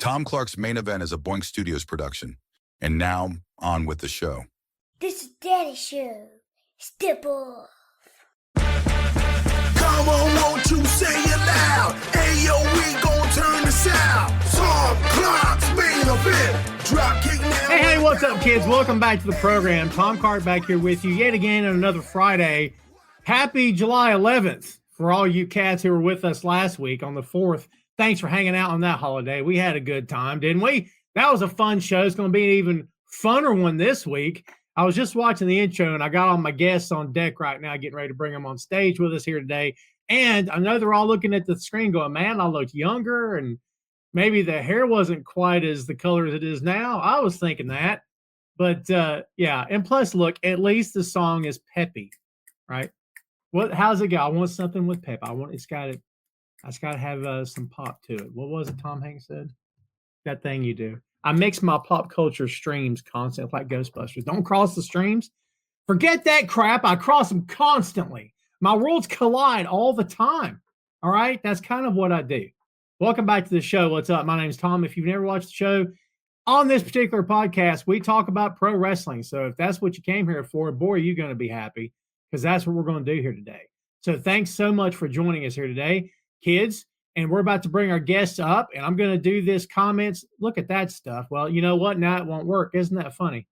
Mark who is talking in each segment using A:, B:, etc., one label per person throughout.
A: Tom Clark's Main Event is a Boink Studios production. And now, on with the show.
B: This is Daddy's show. Step off.
C: Come on, won't you say it loud? Ayo, we gon' turn this out. Tom Clark's Main Event. Dropkick now.
D: Hey, what's up, kids? Welcome back to the program. Tom Clark back here with you yet again on another Friday. Happy July 11th for all you cats who were with us last week on the 4th. Thanks for hanging out on that holiday. We had a good time, didn't we? That was a fun show. It's going to be an even funner one this week. I was just watching the intro, and I got all my guests on deck right now, getting ready to bring them on stage with us here today. And I know they're all looking at the screen going, man, I look younger, and maybe the hair wasn't quite as the color as it is now. I was thinking that. But, yeah, and plus, look, at least the song is peppy, right? How's it go? I want something with pep. It's got to have some pop to it. What was it Tom Hanks said? That thing you do. I mix my pop culture streams constantly like Ghostbusters. Don't cross the streams. Forget that crap. I cross them constantly. My worlds collide all the time. All right? That's kind of what I do. Welcome back to the show. What's up? My name's Tom. If you've never watched the show, on this particular podcast, we talk about pro wrestling. So if that's what you came here for, boy, you're going to be happy because that's what we're going to do here today. So thanks so much for joining us here today, kids. And we're about to bring our guests up, and I'm going to do this comments. Look at that stuff. Well, you know what? Now it won't work. Isn't that funny?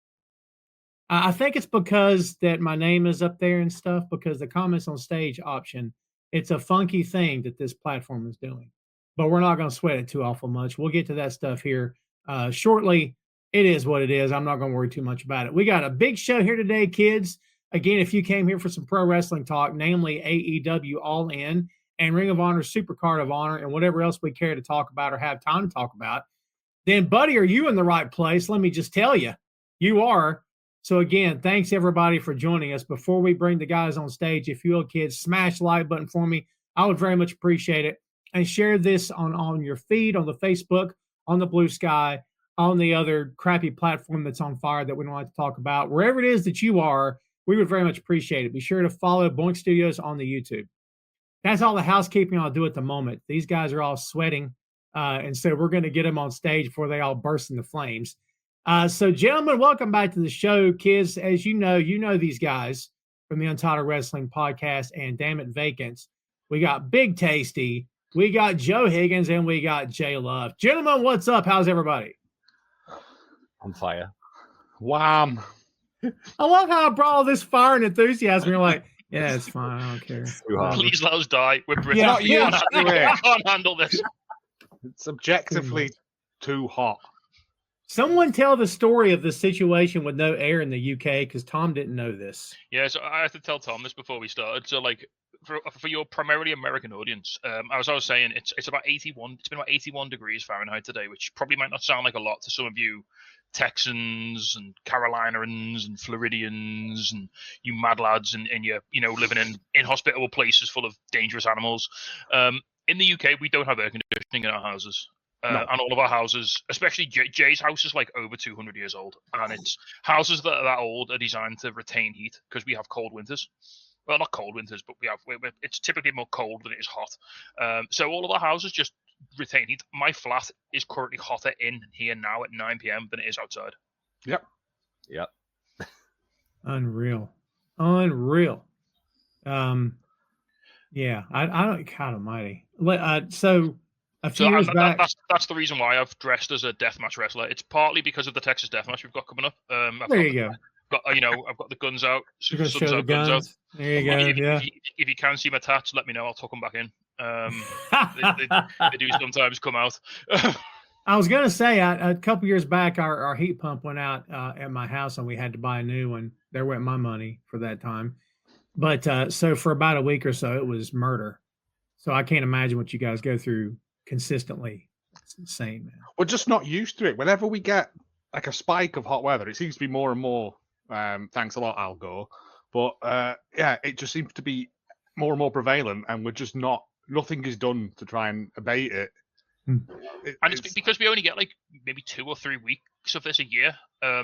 D: I think it's because that my name is up there and stuff, because the comments on stage option, it's a funky thing that this platform is doing. But we're not going to sweat it too awful much. We'll get to that stuff here shortly. It is what it is. I'm not going to worry too much about it. We got a big show here today, kids. Again, if you came here for some pro wrestling talk, namely AEW All In, and Ring of Honor Supercard of Honor, and whatever else we care to talk about or have time to talk about, then, buddy, are you in the right place? Let me just tell you, you are. So, again, thanks, everybody, for joining us. Before we bring the guys on stage, if you will, kids, smash the like button for me. I would very much appreciate it. And share this on your feed, on the Facebook, on the Blue Sky, on the other crappy platform that's on fire that we don't like to talk about. Wherever it is that you are, we would very much appreciate it. Be sure to follow Boink Studios on the YouTube. That's all the housekeeping I'll do at the moment. These guys are all sweating, and so we're going to get them on stage before they all burst into flames. So, gentlemen, welcome back to the show. Kids, as you know these guys from the Untitled Wrestling Podcast and Dammit Vacant. We got Big Tasty, we got Joe Higgens, and we got Jay Luft. Gentlemen, what's up? How's everybody?
E: On fire.
F: Wham.
D: I love how I brought all this fire and enthusiasm. You're like, yeah, it's fine. I don't care.
F: Please let us die. We're British.
D: Yeah,
F: I can't handle this. It's objectively too hot.
D: Someone tell the story of the situation with no air in the UK, because Tom didn't know this.
F: Yeah, so I had to tell Tom this before we started. So, like, for your primarily American audience, as I was saying, it's about 81. It's been about 81 degrees Fahrenheit today, which probably might not sound like a lot to some of you Texans and Carolinians and Floridians and you mad lads and you're living in inhospitable places full of dangerous animals. In the UK, we don't have air conditioning in our houses. No. And all of our houses, especially Jay's house, is like over 200 years old. And it's houses that are that old are designed to retain heat because we have cold winters. Well, not cold winters, but it's typically more cold than it is hot. So all of our houses just retain heat. My flat is currently hotter in here now at 9 p.m. than it is outside.
E: Yep.
D: Unreal. Yeah, I don't. God Almighty. So a few years back,
F: that's the reason why I've dressed as a deathmatch wrestler. It's partly because of the Texas deathmatch we've got coming up.
D: There you go.
F: I've got the guns out.
D: You're gonna show the guns out. There you go.
F: If you can see my tats, let me know. I'll tuck them back in. They do sometimes come out.
D: I was going to say, a couple years back, our heat pump went out at my house, and we had to buy a new one. There went my money for that time. But so for about a week or so, it was murder. So I can't imagine what you guys go through consistently. It's insane, man.
E: We're just not used to it. Whenever we get like a spike of hot weather, it seems to be more and more. Thanks a lot, Al Gore. But yeah, it just seems to be more and more prevalent, and we're just not. Nothing is done to try and abate it.
F: It's because we only get like maybe 2 or 3 weeks of this a year.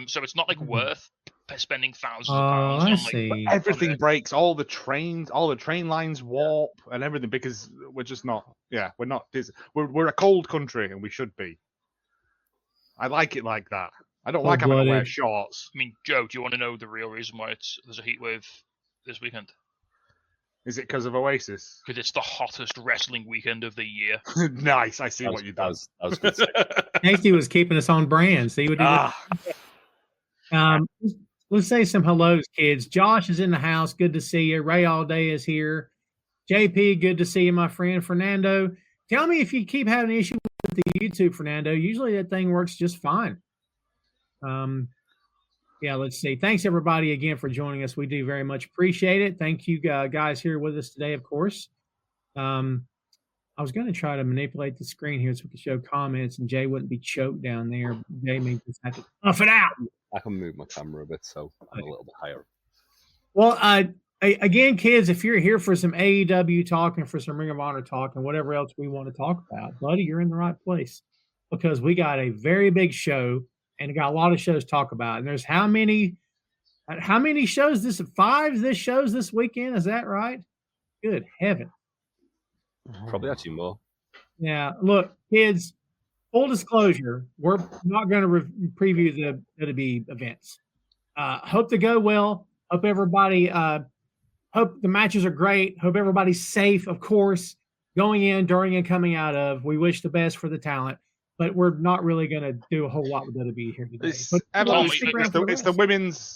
F: So it's not like worth spending thousands of pounds on.
D: See.
E: Everything breaks. All the train lines warp and everything because we're just not. Yeah, we're not. We're a cold country and we should be. I like it like that. I don't like having to wear
D: Cold-blooded.
E: shorts.
F: I mean, Joe, do you want to know the real reason why there's a heat wave this weekend?
E: Is it because of Oasis?
F: Because it's the hottest wrestling weekend of the year.
E: Nice. I see what you done.
G: That was good.
D: Tasty was keeping us on brand. See what he did?
E: Ah,
D: Let's say some hellos, kids. Josh is in the house. Good to see you. Ray All Day is here. JP, good to see you, my friend. Fernando, tell me if you keep having an issue with the YouTube, Fernando. Usually that thing works just fine. Yeah, let's see. Thanks, everybody, again for joining us. We do very much appreciate it. Thank you guys here with us today, of course. I was going to try to manipulate the screen here so we could show comments and Jay wouldn't be choked down there. Jay may just have to puff it out.
G: I can move my camera a bit, so I'm a little bit higher.
D: Well, again, kids, if you're here for some AEW talk and for some Ring of Honor talk and whatever else we want to talk about, buddy, you're in the right place because we got a very big show and got a lot of shows to talk about. And there's how many shows? 5 shows this weekend. Is that right? Good heaven.
G: Probably actually more.
D: Yeah. Look, kids, full disclosure, we're not going to preview the WWE events. Hope they go well. Hope everybody, hope the matches are great. Hope everybody's safe, of course, going in, during, and coming out of. We wish the best for the talent, but we're not really going to do a whole lot with WWE here today.
E: it's,
D: But
E: it's the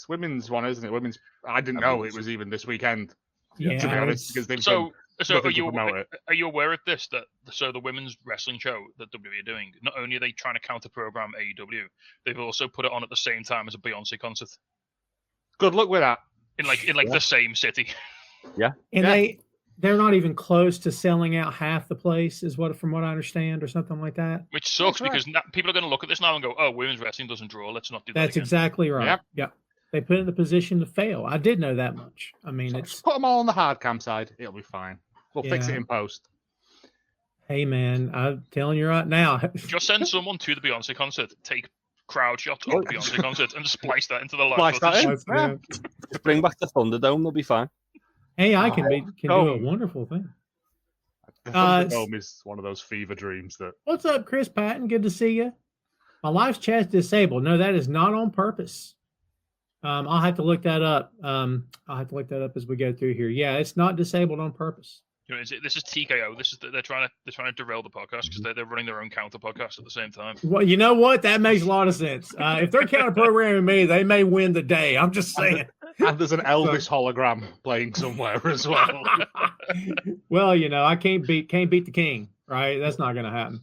E: women's one, isn't it? Women's. I didn't know it was even this weekend.
D: Yeah,
E: To be honest,
D: it's-
E: because they've
F: So,
E: done
F: so
E: nothing to promote it.
F: are you aware of this? So the women's wrestling show that WWE are doing, not only are they trying to counter program AEW, they've also put it on at the same time as a Beyonce concert
E: Good luck with that.
F: in the same city.
D: And
E: Yeah.
D: they're not even close to selling out half the place, from what I understand, or something like that.
F: Which sucks
E: That's right.
F: because people are going to look at this now and go, "Oh, women's wrestling doesn't draw. Let's not do that."
D: That's
F: again."
D: exactly right.
E: Yep.
D: Yeah. They put it in the position to fail. I did know that much. I mean, it's
E: Just put them all on the hard cam side. It'll be fine. We'll fix it
D: Yeah.
E: in post.
D: hey man, I'm telling you right now.
F: Just send someone to the Beyonce concert, take crowd shots of the Beyonce concert, and splice that into the live
E: Splice that
F: footage.
E: in.
D: Let's
E: Yeah.
D: go.
G: Just bring back the Thunderdome, they'll be fine.
D: AI can do a
E: Oh.
D: wonderful thing.
E: The
D: Uh,
E: Thunderdome is one of those fever dreams that.
D: What's up, Chris Patton? Good to see you. My live chat's disabled. No, that is not on purpose. I'll have to look that up. I'll have to look that up as we go through here. Yeah, it's not disabled on purpose.
F: You know, this is TKO. They're trying to derail the podcast because they're running their own counter podcast at the same time.
D: Well, you know what? That makes a lot of sense. If they're counter programming me, they may win the day. I'm just saying.
E: And there's an Elvis hologram playing somewhere as well.
D: Well, I can't beat the king, right? That's not going to happen.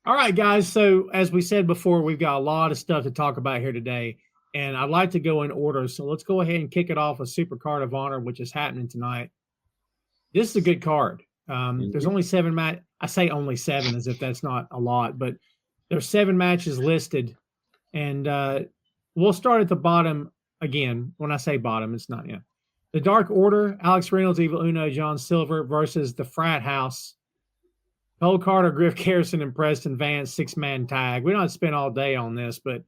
D: All right, guys. So as we said before, we've got a lot of stuff to talk about here today, and I'd like to go in order. So let's go ahead and kick it off with Supercard of Honor, which is happening tonight. This is a good card. There's only 7 matches. I say only 7 as if that's not a lot, but there's 7 matches listed, and we'll start at the bottom again. When I say bottom, it's not yet. The Dark Order, Alex Reynolds, Evil Uno, John Silver versus the Frat House. Cole Carter, Griff Garrison, and Preston Vance, 6-man tag. We don't have to spend all day on this, but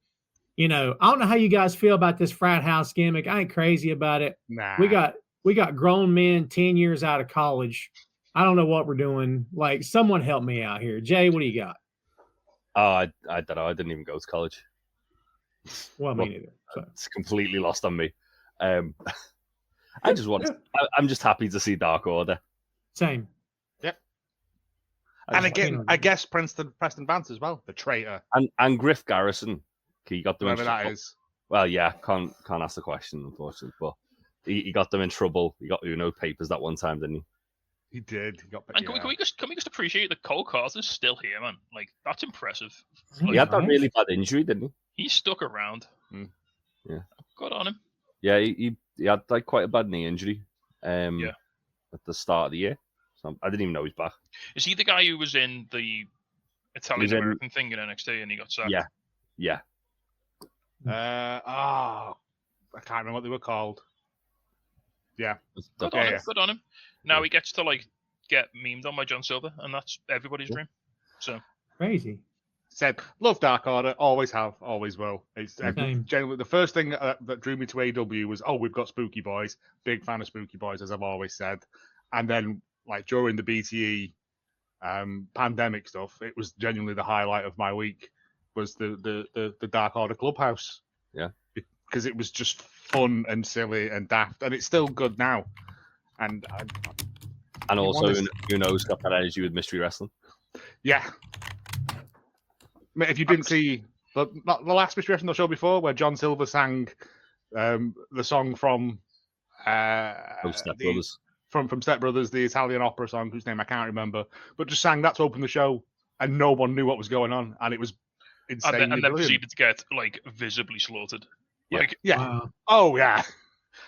D: I don't know how you guys feel about this Frat House gimmick. I ain't crazy about it.
E: Nah.
D: We got grown men 10 years out of college. I don't know what we're doing. Like, someone help me out here. Jay, what do you got?
G: Oh, I don't know. I didn't even go to college.
D: Well, me neither. So.
G: It's completely lost on me. I'm just happy to see Dark Order.
D: Same.
E: And again, I guess Preston Vance as well, the traitor.
G: And Griff Garrison, he got them
E: Whoever
G: in
E: that
G: trouble.
E: is.
G: Well, yeah, can't ask the question, unfortunately, but he got them in trouble. He got Uno papers that one time, didn't he?
E: He did. He got.
F: And can we just appreciate that Cole Carter's still here, man? Like, that's impressive.
G: He had that
D: Right.
G: really bad injury, didn't he?
F: He stuck around.
G: Yeah.
F: Good on him.
G: Yeah, he had like quite a bad knee injury. At the start of the year, so I didn't even know he's back.
F: Is he the guy who was in the Italian American thing in NXT and he got sacked?
G: Yeah.
E: I can't remember what they were called. Yeah.
F: Good on him. Good on him. Now he gets to get memed on by John Silver, and that's everybody's dream. So
D: Crazy.
E: Said, love Dark Order, always have, always will. It's
D: Same.
E: generally the first thing that drew me to AEW was, we've got Spooky Boys. Big fan of Spooky Boys, as I've always said. And then, during the BTE pandemic stuff, it was genuinely the highlight of my week. was the Dark Order Clubhouse.
G: Yeah.
E: Because it was just fun and silly and daft, and it's still good now. And
G: also, Uno's got that energy with Mystery Wrestling.
E: Yeah. If you didn't see the last Mystery Wrestling show before, where John Silver sang the song from
G: Step Brothers.
E: From Step Brothers, the Italian opera song whose name I can't remember, but just sang that to open the show, and no one knew what was going on, and it was insane.
F: And then proceeded to get like visibly slaughtered.
G: Yeah.
F: Like,
E: Yeah.
D: Wow.
E: Oh yeah.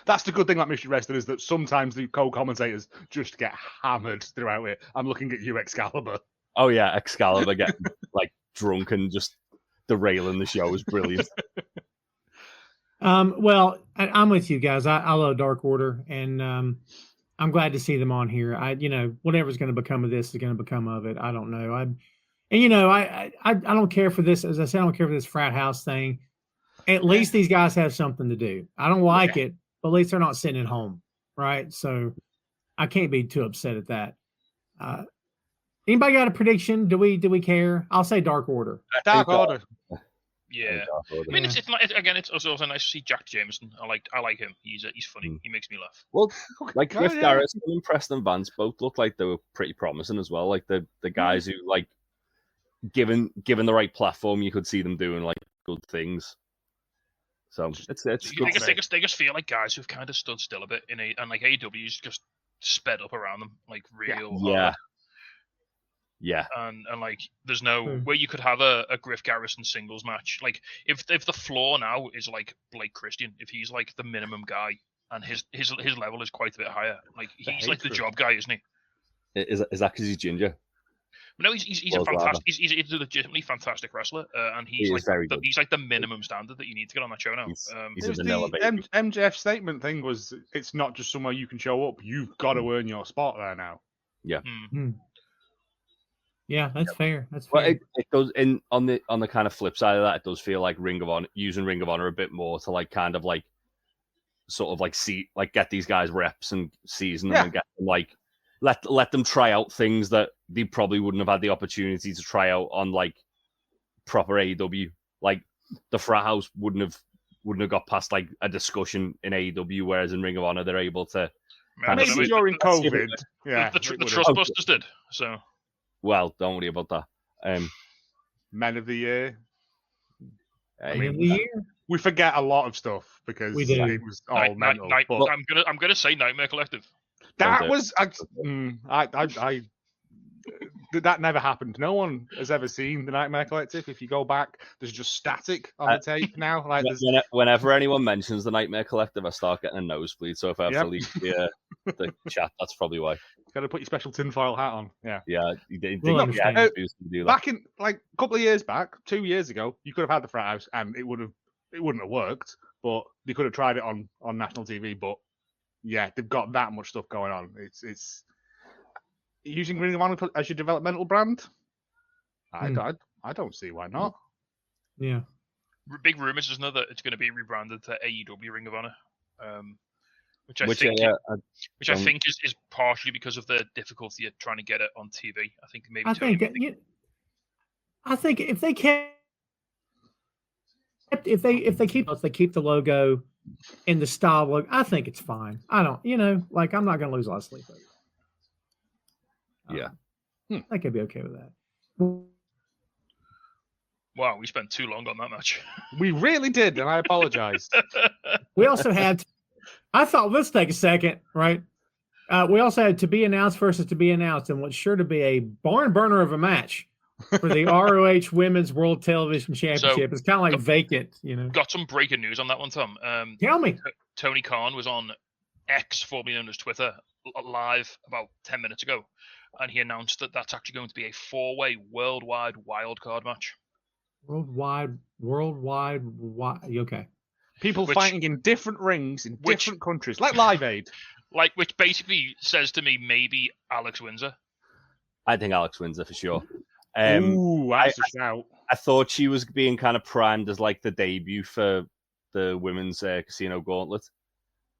E: That's the good thing about Mystery Wrestling, is that sometimes the co-commentators just get hammered throughout it. I'm looking at you, Excalibur.
G: Oh yeah, Excalibur getting like drunk and just derailing the show is brilliant.
D: Well, I'm with you guys. I love Dark Order, and I'm glad to see them on here. Whatever's going to become of this is going to become of it. I don't know. I don't care for this. As I said, I don't care for this frat house thing. At least these guys have something to do. I don't like it, but at least they're not sitting at home, right? So I can't be too upset at that. Anybody got a prediction? Do we care? I'll say Dark Order.
E: Dark Order.
F: yeah. I mean, it's not, again, it's also nice to see Jack Jameson. I like him. He's funny. He makes me laugh.
G: Well, like Cliff Garrison and Preston Vance both looked like they were pretty promising as well. Like the guys who, like, given the right platform, you could see them doing like good things. So it's good.
F: They just feel like guys who've kind of stood still a bit and like AEW's just sped up around them like real hard. Yeah. And like there's no where you could have a Griff Garrison singles match. Like if the floor now is like Blake Christian, if he's like the minimum guy and his level is quite a bit higher. Like he's like the job guy, isn't he?
G: Is that because he's ginger?
F: No, he's a fantastic. He's a legitimately fantastic wrestler, and he's like the minimum standard that you need to get on that show now.
G: He's a vanilla baby.
E: MJF's statement thing was, it's not just somewhere you can show up. You've got to earn your spot there now.
G: Yeah.
D: Yeah, that's fair. That's
G: well,
D: fair.
G: it does. On the kind of flip side of that, it does feel like Ring of Honor a bit more to like kind of like sort of like get these guys reps and season them and get them like let them try out things that they probably wouldn't have had the opportunity to try out on like proper AEW. Like the frat house wouldn't have got past like a discussion in AEW, whereas in Ring of Honor they're able to.
E: Maybe during COVID,
F: the Trustbusters did so.
G: Well, don't worry about that.
E: Men of the Year.
D: Men of the Year.
E: We forget a lot of stuff because it was all mental. But
F: I'm gonna say Nightmare Collective.
E: That was that never happened. No one has ever seen the Nightmare Collective. If you go back, there's just static on the tape now. Like
G: whenever anyone mentions the Nightmare Collective, I start getting a nosebleed. So if I have to leave the chat, that's probably why.
E: Got to put your special tinfoil hat on. Yeah.
G: Back
E: in like a couple of years back, 2 years ago, you could have had the frat house and it wouldn't have worked. But they could have tried it on national TV. But yeah, they've got that much stuff going on. It's using Ring of Honor as your developmental brand. I don't see why not.
D: Yeah.
F: Big rumors, isn't there, that it's going to be rebranded to AEW Ring of Honor, which I think is partially because of the difficulty of trying to get it on TV. I think maybe.
D: I think if they keep the logo in the style logo, I think it's fine. I don't, I'm not going to lose a lot of sleep over it. I could be okay with that.
F: Wow, we spent too long on that match.
E: We really did, and I apologize.
D: We also had, I thought, let's take a second, right? We also had to be announced versus to be announced, and what's sure to be a barn burner of a match for the ROH Women's World Television Championship. It's kind of like vacant,
F: Got some breaking news on that one, Tom.
D: Tell me.
F: Tony Khan was on X, formerly known as Twitter, live about 10 minutes ago, and he announced that that's actually going to be a 4-way worldwide wildcard match.
D: Worldwide. Okay.
E: People fighting in different rings in different countries, like Live Aid.
F: Which basically says to me maybe Alex Windsor.
G: I think Alex Windsor for sure.
E: Ooh, that's a shout.
G: I thought she was being kind of primed as like the debut for the women's Casino Gauntlet.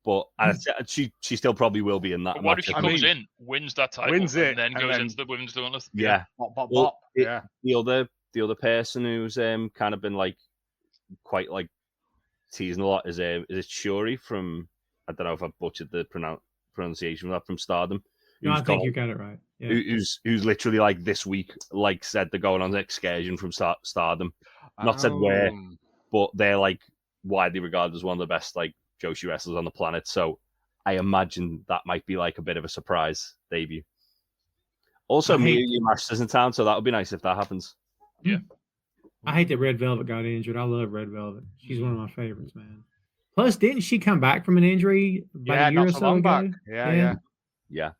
G: But she still probably will be in that.
F: What if she comes in, wins that title,
E: and
F: then goes into the women's gauntlet?
G: Yeah.
E: Bop.
G: The the other person who's kind of been like quite like teasing a lot is it Shuri from, I don't know if I butchered the pronunciation of that, from Stardom.
D: No, I think you got it right. Yeah.
G: Who's literally like this week like said they're going on an excursion from Stardom. Not said where, but they're like widely regarded as one of the best like Joshi wrestlers on the planet. So I imagine that might be like a bit of a surprise debut. Also, Miyu Yamashita's in town, so that would be nice if that happens.
F: Yeah.
D: I hate that Red Velvet got injured. I love Red Velvet. She's one of my favorites, man. Plus, didn't she come back from an injury about a year or so ago?
E: Back. Yeah.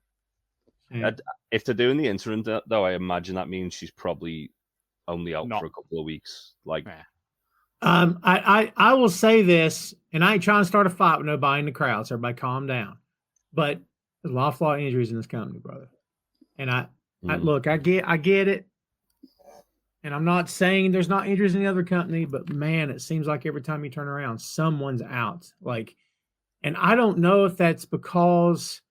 G: If they're doing the interim, though, I imagine that means she's probably only out for a couple of weeks. Like,
D: I will say this, and I ain't trying to start a fight with nobody in the crowd, so everybody calm down. But there's a lot of flaw injuries in this company, brother. And I look, I get it. And I'm not saying there's not injuries in the other company, but man, it seems like every time you turn around, someone's out. Like, and I don't know if that's because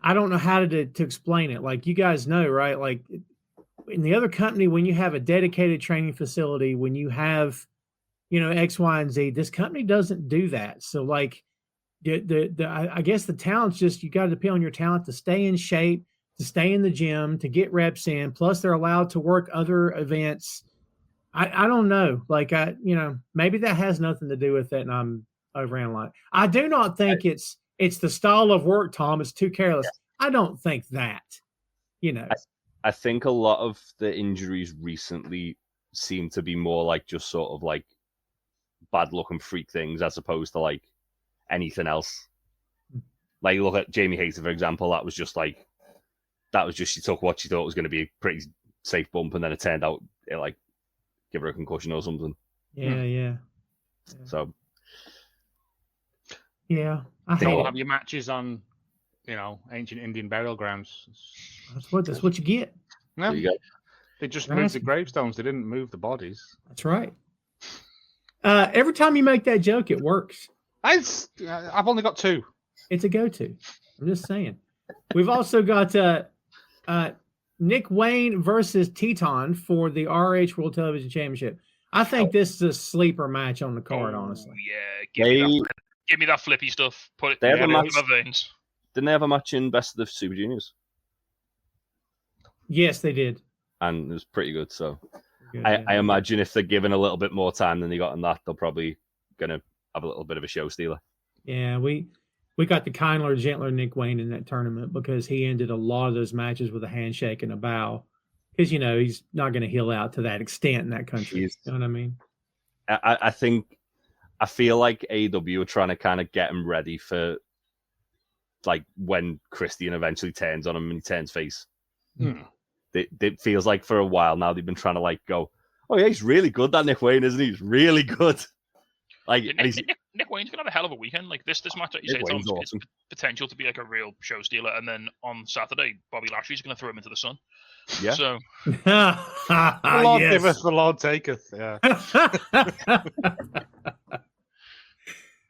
D: I don't know how to explain it. Like, you guys know, right? Like, in the other company, when you have a dedicated training facility, when you have, X, Y, and Z, this company doesn't do that. So, like, I guess the talent's just, you got to depend on your talent to stay in shape, to stay in the gym, to get reps in. Plus, they're allowed to work other events. I don't know. Like, maybe that has nothing to do with it, and I'm overanalyzing. I do not think it's the style of work, Tom. It's too careless. I don't think that.
G: I think a lot of the injuries recently seem to be more like just sort of like bad luck and freak things as opposed to like anything else. Like, look at Jamie Hayter, for example. That was just she took what she thought was going to be a pretty safe bump, and then it turned out it like give her a concussion or something.
D: Yeah.
G: So,
D: yeah,
E: I think you'll have your matches on, ancient Indian burial grounds.
D: That's what you get.
E: No,
G: there you go.
E: They just moved the gravestones. They didn't move the bodies.
D: That's right. Every time you make that joke, it works.
E: I've only got two.
D: It's a go-to. I'm just saying. We've also got Nick Wayne versus Teton for the ROH World Television Championship. I think this is a sleeper match on the card, honestly.
F: Yeah, give me that flippy stuff. Put it in my veins.
G: Didn't they have a match in Best of the Super Juniors?
D: Yes, they did.
G: And it was pretty good. So
D: good,
G: I imagine if they're given a little bit more time than they got in that, they're probably going to have a little bit of a show stealer.
D: Yeah, we got the kindler, gentler Nick Wayne in that tournament because he ended a lot of those matches with a handshake and a bow. Because, he's not going to heal out to that extent in that country. You know what I mean?
G: I feel like AEW are trying to kind of get him ready for like when Christian eventually turns on him and he turns face. It feels like for a while now they've been trying to like go, oh yeah, he's really good, that Nick Wayne, isn't he? He's really good. Like,
F: Nick Wayne's gonna have a hell of a weekend. Like this match that you say, Tom, awesome. It's potential to be like a real show stealer. And then on Saturday, Bobby Lashley's gonna throw him into the sun.
G: Yeah.
F: So
E: the Lord giveth, the Lord taketh. Yeah.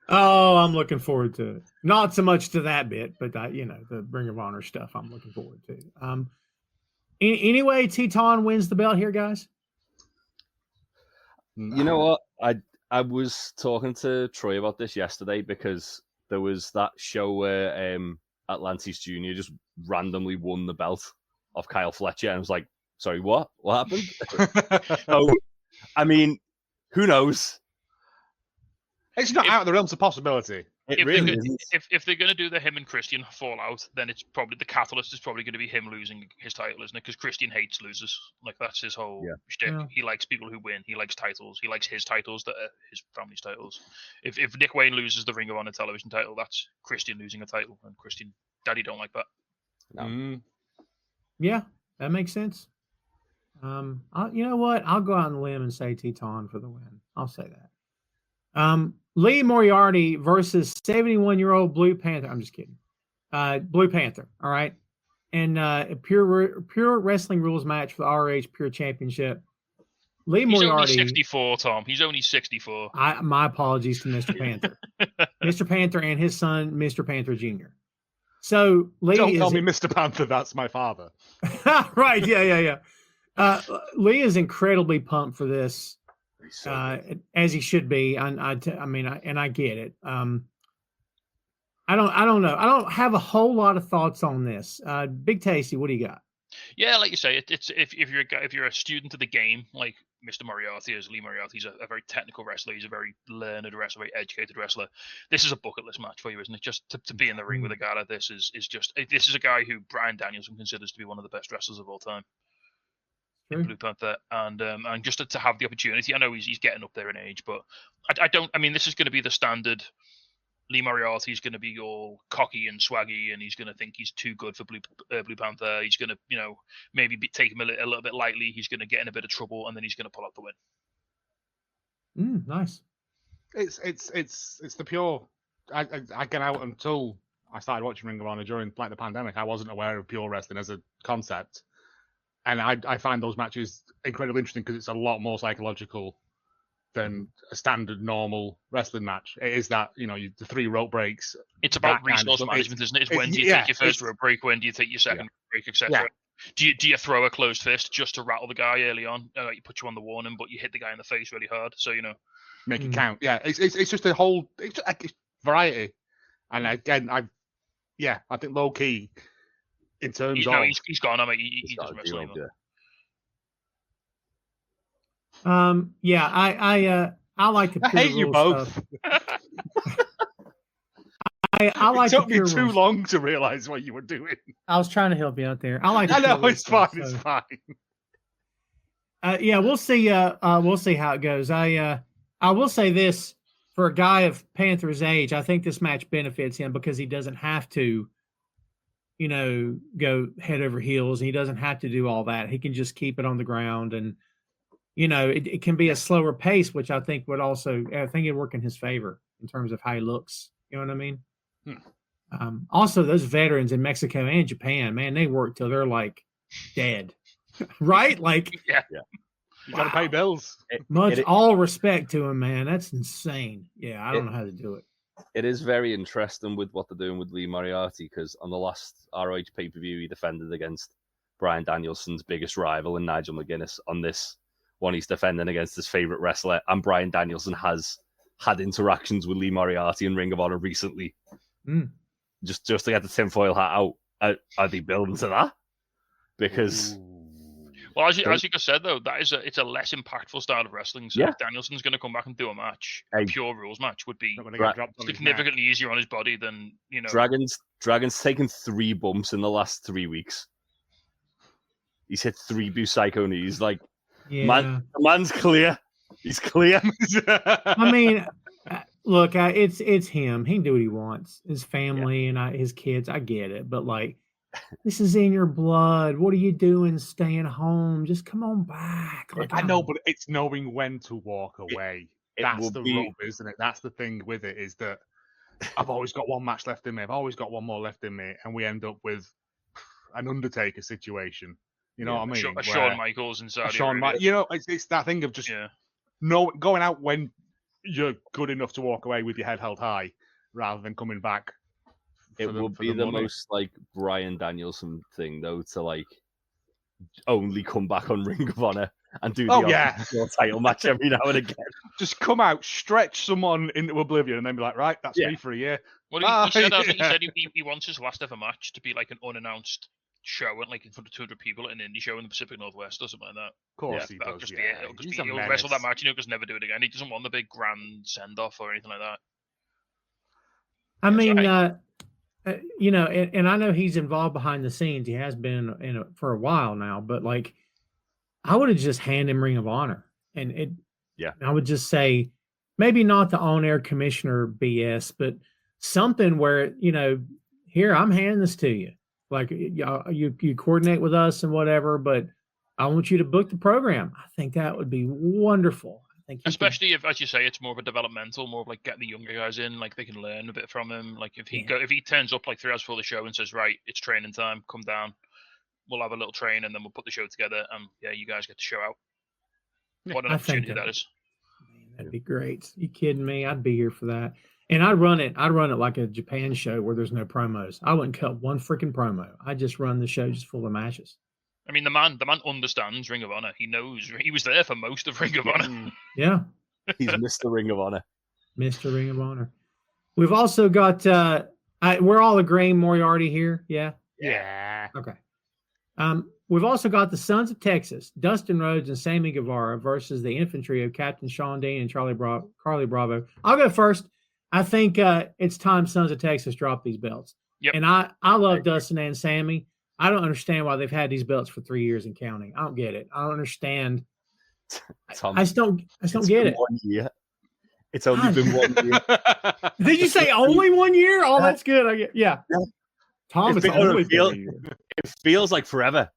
D: Oh, I'm looking forward to it. Not so much to that bit, but the Ring of Honor stuff I'm looking forward to. Anyway, Teton wins the belt here, guys.
G: You know what? I was talking to Troy about this yesterday because there was that show where Atlantis Jr. just randomly won the belt off Kyle Fletcher, and I was like, sorry, what? What happened? So, I mean, who knows?
E: It's not out of the realms of possibility.
F: If they're going to do the him and Christian fallout, then it's probably the catalyst is probably going to be him losing his title, isn't it? Because Christian hates losers. Like that's his whole shtick. Yeah. He likes people who win. He likes titles. He likes his titles that are his family's titles. If Nick Wayne loses the Ring of Honor television title, that's Christian losing a title, and Christian Daddy don't like that.
G: No.
D: Yeah, that makes sense. You know what? I'll go out on a limb and say Teton for the win. I'll say that. Lee Moriarty versus 71-year-old Blue Panther. I'm just kidding. Blue Panther. All right. And a pure wrestling rules match for the ROH Pure Championship. Lee Moriarty.
F: He's only 64, Tom. He's only 64.
D: My apologies to Mr. Panther. Mr. Panther and his son, Mr. Panther Jr. So Lee
E: Don't call me Mr. Panther. That's my father.
D: Right. Yeah. Lee is incredibly pumped for this,
G: He's so good.
D: as he should be. I mean, I get it. I don't know. I don't have a whole lot of thoughts on this. Big Tasty, what do you got?
F: Yeah, like you say, it's if you're a student of the game, like Mr. Moriarty is, Lee Moriarty's a very technical wrestler. He's a very learned wrestler, very educated wrestler. This is a bucket list match for you, isn't it? Just to be in the ring with a guy like this is just this is a guy who Bryan Danielson considers to be one of the best wrestlers of all time. In Blue Panther, and just to have the opportunity. I know he's getting up there in age, but I don't. I mean, this is going to be the standard. Lee Moriarty's going to be all cocky and swaggy, and he's going to think he's too good for Blue Panther. He's going to, maybe take him a little bit lightly. He's going to get in a bit of trouble, and then he's going to pull out the win.
D: Nice.
E: It's the pure. I get out until I started watching Ring of Honor during like the pandemic. I wasn't aware of pure wrestling as a concept, and I find those matches incredibly interesting because it's a lot more psychological than a standard normal wrestling match. It is that, the 3 rope breaks.
F: It's about resource management, isn't it? It's when do you take your first rope break, when do you take your second break, etc. Yeah. Do you throw a closed fist just to rattle the guy early on? You put you on the warning, but you hit the guy in the face really hard, so
E: make it count. Yeah, it's just a whole it's variety. And again, I think low key in terms of
F: he's gone. I mean, he doesn't wrestle anymore.
D: I like the.
E: I hate you both.
D: I like.
E: It took me too long to realize what you were doing.
D: I was trying to help you out there. I like.
E: I know it's fine. It's fine.
D: We'll see. We'll see how it goes. I will say this: for a guy of Panther's age, I think this match benefits him because he doesn't have to, go head over heels. He doesn't have to do all that. He can just keep it on the ground and. It can be a slower pace, which I think would also, I think it'd work in his favor in terms of how he looks. You know what I mean? Also, those veterans in Mexico and Japan, man, they work till they're like dead, right? Like,
F: yeah.
E: You got to pay bills.
D: All respect to him, man. That's insane. Yeah, I don't know how to do it.
G: It is very interesting with what they're doing with Lee Moriarty because on the last ROH pay-per-view, he defended against Bryan Danielson's biggest rival and Nigel McGuinness. On this one, he's defending against his favorite wrestler, and Bryan Danielson has had interactions with Lee Moriarty in Ring of Honor recently. Just to get the tinfoil hat out, are they building to that? Because,
F: well, as you just said though, it's a less impactful style of wrestling. So if Danielson's going to come back and do a match, a pure rules match would be significantly easier on his body than
G: Dragon's taken 3 bumps in the last 3 weeks. He's hit 3 Psycho knees. Like. Yeah. Man's clear. He's clear.
D: I mean, look, it's him. He can do what he wants. His family and his kids. I get it, but like, this is in your blood. What are you doing? Staying home? Just come on back. Like,
E: I know, but it's knowing when to walk away. That's the rub, isn't it? That's the thing with it is that I've always got one match left in me. I've always got one more left in me, and we end up with an Undertaker situation. You know what I mean?
F: Shawn Michaels and Saudi Arabia.
E: It's that thing of just going out when you're good enough to walk away with your head held high, rather than coming back.
G: It would be the most like Bryan Danielson thing, though, to like only come back on Ring of Honor and do the title match every now and again.
E: Just come out, stretch someone into oblivion, and then be like, right, that's me for a year.
F: Well, he said he wants his last ever match to be like an unannounced show and like in front of 200 people at an indie show in the Pacific Northwest or something like that.
E: Of course he does.
F: He'll wrestle that match and he'll just never do it again. He doesn't want the big grand send off or anything like that.
D: I mean, and I know he's involved behind the scenes. He has been for a while now, but like, I would have just handed him Ring of Honor, and I would just say maybe not the on-air commissioner BS, but something where here I'm handing this to you. Like you coordinate with us and whatever, but I want you to book the program. I think that would be wonderful. I think
F: especially if, as you say, it's more of a developmental, more of like get the younger guys in, like they can learn a bit from him. Like if he turns up like 3 hours before the show and says, right, it's training time, come down, we'll have a little train and then we'll put the show together and you guys get to show out. What an opportunity that is.
D: Man, that'd be great. You kidding me? I'd be here for that. And I'd run it like a Japan show where there's no promos. I wouldn't cut one freaking promo. I just run the show just full of matches.
F: I mean, the man understands Ring of Honor. He knows. He was there for most of Ring of Honor.
D: Yeah.
G: He's Mr. Ring of Honor.
D: Mr. Ring of Honor. We've also got, we're all agreeing Moriarty here. Yeah.
E: Yeah.
D: Okay. We've also got the Sons of Texas, Dustin Rhodes and Sammy Guevara versus the infantry of Captain Sean Dean and Carly Bravo. I'll go first. I think it's time Sons of Texas drop these belts.
F: Yep.
D: And I love Dustin and Sammy. I don't understand why they've had these belts for 3 years and counting. I don't get it. I don't understand.
G: Tom,
D: I just don't get it.
G: 1 year. It's only been 1 year.
D: Did you say only 1 year? Oh, that's good. Yeah. Tom, it's always been a year.
G: It feels like forever.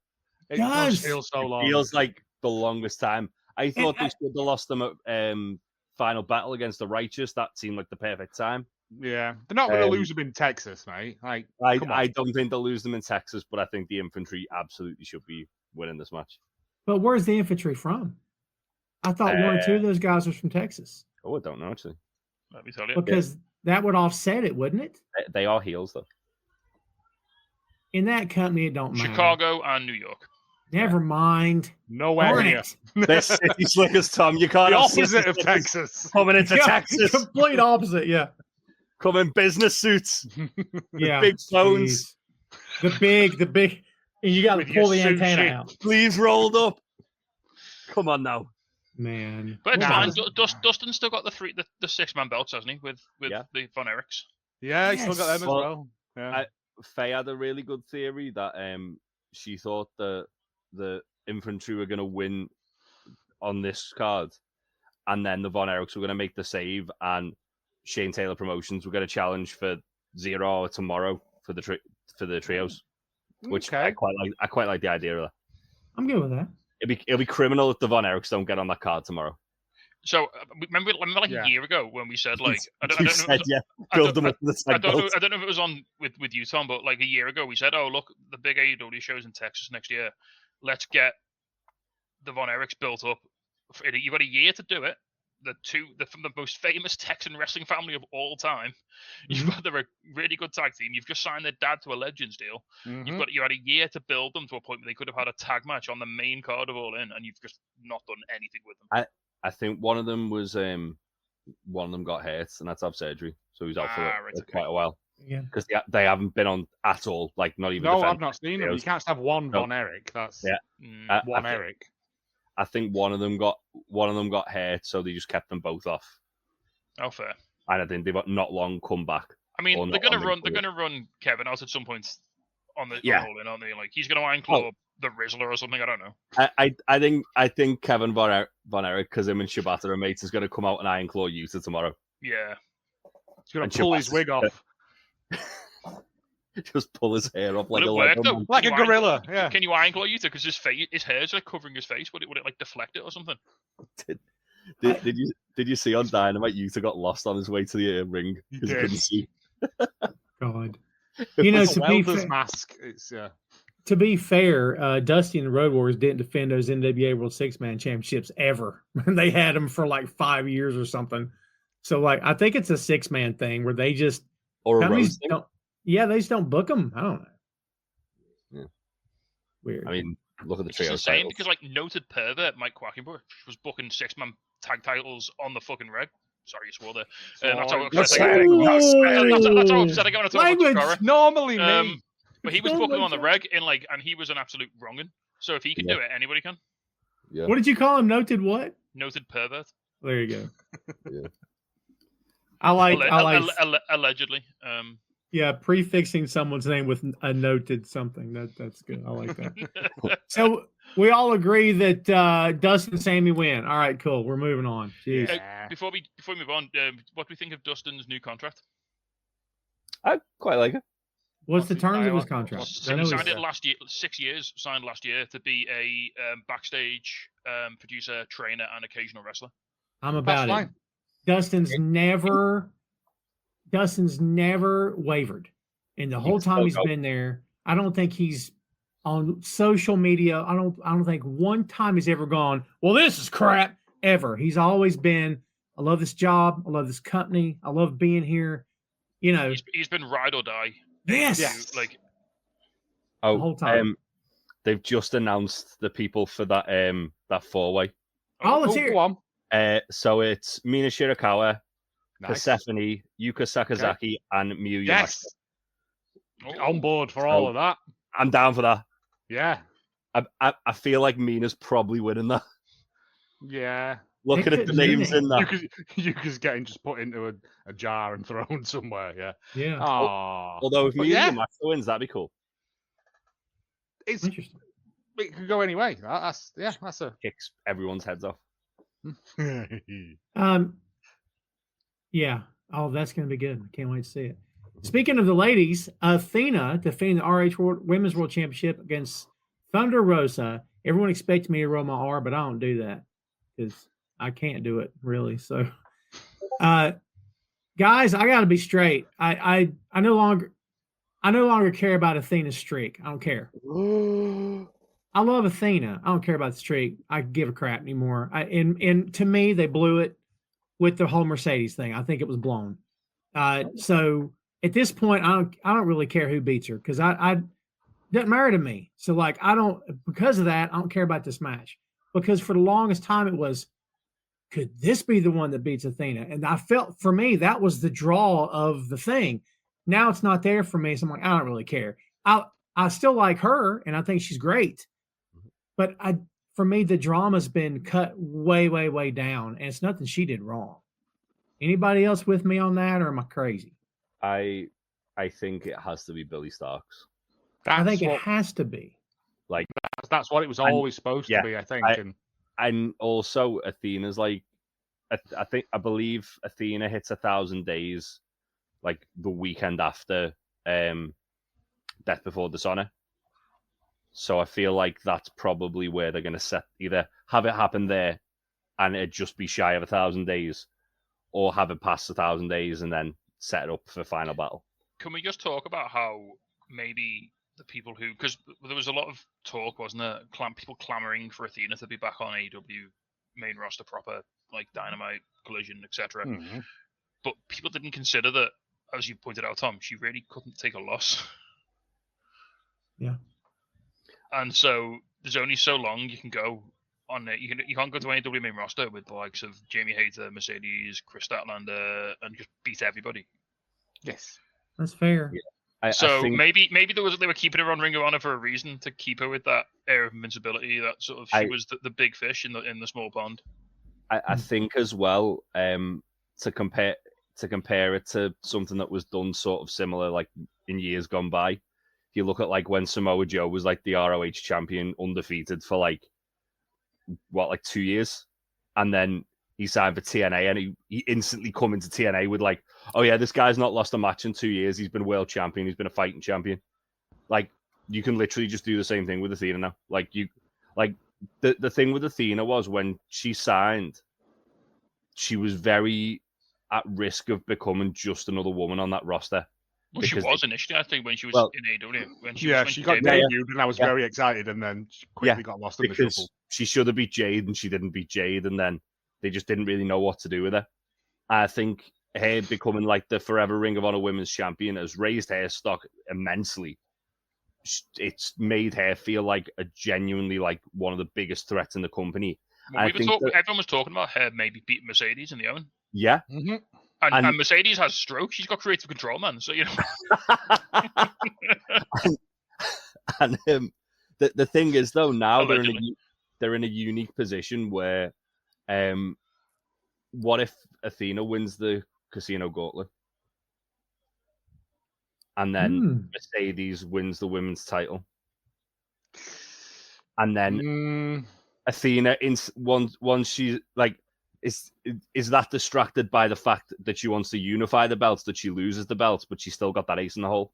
E: It
D: Does.
E: does feel so long.
G: It feels like the longest time. I thought they should have lost them at Final Battle against the Righteous. That seemed like the perfect time.
E: Yeah, they're not going to lose them in Texas, mate. Like,
G: I don't think they'll lose them in Texas, but I think the infantry absolutely should be winning this match.
D: But where's the infantry from? I thought 1 or 2 of those guys was from Texas.
G: Oh, I don't know, actually.
F: Let me tell you.
D: Because that would offset it, wouldn't it?
G: They are heels, though.
D: In that company, it don't matter.
F: Chicago and New York.
D: Never mind.
E: nowhere
D: Darn
E: near.
D: it.
G: They're city slickers, Tom. You can't
E: The
G: have city
E: opposite of
G: slickers
E: Texas.
G: coming into
D: Yeah,
G: Texas.
D: Complete opposite, yeah.
G: Come in business suits.
D: Yeah.
G: Big phones.
D: Jeez. The big, and you got to
E: With your
D: pull the
E: suit
D: antenna
E: shit.
D: out.
G: Sleeves rolled up. Come on now.
D: Man.
F: But it's
D: Wow.
F: fine. Dustin's still got the 6-man belts, hasn't he? With
G: Yeah.
F: the Von Erichs.
E: Yeah, you still got them as
G: Well,
E: well. Yeah.
G: Faye had a really good theory that she thought the infantry were going to win on this card, and then the Von Erichs were going to make the save, and Shane Taylor Promotions were going to challenge for 0 tomorrow for the trios, which
E: Okay.
G: I quite like the idea of that.
D: I'm good with that.
G: It'll be criminal if the Von Erichs don't get on that card tomorrow.
F: So remember like
E: Yeah.
F: a year ago when we said like
G: You said, yeah, build them up to the tag belts.
F: I don't know if it was on with you, Tom, but like a year ago we said, oh look, the big AEW shows in Texas next year. Let's get the Von Erichs built up. You've got a year to do it. From the most famous Texan wrestling family of all time. You've got they're a really good tag team. You've just signed their dad to a Legends deal.
E: Mhm.
F: You had a year to build them to a point where they could have had a tag match on the main card of All In, and you've just not done anything with them.
G: I think one of them got hurt and had to have surgery, so he was out for quite a while.
D: Yeah.
G: Because they haven't been on at all, like not even.
E: No,
G: defending
E: I've not seen them. You can't just have one
G: No.
E: Von Erich. That's
G: Yeah.
E: one Eric.
G: I think one of them got hurt, so they just kept them both off.
F: Oh, fair.
G: And I think they've not long come back.
F: I mean,
G: Or
F: they're
G: not
F: gonna
G: on the
F: run. They're
G: board.
F: gonna run Kevin out at some point on the
G: Yeah.
F: All In, aren't they? Like he's gonna Iron Claw the Rizzler or something. I don't know.
G: I think Kevin Von Erich, because him and Shibata are mates, is going to come out and Iron Claw Yuta tomorrow.
F: Yeah.
E: He's gonna
G: And
E: pull his
G: Shabazz-
E: wig off
G: Just pull his hair up like
F: Will
G: a
F: it work
G: Lego
F: though?
G: man.
E: like a
F: Can you
E: gorilla. Yeah.
F: Can you Iron Claw Yuta because his hair's like covering his face? Would it like deflect it or something?
G: Did you see on Dynamite Yuta got lost on his way to the ring
E: He
G: because he
E: did.
G: couldn't see?
D: God. You know,
E: It's
D: to
E: a
D: be,
E: welder's mask. It's
D: to be fair, Dusty and the Road Warriors didn't defend those NWA World Six-Man Championships ever. They had them for like 5 years or something. So, like, I think it's a 6-man thing where they just
G: Or a
D: companies
G: roasting?
D: don't. Yeah, they just don't book them. I don't know.
G: Yeah.
D: Weird.
G: I mean, look at the
F: It's just
G: trio
F: insane
G: titles.
F: because like noted pervert Mike Quackenbush was booking 6-man tag titles on the fucking reg. Sorry, you swore there. That's how upset I get. That's how upset I get when I talk about
D: Language.
F: Chikara.
E: normally me.
F: But he was
D: Don't
F: booking
D: like
F: them on the
D: that.
F: reg and he was an absolute wrong'un. So if he can
G: Yeah.
F: do it, anybody can.
G: Yeah.
D: What did you call him? Noted what?
F: Noted pervert.
D: There you go.
G: Yeah.
D: I like
F: Allegedly.
D: yeah, prefixing someone's name with a noted something. That's good. I like that. So we all agree that Dustin and Sammy win. All right, cool. We're moving on. Jeez.
E: Yeah.
F: Before we move on, what do we think of Dustin's new contract?
G: I quite like it.
D: What's the
E: his
D: terms of his
E: dialogue?
D: contract?
F: So
D: I know
F: he
D: he's-
F: signed it last year, 6 years. Signed last year to be a backstage producer, trainer, and occasional wrestler.
D: I'm
E: That's
D: about it.
E: fine.
D: Dustin's never wavered. And the whole
G: can
D: time
G: still
D: he's
G: go.
D: been there, I don't think he's on social media. I don't think one time he's ever gone, well, this is crap, ever. He's always been, I love this job, I love this company, I love being here. You know,
F: He's been ride or die.
D: yes.
E: Yeah.
F: Like
D: The whole time.
G: they've just announced the people for that that 4-way.
D: Oh, let's hear
E: go on.
G: So it's Mina Shirakawa,
E: Nice.
G: Persephone, Yuka Sakazaki, and Miyu
E: Yes.
F: Oh.
E: On board for all of that.
G: I'm down for that.
E: Yeah.
G: I feel like Mina's probably winning that.
E: Yeah.
G: Looking at the names in that.
E: Yuka's getting just put into a jar and thrown somewhere. Yeah.
D: Yeah.
E: Oh.
G: Although if Miyu
E: yeah.
G: Yamashita wins, that'd be cool.
D: Interesting.
E: It could go anyway. That's a
G: Kicks everyone's heads off.
D: Yeah. Oh, that's going to be good. Can't wait to see it. Speaking of the ladies, Athena defending the ROH Women's World Championship against Thunder Rosa. Everyone expects me to roll my R, but I don't do that because I can't do it really. So, guys, I got to be straight. I no longer care about Athena's streak. I don't care. I love Athena. I don't care about the streak. I give a crap anymore. And to me, they blew it with the whole Mercedes thing. I think it was blown. So at this point, I don't really care who beats her because I doesn't matter to me. So like because of that, I don't care about this match because for the longest time it was, could this be the one that beats Athena? And I felt for me that was the draw of the thing. Now it's not there for me, so I'm like, I don't really care. I still like her, and I think she's great, but for me the drama's been cut way, way, way down, and it's nothing she did wrong. Anybody else with me on that, or am I crazy?
G: I think it has to be Billy Starks.
D: I think it has to be.
G: Like
E: that's what it was always supposed to be. I think.
G: And also Athena's like, I believe Athena hits 1,000 days, like the weekend after Death Before Dishonor. So I feel like that's probably where they're going to either have it happen there and it'd just be shy of 1,000 days, or have it past 1,000 days and then set it up for final battle.
F: Can we just talk about how maybe the people who, because there was a lot of talk, wasn't there? People clamoring for Athena to be back on AEW main roster proper, like Dynamite, Collision, etc.
E: Mm-hmm.
F: But people didn't consider that, as you pointed out, Tom, she really couldn't take a loss.
D: Yeah.
F: And so there's only so long you can go on it. You can't go to AEW main roster with the likes of Jamie Hayter, Mercedes, Chris Statlander, and just beat everybody.
E: Yes.
D: That's fair.
G: Yeah.
F: I think maybe they were keeping her on Ring of Honor for a reason, to keep her with that air of invincibility. That sort of she was the big fish in the small pond.
G: I think as well, to compare it to something that was done sort of similar, like in years gone by. If you look at like when Samoa Joe was like the ROH champion, undefeated for like 2 years, and then he signed for TNA, and he instantly come into TNA with like, oh yeah, this guy's not lost a match in 2 years. He's been world champion. He's been a fighting champion. Like you can literally just do the same thing with Athena now. The thing with Athena was when she signed, she was very at risk of becoming just another woman on that roster.
F: Well, she was initially, I think, when she was in AEW.
E: She got debuted, and I was very excited, and then she quickly got lost in the shuffle.
G: She should have beat Jade, and she didn't beat Jade, and then they just didn't really know what to do with her. I think her becoming like the forever Ring of Honor Women's Champion has raised her stock immensely. It's made her feel like a genuinely like one of the biggest threats in the company.
F: Well, everyone was talking about her maybe beating Mercedes in the own.
G: Yeah.
E: Mm-hmm.
F: And Mercedes has stroke. She's got creative control, man. So, you know.
G: and the thing is, though, now they're in a unique position where, what if Athena wins the Casino Gauntlet, and then Mercedes wins the women's title, and then Athena once she's like. Is that distracted by the fact that she wants to unify the belts, that she loses the belts, but she's still got that ace in the hole?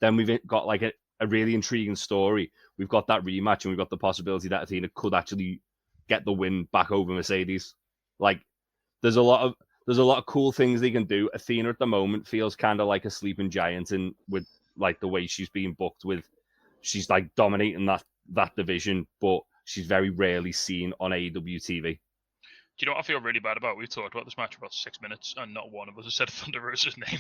G: Then we've got like a really intriguing story. We've got that rematch, and we've got the possibility that Athena could actually get the win back over Mercedes. Like, there's a lot of cool things they can do. Athena at the moment feels kind of like a sleeping giant, and with like the way she's being booked with, she's like dominating that division, but she's very rarely seen on AEW TV.
F: Do you know what I feel really bad about? We've talked about this match for about 6 minutes, and not one of us has said Thunder Rosa's name.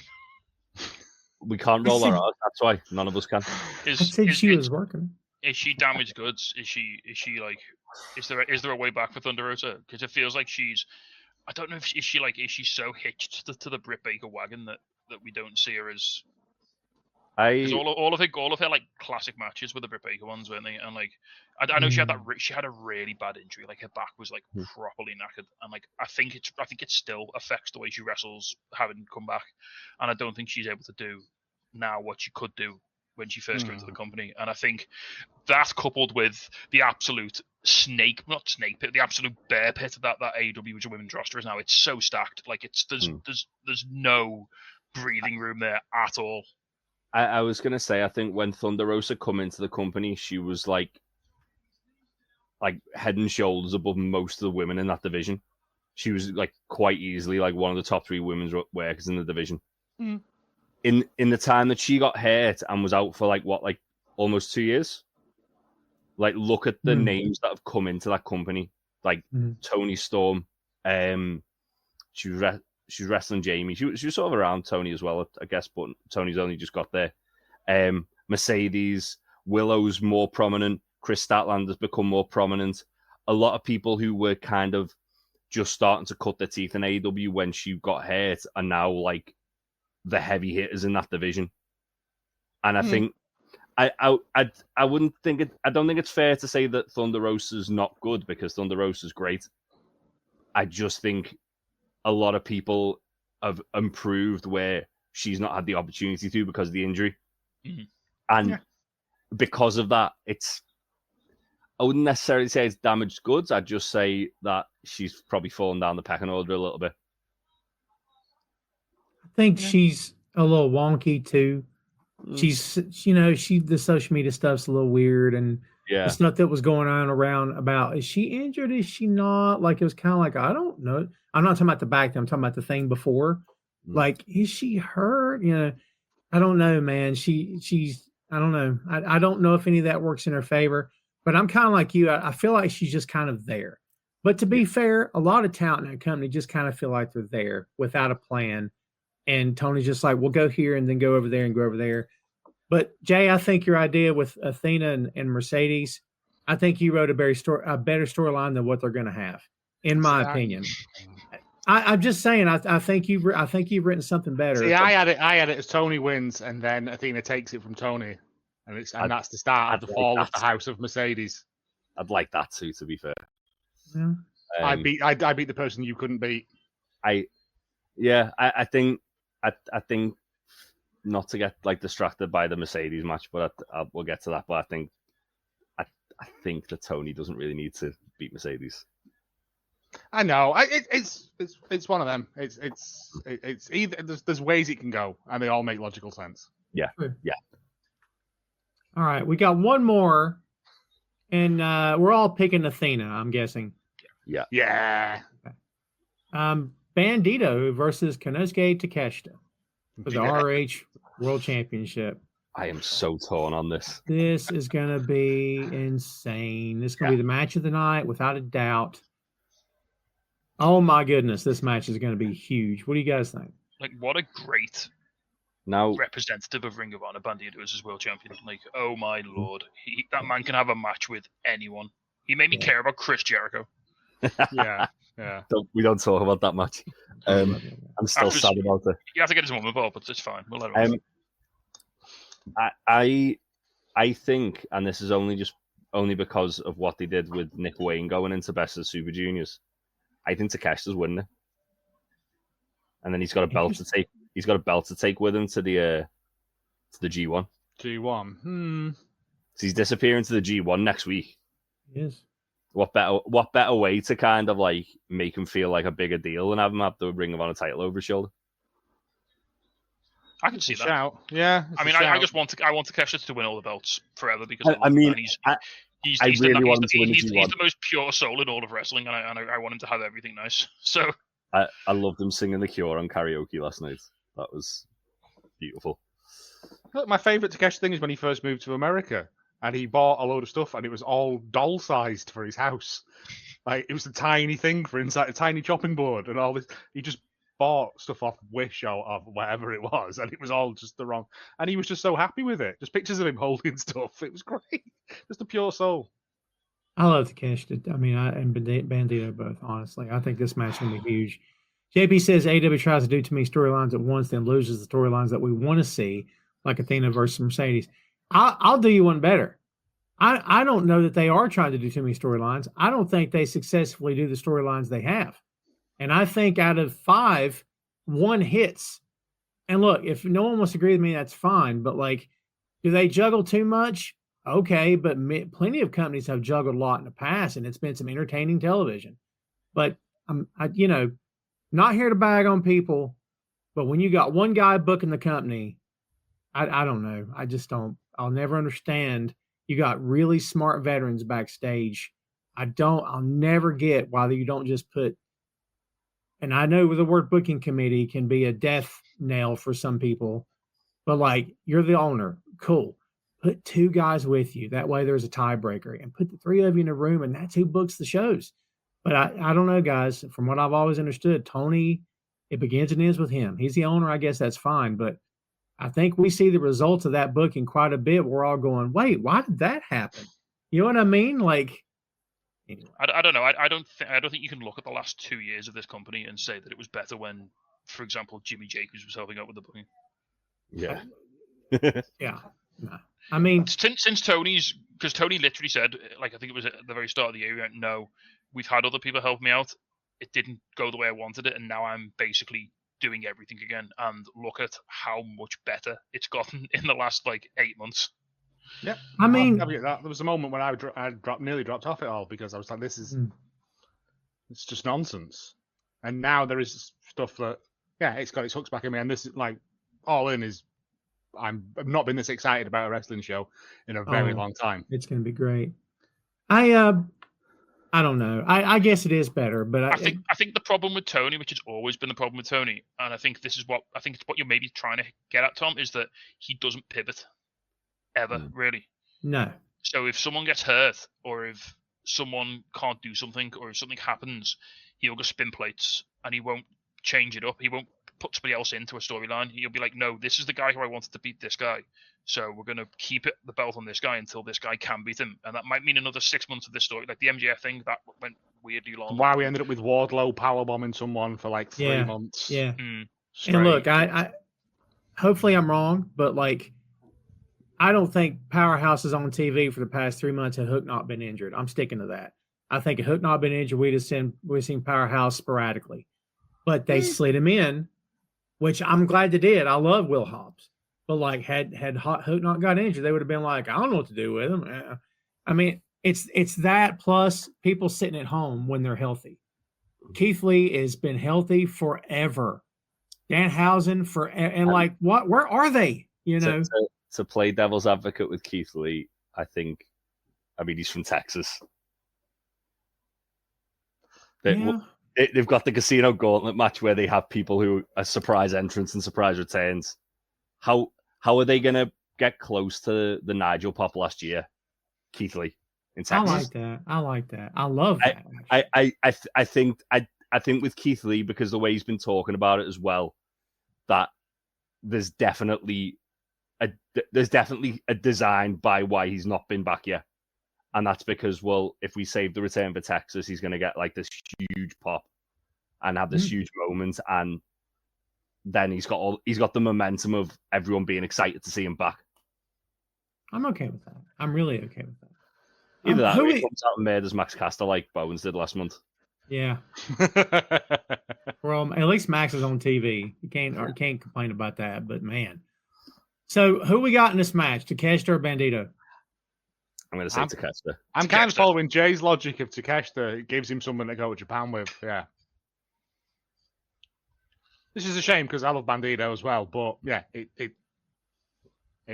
G: We can't roll our R's, that's why none of us can.
D: I said she was working.
F: Is she damaged goods? Is she like? Is there a way back for Thunder Rosa? Because it feels like she's. I don't know if is she so hitched to the Britt Baker wagon that we don't see her as. Because all of her like classic matches were the Britt Baker ones, weren't they? And like, I know she had a really bad injury. Like her back was like properly knackered, and like I think it still affects the way she wrestles having come back, and I don't think she's able to do now what she could do when she first came into the company. And I think that coupled with the absolute the absolute bear pit of that AEW which a women's roster is now, it's so stacked. Like there's no breathing room there at all.
G: I was gonna say, I think when Thunder Rosa come into the company, she was like head and shoulders above most of the women in that division. She was like quite easily like one of the top 3 women's workers in the division. In the time that she got hurt and was out for like almost 2 years. Like look at the names that have come into that company, like Toni Storm. She was wrestling Jamie. She was sort of around Tony as well, I guess, but Tony's only just got there. Mercedes, Willow's more prominent. Chris Statlander's become more prominent. A lot of people who were kind of just starting to cut their teeth in AEW when she got hurt are now like the heavy hitters in that division. And I think I wouldn't think it. I don't think it's fair to say that Thunder Rosa's not good, because Thunder Rosa's great. I just think a lot of people have improved where she's not had the opportunity to because of the injury. And because of that, I wouldn't necessarily say it's damaged goods. I'd just say that she's probably fallen down the pecking order a little bit.
D: I think she's a little wonky too. She's, the social media stuff's a little weird, and the stuff that was going on around about, is she injured? Is she not? Like, it was kind of like, I don't know. I'm not talking about the back thing. I'm talking about the thing before. Like, is she hurt? I don't know, man. She's, I don't know. I don't know if any of that works in her favor, but I'm kind of like you. I feel like she's just kind of there. But to be fair, a lot of talent in that company just kind of feel like they're there without a plan. And Tony's just like, we'll go here and then go over there and go over there. But Jay, I think your idea with Athena and Mercedes, I think you wrote a better storyline than what they're going to have, in my opinion. I'm just saying, I think you've written something better.
E: See, I had it as Tony wins, and then Athena takes it from Tony, and that's the start of the fall of the House of Mercedes.
G: I'd like that too, to be fair.
D: Yeah.
E: I beat the person you couldn't beat.
G: I think not to get like distracted by the Mercedes match, but we'll get to that. But I think that Tony doesn't really need to beat Mercedes.
E: I know. It's one of them. It's either there's ways it can go, and they all make logical sense.
G: Yeah.
D: All right, we got one more, and we're all picking Athena, I'm guessing.
E: Yeah.
D: Bandito versus Konosuke Takeshita for the ROH World Championship.
G: I am so torn on this.
D: This is going to be insane. This is going to be the match of the night, without a doubt. Oh, my goodness. This match is going to be huge. What do you guys think?
F: Like, what a great representative of Ring of Honor Bandito is as world champion. Like, oh, my Lord. That man can have a match with anyone. He made me care about Chris Jericho.
E: Yeah.
G: We don't talk about that much. I'm still sad about it.
F: You have to get his mum involved, but it's fine. We'll let him.
G: I think, and this is only because of what they did with Nick Wayne going into Best of Super Juniors. I think Takeshita's winning it, and then he's got a belt to take. He's got a belt to take with him to the G1.
E: G1.
G: So he's disappearing to the G1 next week.
D: Yes.
G: What better way to kind of like make him feel like a bigger deal than have him have the Ring of Honor title over his shoulder?
F: I can see that.
E: Shout. Yeah.
F: I mean, I just want Takeshita to win all the belts forever because he's the most pure soul in all of wrestling, and I want him to have everything nice. So
G: I loved him singing The Cure on karaoke last night. That was beautiful.
E: Look, my favourite Takeshita thing is when he first moved to America. And he bought a load of stuff, and it was all doll-sized for his house. Like, it was a tiny thing for inside, a tiny chopping board, and all this. He just bought stuff off Wish or whatever it was, and it was all just the wrong. And he was just so happy with it. Just pictures of him holding stuff. It was great. Just a pure soul.
D: I love Takeshita. I mean, and Bandito both, honestly. I think this match is going to be huge. JP says AEW tries to do too many storylines at once, then loses the storylines that we want to see, like Athena versus Mercedes. I'll do you one better. I don't know that they are trying to do too many storylines. I don't think they successfully do the storylines they have. And I think out of 5, 1 hits. And look, if no one wants to agree with me, that's fine. But, like, do they juggle too much? Okay, but plenty of companies have juggled a lot in the past, and it's been some entertaining television. But, not here to bag on people, but when you got one guy booking the company, I don't know. I just don't. I'll never understand. You got really smart veterans backstage. I'll never get why you don't just put, and I know the word booking committee can be a death nail for some people, but like, you're the owner. Cool. Put 2 guys with you. That way there's a tiebreaker, and put the 3 of you in a room, and that's who books the shows. But I don't know, guys. From what I've always understood, Tony, it begins and ends with him. He's the owner. I guess that's fine. But I think we see the results of that booking quite a bit. We're all going, wait, why did that happen? You know what I mean? Like, anyway.
F: I don't know. I don't think you can look at the last 2 years of this company and say that it was better when, for example, Jimmy Jacobs was helping out with the booking.
G: Yeah.
D: Yeah. No. I mean,
F: since Tony's, because Tony literally said, like, I think it was at the very start of the year, he went, no, we've had other people help me out. It didn't go the way I wanted it, and now I'm basically doing everything again. And look at how much better it's gotten in the last, like, 8 months.
E: Yeah,
D: I mean,
E: there was a moment when I nearly dropped off it all because I was like, this is it's just nonsense. And now there is stuff that, yeah, it's got its hooks back in me, and this is like, all in is, I've not been this excited about a wrestling show in a very long time.
D: It's going to be great. I don't know. I guess it is better, but
F: I think the problem with Tony, which has always been the problem with Tony, and I think it's what you're maybe trying to get at, Tom, is that he doesn't pivot ever, really.
D: No.
F: So if someone gets hurt, or if someone can't do something, or if something happens, he'll go spin plates and he won't change it up. He won't put somebody else into a storyline. He'll be like, no, this is the guy who I wanted to beat this guy. So we're going to keep the belt on this guy until this guy can beat him. And that might mean another 6 months of this story. Like the MJF thing, that went weirdly long.
E: Why we ended up with Wardlow powerbombing someone for like 3 months.
D: Yeah. And look, I hopefully I'm wrong, but like, I don't think Powerhouse is on TV for the past 3 months had Hook not been injured. I'm sticking to that. I think if Hook not been injured, we'd seen Powerhouse sporadically. But they slid him in, which I'm glad they did. I love Will Hobbs. But like, had Hook not got injured, they would have been like, I don't know what to do with him. I mean, it's that plus people sitting at home when they're healthy. Keith Lee has been healthy forever. Danhausen and like, what? Where are they? You know,
G: to play devil's advocate with Keith Lee, I mean, he's from Texas. They've got the Casino Gauntlet match where they have people who are surprise entrants and surprise returns. How are they going to get close to the Nigel pop last year, Keith Lee in Texas?
D: I like that. I love that.
G: I think with Keith Lee, because the way he's been talking about it as well, that there's definitely a design by why he's not been back yet. And that's because, well, if we save the return for Texas, he's going to get like this huge pop and have this huge moment. And then he's got the momentum of everyone being excited to see him back. I'm
D: okay with that. I'm really okay with that.
G: Either that or he comes out and murders Max Caster like Bowens did last month.
D: Yeah. Well, at least Max is on TV. You can't complain about that, but man. So who we got in this match? Takeshita or Bandito?
G: I'm going to say Takeshita.
E: I'm kind of following Jay's logic of Takeshita. It gives him someone to go to Japan with. Yeah. This is a shame because I love Bandito as well, but yeah, it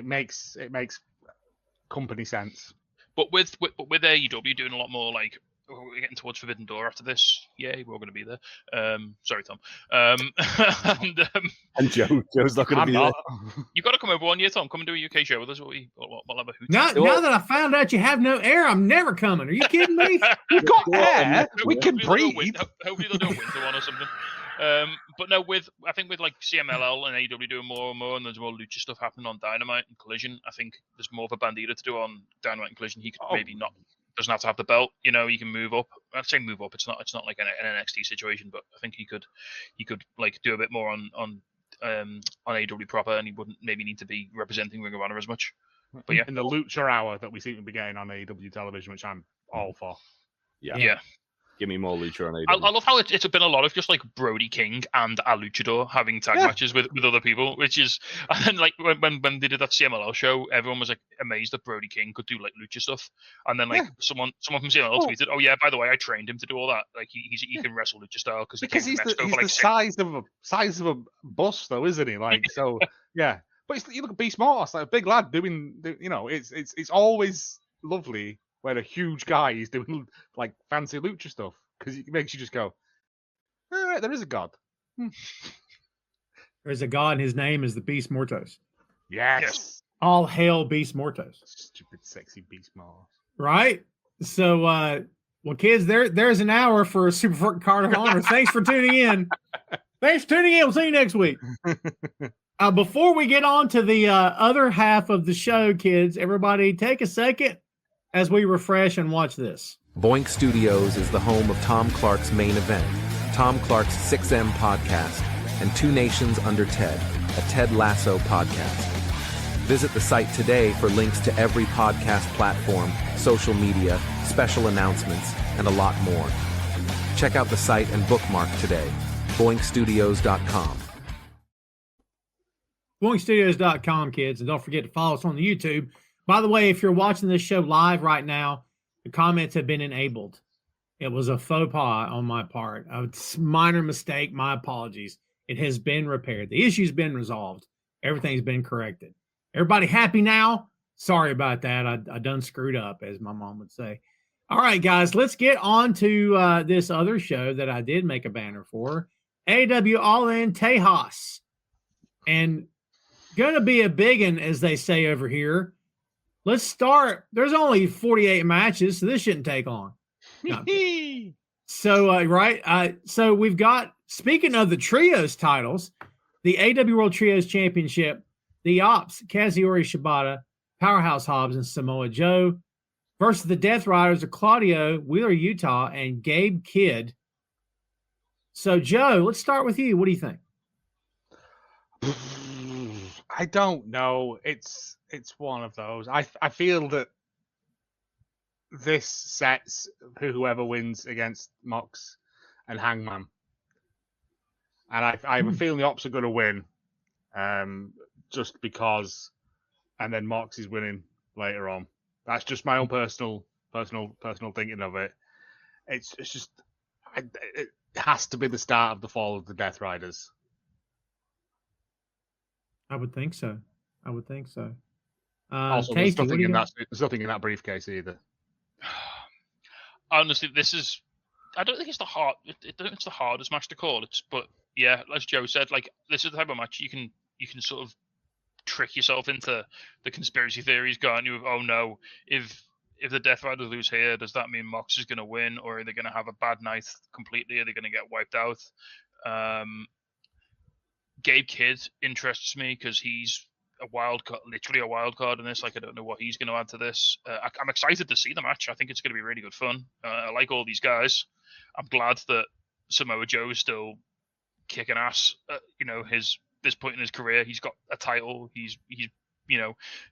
E: makes company sense.
F: But with AEW doing a lot more, like, we're getting towards Forbidden Door after this. Yay, we're going to be there. Sorry, Tom.
G: And Joe's not going to be there.
F: You've got to come over one year, Tom. Come and do a UK show with us. We'll have a hoot.
D: Now that I found out you have no air, I'm never coming. Are you kidding me?
E: We've got air. We can breathe.
F: Hopefully they'll do a winter one or something. But no, I think with like CMLL and AEW doing more and more, and there's more lucha stuff happening on Dynamite and Collision. I think there's more of a Bandito to do on Dynamite and Collision. He could maybe not, doesn't have to have the belt. You know, he can move up. I'd say move up. It's not like an NXT situation, but I think he could like do a bit more on AEW proper, and he wouldn't maybe need to be representing Ring of Honor as much. But yeah,
E: in the Lucha hour that we seem to be getting on AEW television, which I'm all for.
F: Yeah.
G: Give me more lucha on
F: I
G: AEW.
F: love how it's been a lot of just like Brody King and a luchador having tag matches with other people, which is, and then like when they did that CMLL show, everyone was like amazed that Brody King could do like lucha stuff, and then like someone from CMLL tweeted, "Oh yeah, by the way, I trained him to do all that. Like he can wrestle lucha style because
E: he's the size of a bus though, isn't he? Like so, yeah. But you look at Beast Mortis, like a big lad doing, you know, it's always lovely when a huge guy is doing like fancy lucha stuff, because it makes you just go, all right, there is a god.
D: There's a god, and his name is the Beast Mortos.
E: Yes.
D: All hail Beast Mortos.
E: Stupid, sexy Beast Mortis.
D: Right? So, well, kids, there's an hour for Supercard of Honor. Thanks for tuning in. We'll see you next week. Before we get on to the other half of the show, kids, everybody take a second as we refresh and watch this.
H: Boink Studios is the home of Tom Clark's Main Event, Tom Clark's 6M podcast, and Two Nations Under Ted, a Ted Lasso podcast. Visit the site today for links to every podcast platform, social media, special announcements, and a lot more. Check out the site and bookmark today. BoinkStudios.com.
D: BoinkStudios.com, kids, and don't forget to follow us on the YouTube. By the way, if you're watching this show live right now, the comments have been enabled. It was a faux pas on my part. A minor mistake. My apologies. It has been repaired. The issue's been resolved. Everything's been corrected. Everybody happy now? Sorry about that. I done screwed up, as my mom would say. All right, guys, let's get on to this other show that I did make a banner for. AEW All In Tejas. And going to be a big one, as they say over here. Let's start. There's only 48 matches, so this shouldn't take long. No, so, right. So we've got, speaking of the trios titles, the AEW World Trios Championship, the Ops, Kazuori Shibata, Powerhouse Hobbs, and Samoa Joe versus the Death Riders of Claudio, Wheeler Utah, and Gabe Kidd. So, Joe, let's start with you. What do you think?
E: I don't know. It's one of those. I feel that this sets whoever wins against Mox and Hangman, and I have a feeling the Ops are going to win, just because, and then Mox is winning later on. That's just my own personal thinking of it. It's just it has to be the start of the fall of the Death Riders.
D: I would think so.
E: Also,
D: Casey,
E: there's nothing in that briefcase either.
F: Honestly, I don't think it's the hardest match to call. But yeah, as Joe said, like this is the type of match you can sort of trick yourself into the conspiracy theories, can't you? Of, oh no, if the Death Riders lose here, does that mean Mox is going to win, or are they going to have a bad night completely? Are they going to get wiped out? Gabe Kidd interests me because he's literally a wild card in this. Like, I don't know what he's going to add to this. I'm excited to see the match. I think it's going to be really good fun. I like all these guys. I'm glad that Samoa Joe is still kicking ass. This point in his career, he's got a title. He's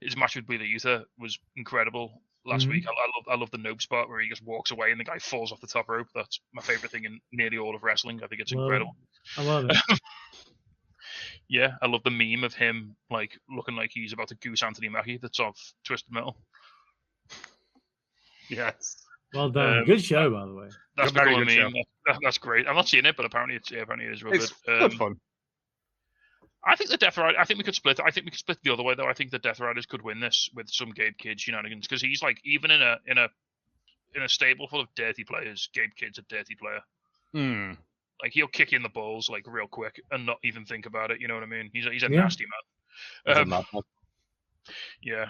F: his match with Wheeler Utah was incredible last week. I love the nope spot where he just walks away and the guy falls off the top rope. That's my favorite thing in nearly all of wrestling. I think it's incredible.
D: I love it.
F: Yeah, I love the meme of him like looking like he's about to goose Anthony Mackie that's off Twisted Metal.
E: Yes.
D: Well done. Good show, by the way.
F: That's a very good meme. That's great. I'm not seeing it, but apparently it is real
E: it's
F: good.
E: Good fun.
F: I think the Death Riders. I think we could split. I think we could split the other way though. I think the Death Riders could win this with some Gabe Kidd shenanigans because he's like even in a stable full of dirty players, Gabe Kidd's a dirty player. Like he'll kick you in the balls like real quick and not even think about it. You know what I mean? He's a nasty man. Yeah.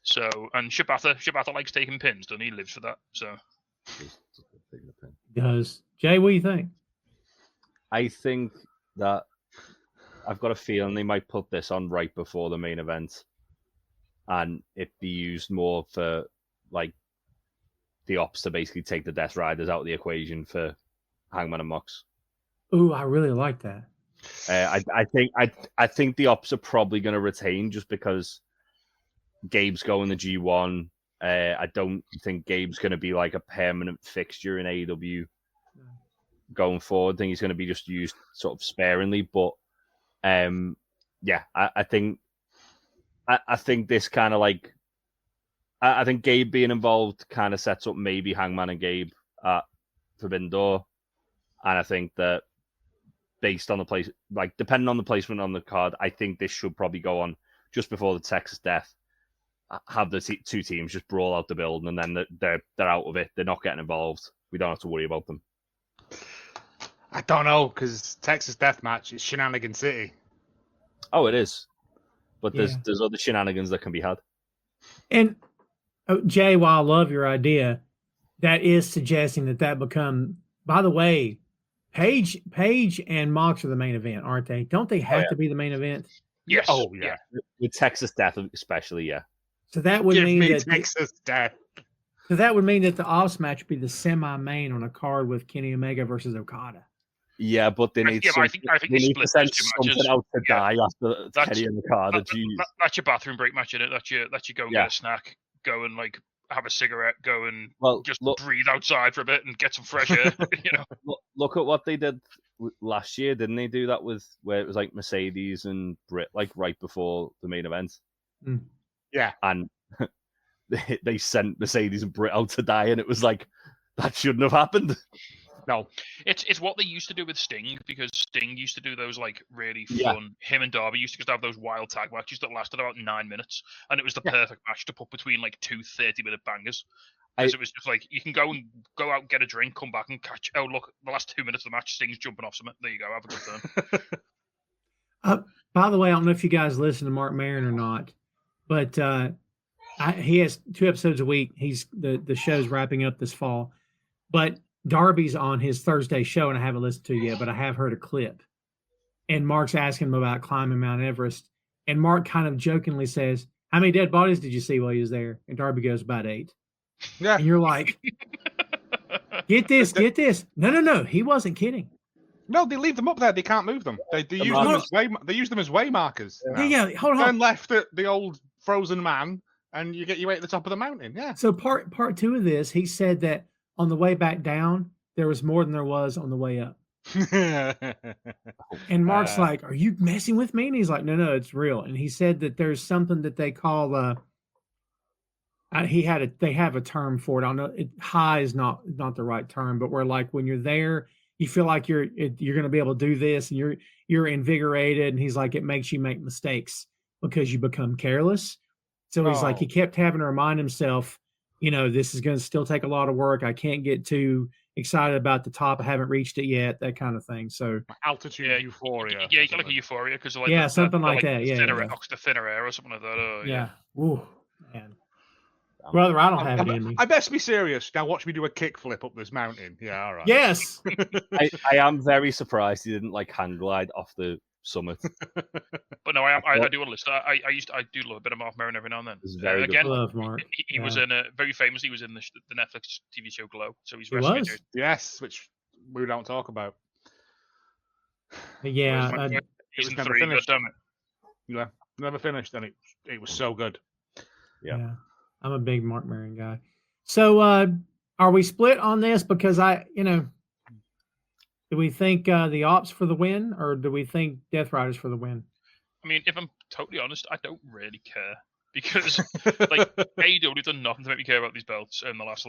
F: So and Shibata likes taking pins, doesn't he? Lives for that. So.
D: He does. Jay, what do you think?
G: I think that I've got a feeling they might put this on right before the main event, and it be used more for like the ops to basically take the Death Riders out of the equation for Hangman and Mox.
D: Ooh, I really like that.
G: I think the ops are probably going to retain just because Gabe's going the G1. I don't think Gabe's going to be like a permanent fixture in AEW going forward. I think he's going to be just used sort of sparingly. But yeah, I think this kind of like I think Gabe being involved kind of sets up maybe Hangman and Gabe at Forbidden Door, and I think that based on the place, like depending on the placement on the card, I think this should probably go on just before the Texas Death. Have the two teams just brawl out the building, and then they're out of it. They're not getting involved. We don't have to worry about them.
E: I don't know, because Texas Deathmatch is Shenanigan City.
G: Oh, it is. But there's other shenanigans that can be had.
D: And Jay, while I love your idea, that is suggesting that become. By the way, Paige and Mox are the main event, aren't they? Don't they have to be the main event?
F: Yes.
E: Oh yeah.
G: With Texas Death, especially, yeah.
D: So that would mean that
E: Texas Death.
D: So that would mean that the ops match would be the semi-main on a card with Kenny Omega versus Okada.
G: Yeah, but they need
F: I think
G: they need to send something out to die after Kenny and Okada.
F: That's your bathroom break match, isn't it? That's you go and get a snack, go and like have a cigarette, go and just breathe outside for a bit and get some fresh air. You know.
G: Look at what they did last year, didn't they? Do that with where it was like Mercedes and Britt, like right before the main event.
D: Mm.
E: Yeah,
G: and they sent Mercedes and Britt out to die, and it was like that shouldn't have happened.
E: No,
F: it's what they used to do with Sting, because Sting used to do those like really fun. Him and Darby used to have those wild tag matches that lasted about 9 minutes, and it was the perfect match to put between like 2 30-minute bangers. Because it was just like you can go out, get a drink, come back and catch. Oh look, the last 2 minutes of the match, Sting's jumping off something. There you go, have a good
D: turn. By the way, I don't know if you guys listen to Mark Maron or not, but he has 2 episodes a week. The show's wrapping up this fall, but Darby's on his Thursday show, and I haven't listened to it yet, but I have heard a clip. And Mark's asking him about climbing Mount Everest, and Mark kind of jokingly says, "How many dead bodies did you see while he was there?" And Darby goes, "About 8."
E: Yeah,
D: and you're like, "Get this! No, he wasn't kidding."
E: No, they leave them up there. They can't move them. They use them as way markers.
D: Yeah, hold on.
E: Turn left at the old frozen man, and you get your way at the top of the mountain. Yeah.
D: So part 2 of this, he said that on the way back down, there was more than there was on the way up. And Mark's like, "Are you messing with me?" And he's like, No, it's real. And he said that there's something that they call they have a term for it. I don't know. High is not the right term, but where like when you're there, you feel like you're going to be able to do this, and you're invigorated. And he's like, it makes you make mistakes because you become careless. So he's like, he kept having to remind himself, this is going to still take a lot of work. I can't get too excited about the top. I haven't reached it yet, that kind of thing. So
E: altitude euphoria.
F: Yeah, you got like a euphoria because like
D: something like that.
F: The thinner air or something like that. Oh,
D: yeah. Ooh, man. Brother, I don't have it in me.
E: I best be serious. Now watch me do a kickflip up this mountain. Yeah, all right.
D: Yes.
G: I am very surprised he didn't like hang glide off the summit.
F: But no, I do want to listen. I do love a bit of Mark Maron every now and then.
G: Very
F: again,
G: good.
D: Love Mark.
F: He was in very famously. He was in the Netflix TV show Glow. So he's
E: yes, which we don't talk about.
D: Yeah,
F: he's in 3. Damn it.
E: Yeah, never finished, and it was so good.
D: Yeah. I'm a big Mark Maron guy. So are we split on this? Because do we think the ops for the win, or do we think Death Riders for the win?
F: I mean, if I'm totally honest, I don't really care, because like AEW done nothing to make me care about these belts in the last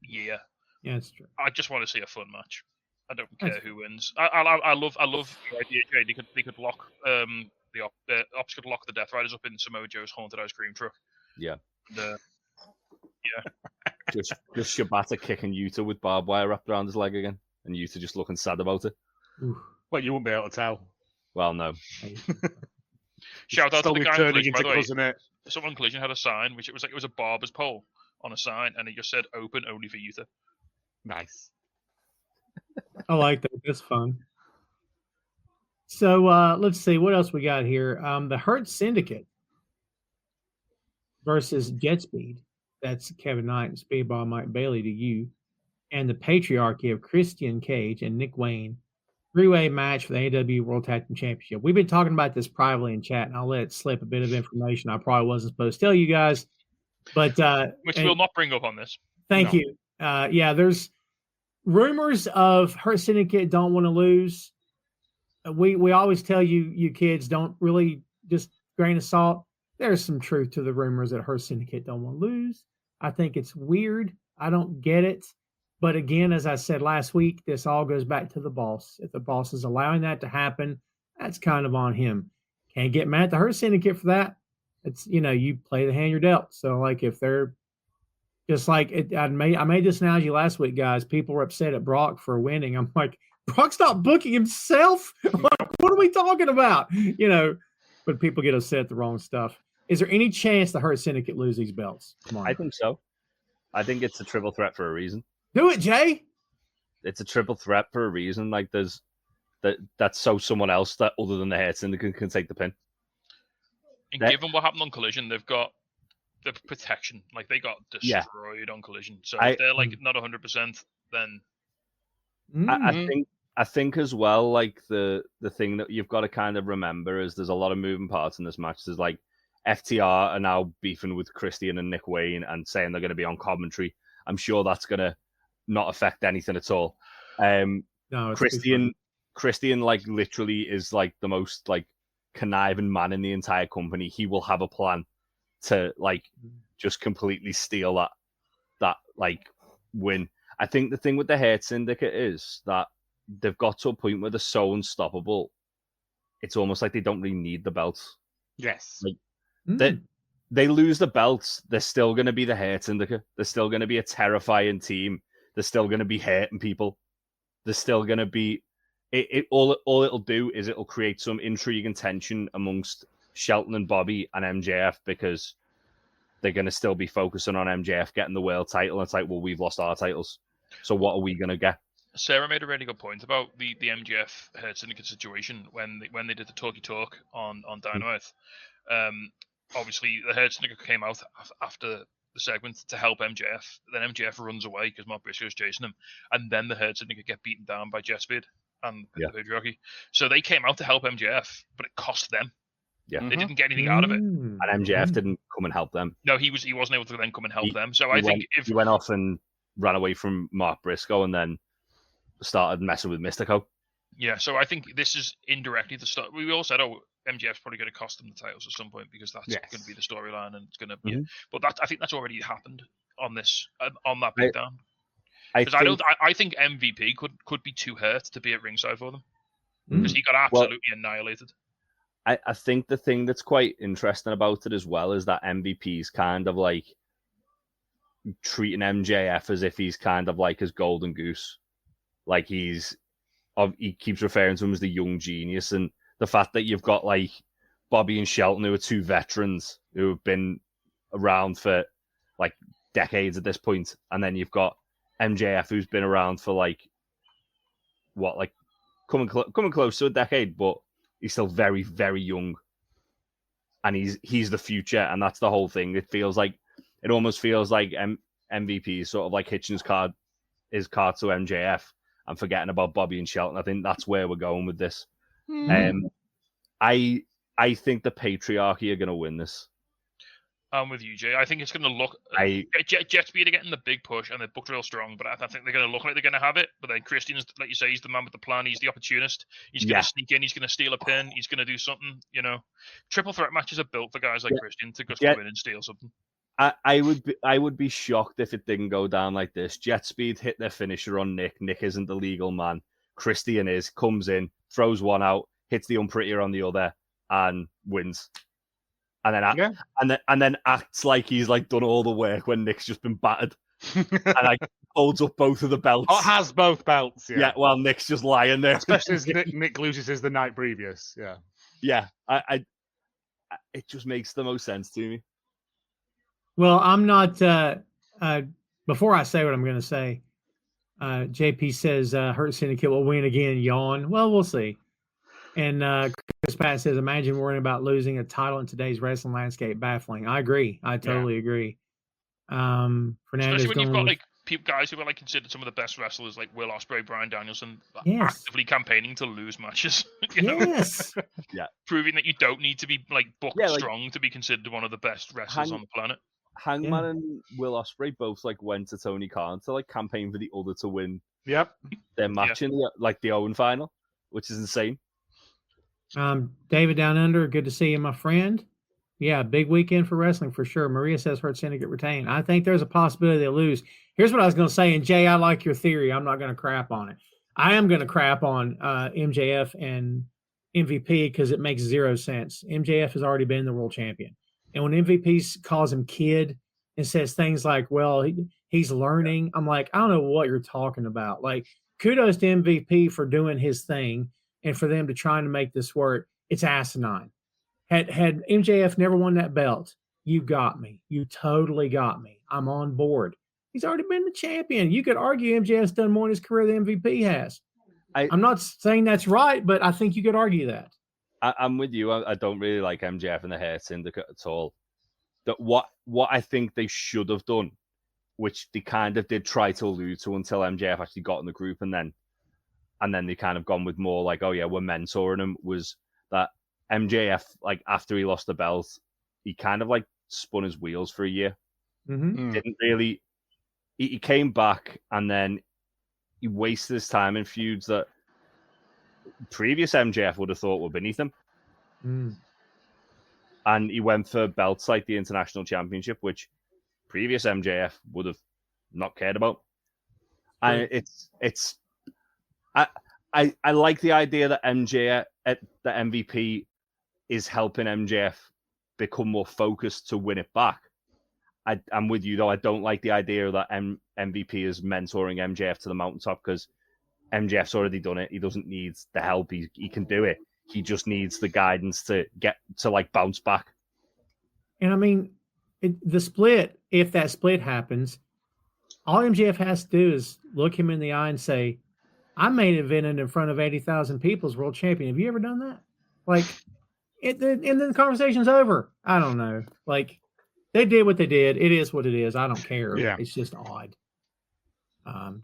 F: year.
D: Yeah, it's true.
F: I just want to see a fun match. I don't care who wins. I love the idea they could lock the ops could lock the Death Riders up in Samoa Joe's haunted ice cream truck.
G: Yeah.
F: Yeah.
G: just Shibata kicking Yuta with barbed wire wrapped around his leg again, and Yuta just looking sad about it.
E: Well, you won't be able to tell.
G: Well, no.
F: Shout out to the guy in Collision, by the way.
E: It?
F: Someone in Collision had a sign, which it was a barber's pole on a sign, and it just said "Open only for Yuta."
E: Nice.
D: I like that. That's fun. So let's see what else we got here. The Hurt Syndicate versus Jet Speed. That's Kevin Knight and Speedball Mike Bailey to you. And the Patriarchy of Christian Cage and Nick Wayne. Three-way match for the AEW World Tag Team Championship. We've been talking about this privately in chat, and I'll let it slip a bit of information I probably wasn't supposed to tell you guys. But
F: which we'll not bring up on this.
D: Thank you. Yeah, there's rumors of Hurt Syndicate don't want to lose. We always tell you kids don't really just grain of salt. There's some truth to the rumors that Hurt Syndicate don't want to lose. I think it's weird. I don't get it. But again, as I said last week, this all goes back to the boss. If the boss is allowing that to happen, that's kind of on him. Can't get mad at the Hurt Syndicate for that. It's, you play the hand you're dealt. So, like, if they're just like I made this analogy last week, guys. People were upset at Brock for winning. I'm like, Brock's not booking himself. Like, what are we talking about? But people get upset at the wrong stuff. Is there any chance the Hurt Syndicate lose these belts? Come on.
G: I think so. I think it's a triple threat for a reason.
D: Do it, Jay.
G: It's a triple threat for a reason. Like that's so someone else that other than the Hurt Syndicate can take the pin.
F: And given what happened on Collision, they've got the protection. Like they got destroyed on Collision. So if they're like not 100%, then
G: I think as well. Like the thing that you've got to kind of remember is there's a lot of moving parts in this match. There's like FTR are now beefing with Christian and Nick Wayne and saying they're going to be on commentary. I'm sure that's going to not affect anything at all.
D: No,
G: Christian like literally is like the most like conniving man in the entire company. He will have a plan to like just completely steal that like win. I think the thing with the Hurt Syndicate is that they've got to a point where they're so unstoppable. It's almost like they don't really need the belts.
E: Yes.
G: Like they lose the belts, they're still going to be the Hurt Syndicate. They're still going to be a terrifying team. They're still going to be hurting people. They're still going to be... All it'll do is it'll create some intrigue and tension amongst Shelton and Bobby and MJF because they're going to still be focusing on MJF getting the world title. It's like, well, we've lost our titles. So what are we going to get?
F: Sarah made a really good point about the MJF Hurt Syndicate situation when they did the talkie talk on Dynamite. Obviously, the Hurt Syndicate came out after the segment to help MJF. Then MJF runs away because Mark Briscoe's chasing him. And then the Hurt Syndicate get beaten down by Jet Speed and the Patriarchy. So they came out to help MJF, but it cost them.
G: Yeah.
F: They didn't get anything out of it.
G: And MJF didn't come and help them.
F: No, he wasn't able to then come and help them. So I think
G: he went off and ran away from Mark Briscoe and then started messing with Mystico.
F: Yeah, so I think this is indirectly the start. We all said, MJF's probably going to cost them the titles at some point because that's going to be the storyline, and it's going to be. But I think that's already happened on that beatdown. Because I think MVP could be too hurt to be at ringside for them because he got absolutely annihilated.
G: I think the thing that's quite interesting about it as well is that MVP's kind of like treating MJF as if he's kind of like his golden goose, like he keeps referring to him as the young genius, and the fact that you've got like Bobby and Shelton, who are two veterans who have been around for like decades at this point, and then you've got MJF who's been around for like coming close to a decade, but he's still very, very young, and he's the future, and that's the whole thing. It almost feels like MVP is sort of like hitching his card to MJF and forgetting about Bobby and Shelton. I think that's where we're going with this. I think the Patriarchy are going to win this.
F: I'm with you, Jay. I think it's going to look... Jet Speed are getting the big push, and they're booked real strong, but I think they're going to look like they're going to have it. But then Christian's, like you say, he's the man with the plan. He's the opportunist. He's going to sneak in. He's going to steal a pin. He's going to do something, Triple threat matches are built for guys like Christian to just go in and steal something.
G: I would be shocked if it didn't go down like this. Jet Speed hit their finisher on Nick. Nick isn't the legal man. Christian comes in, throws one out, hits the unprettier on the other, and wins. And then acts like he's like done all the work when Nick's just been battered, and like holds up both of the belts.
E: Oh, has both belts. Yeah.
G: While Nick's just lying there,
E: especially as Nick loses his the night previous.
G: Yeah. It just makes the most sense to me.
D: Well, I'm not. Before I say what I'm going to say, JP says Hurt Syndicate will win again. Yawn. Well, we'll see. And Chris Pat says, imagine worrying about losing a title in today's wrestling landscape. Baffling. I agree. I totally agree. Fernandez
F: Especially when you've got
D: with,
F: like guys who are like considered some of the best wrestlers, like Will Ospreay, Bryan Danielson,
D: Yes.
F: actively campaigning to lose matches.
D: Yes.
G: Yeah.
F: Proving that you don't need to be like booked
G: Yeah, like-
F: strong to be considered one of the best wrestlers on the planet.
G: Hangman and Will Ospreay both like went to Tony Khan to like campaign for the other to win
E: Yep.
G: their match in the Owen final, which is insane.
D: David Down Under, good to see you, my friend. Yeah, big weekend for wrestling for sure. Maria says Hurt Syndicate retain. I think there's a possibility they'll lose. Here's what I was going to say, and Jay, I like your theory. I'm not going to crap on it. I am going to crap on MJF and MVP because it makes zero sense. MJF has already been the world champion. And when MVP calls him kid and says things like, well, he's learning, I'm like, I don't know what you're talking about. Like, kudos to MVP for doing his thing and for them to try to make this work. It's asinine. Had MJF never won that belt, you got me. You totally got me. I'm on board. He's already been the champion. You could argue MJF's done more in his career than MVP has. I'm not saying that's right, but I think you could argue that.
G: I'm with you. I don't really like MJF and the Hurt Syndicate at all. That what I think they should have done, which they kind of did try to allude to until MJF actually got in the group, and then they kind of gone with more like, oh yeah, we're mentoring him, was that MJF, like after he lost the belt, he kind of like spun his wheels for a year.
D: Mm-hmm.
G: Didn't really. He came back and then he wasted his time in feuds that previous MJF would have thought were beneath him.
D: Mm.
G: And he went for belts like the International Championship, which previous MJF would have not cared about. And I like the idea that MJF, the MVP, is helping MJF become more focused to win it back. I'm with you, though. I don't like the idea that MVP is mentoring MJF to the mountaintop because MJF's already done it. He doesn't need the help. He can do it. He just needs the guidance to get to like bounce back.
D: And I mean, the split, if that split happens, all MJF has to do is look him in the eye and say, I main evented in front of 80,000 people as world champion. Have you ever done that? Like, and then the conversation's over. I don't know. Like, they did what they did. It is what it is. I don't care.
E: Yeah.
D: It's just odd.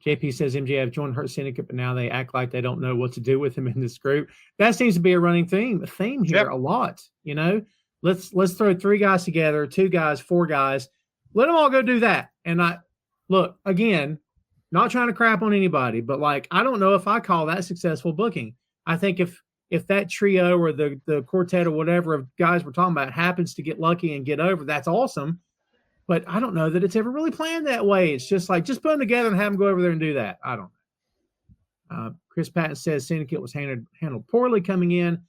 D: JP says MJF joined Hurt Syndicate, but now they act like they don't know what to do with him in this group. That seems to be a running theme here a lot. You know, let's throw 3 guys together, 2 guys, 4 guys. Let them all go do that. And look, again, not trying to crap on anybody, but like, I don't know if I call that successful booking. I think if that trio or the quartet or whatever of guys we're talking about happens to get lucky and get over, that's awesome. But I don't know that it's ever really planned that way. It's just like, just put them together and have them go over there and do that. I don't know. Chris Patton says Syndicate was handled poorly coming in.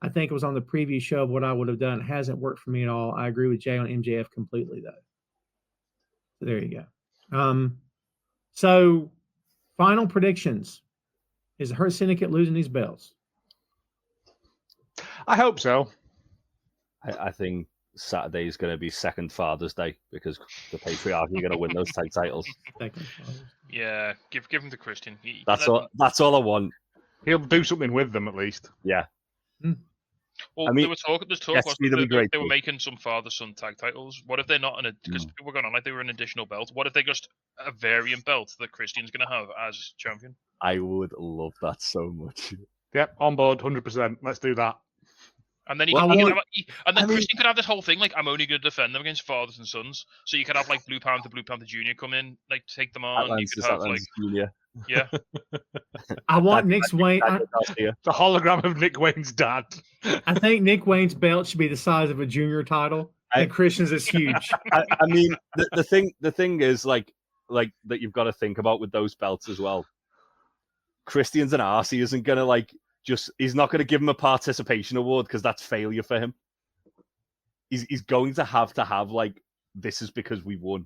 D: I think it was on the preview show of what I would have done. It hasn't worked for me at all. I agree with Jay on MJF completely, though. So there you go. So final predictions. Is the Hurt Syndicate losing these belts?
E: I hope so.
G: I think Saturday is going to be second Father's Day because the Patriarchy are going to win those tag titles.
F: Yeah, give them to Christian.
G: That's all I want.
E: He'll do something with them at least.
G: Yeah.
F: Well,
G: I mean,
F: there's talk.
G: yes,
F: They were making some father-son tag titles. What if they're not because people were going on like they were an additional belt. What if they're just a variant belt that Christian's going to have as champion?
G: I would love that so much.
E: Yep, on board, 100%. Let's do that.
F: And then Christian could have this whole thing like, I'm only going to defend them against fathers and sons. So you could have like Blue Panther Jr. come in, like take them on.
G: Atlantis,
F: you could have
G: Atlantis
F: like,
G: Jr.
F: Yeah.
D: I want Nick Wayne.
E: The hologram of Nick Wayne's dad.
D: I think Nick Wayne's belt should be the size of a junior title, and Christian's is huge.
G: I mean, the thing is like that you've got to think about with those belts as well. Christian's an arse. He isn't gonna like he's not gonna give him a participation award because that's failure for him. He's going to have like, this is because we won.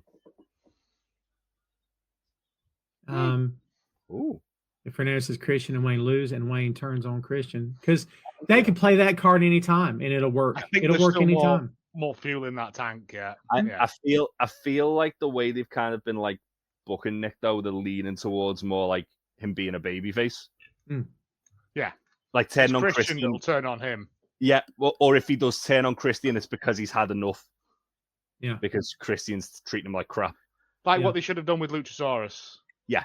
D: If Fernandez says Christian and Wayne lose and Wayne turns on Christian, because they can play that card anytime and it'll work. It'll work anytime.
E: More fuel in that tank, yeah.
G: I feel like the way they've kind of been like booking Nick though, they're leaning towards more like him being a babyface.
E: Yeah.
G: like turning on
E: Christian
G: Christian.
E: will turn on him.
G: Yeah, well, or if he does turn on Christian, it's because he's had enough.
D: Yeah.
G: Because Christian's treating him like crap.
E: Like
D: Yeah.
E: what they should have done with Luchasaurus.
G: Yeah.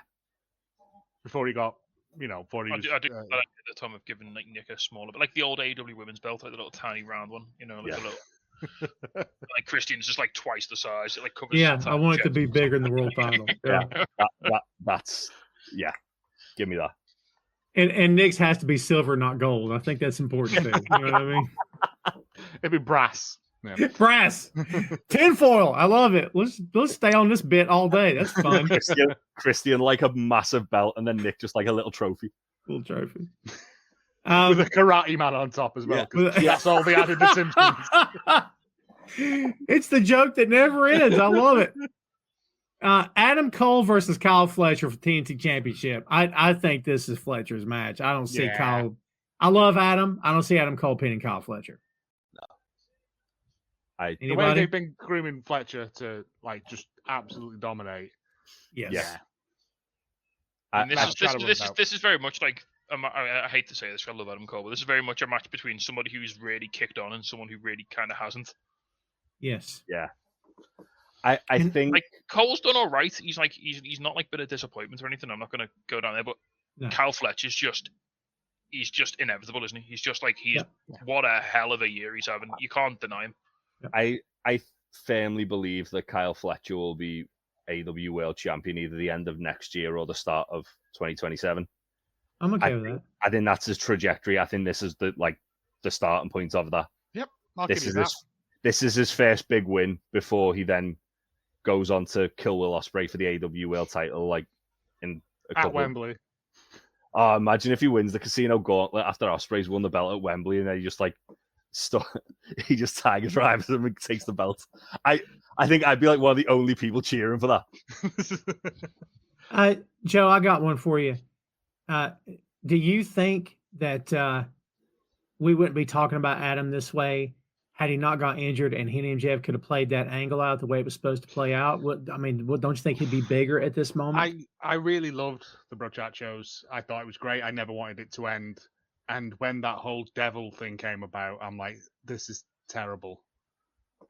E: Before he got, before he
F: I
E: was...
F: do like at the time of giving like Nick a smaller, but like the old AEW women's belt, like the little tiny round one, like the little. Like Christian's just like twice the size. It like covers.
D: Yeah,
F: the
D: I want it to be bigger than the world title. Yeah.
G: That's give me that.
D: And Nick's has to be silver, not gold. I think that's important too. You know what I mean?
E: It'd be brass. Yeah.
D: Brass, tinfoil. I love it. Let's stay on this bit all day. That's fun.
G: Christian like a massive belt, and then Nick just like a little trophy.
D: Little trophy.
E: With a karate man on top as well.
D: Yeah.
E: That's all they added to Simpsons.
D: It's the joke that never ends. I love it. Adam Cole versus Kyle Fletcher for TNT Championship. I think this is Fletcher's match. I don't see Kyle. I love Adam. I don't see Adam Cole pinning Kyle Fletcher.
E: The way they've been grooming Fletcher to like just absolutely dominate.
D: Yes.
G: Yeah.
F: This is very much like I hate to say this, I love Adam Cole, but this is very much a match between somebody who's really kicked on and someone who really kind of hasn't.
D: Yes.
G: Yeah. I think
F: like Cole's done all right. He's not like been a disappointment or anything. I'm not going to go down there, but Kyle Fletcher's he's just inevitable, isn't he? He's just like what a hell of a year he's having. You can't deny him.
G: I firmly believe that Kyle Fletcher will be AEW World Champion either the end of next year or the start of 2027.
D: I'm okay with that.
G: I think that's his trajectory. I think this is the starting point of that.
E: Yep, I'll give you that.
G: This is his first big win before he then goes on to kill Will Ospreay for the AEW World Title, like in
E: at Wembley.
G: Oh, imagine if he wins the Casino Gauntlet after Ospreay's won the belt at Wembley, and then he just like he just Tiger drives him and takes the belt. I think I'd be like one of the only people cheering for
D: that. Joe, I got one for you. Do you think that we wouldn't be talking about Adam this way had he not got injured and he and MJF could have played that angle out the way it was supposed to play out? Don't you think he'd be bigger at this moment?
E: I really loved the Brochachos. I thought it was great. I never wanted it to end. And when that whole devil thing came about, I'm like, this is terrible.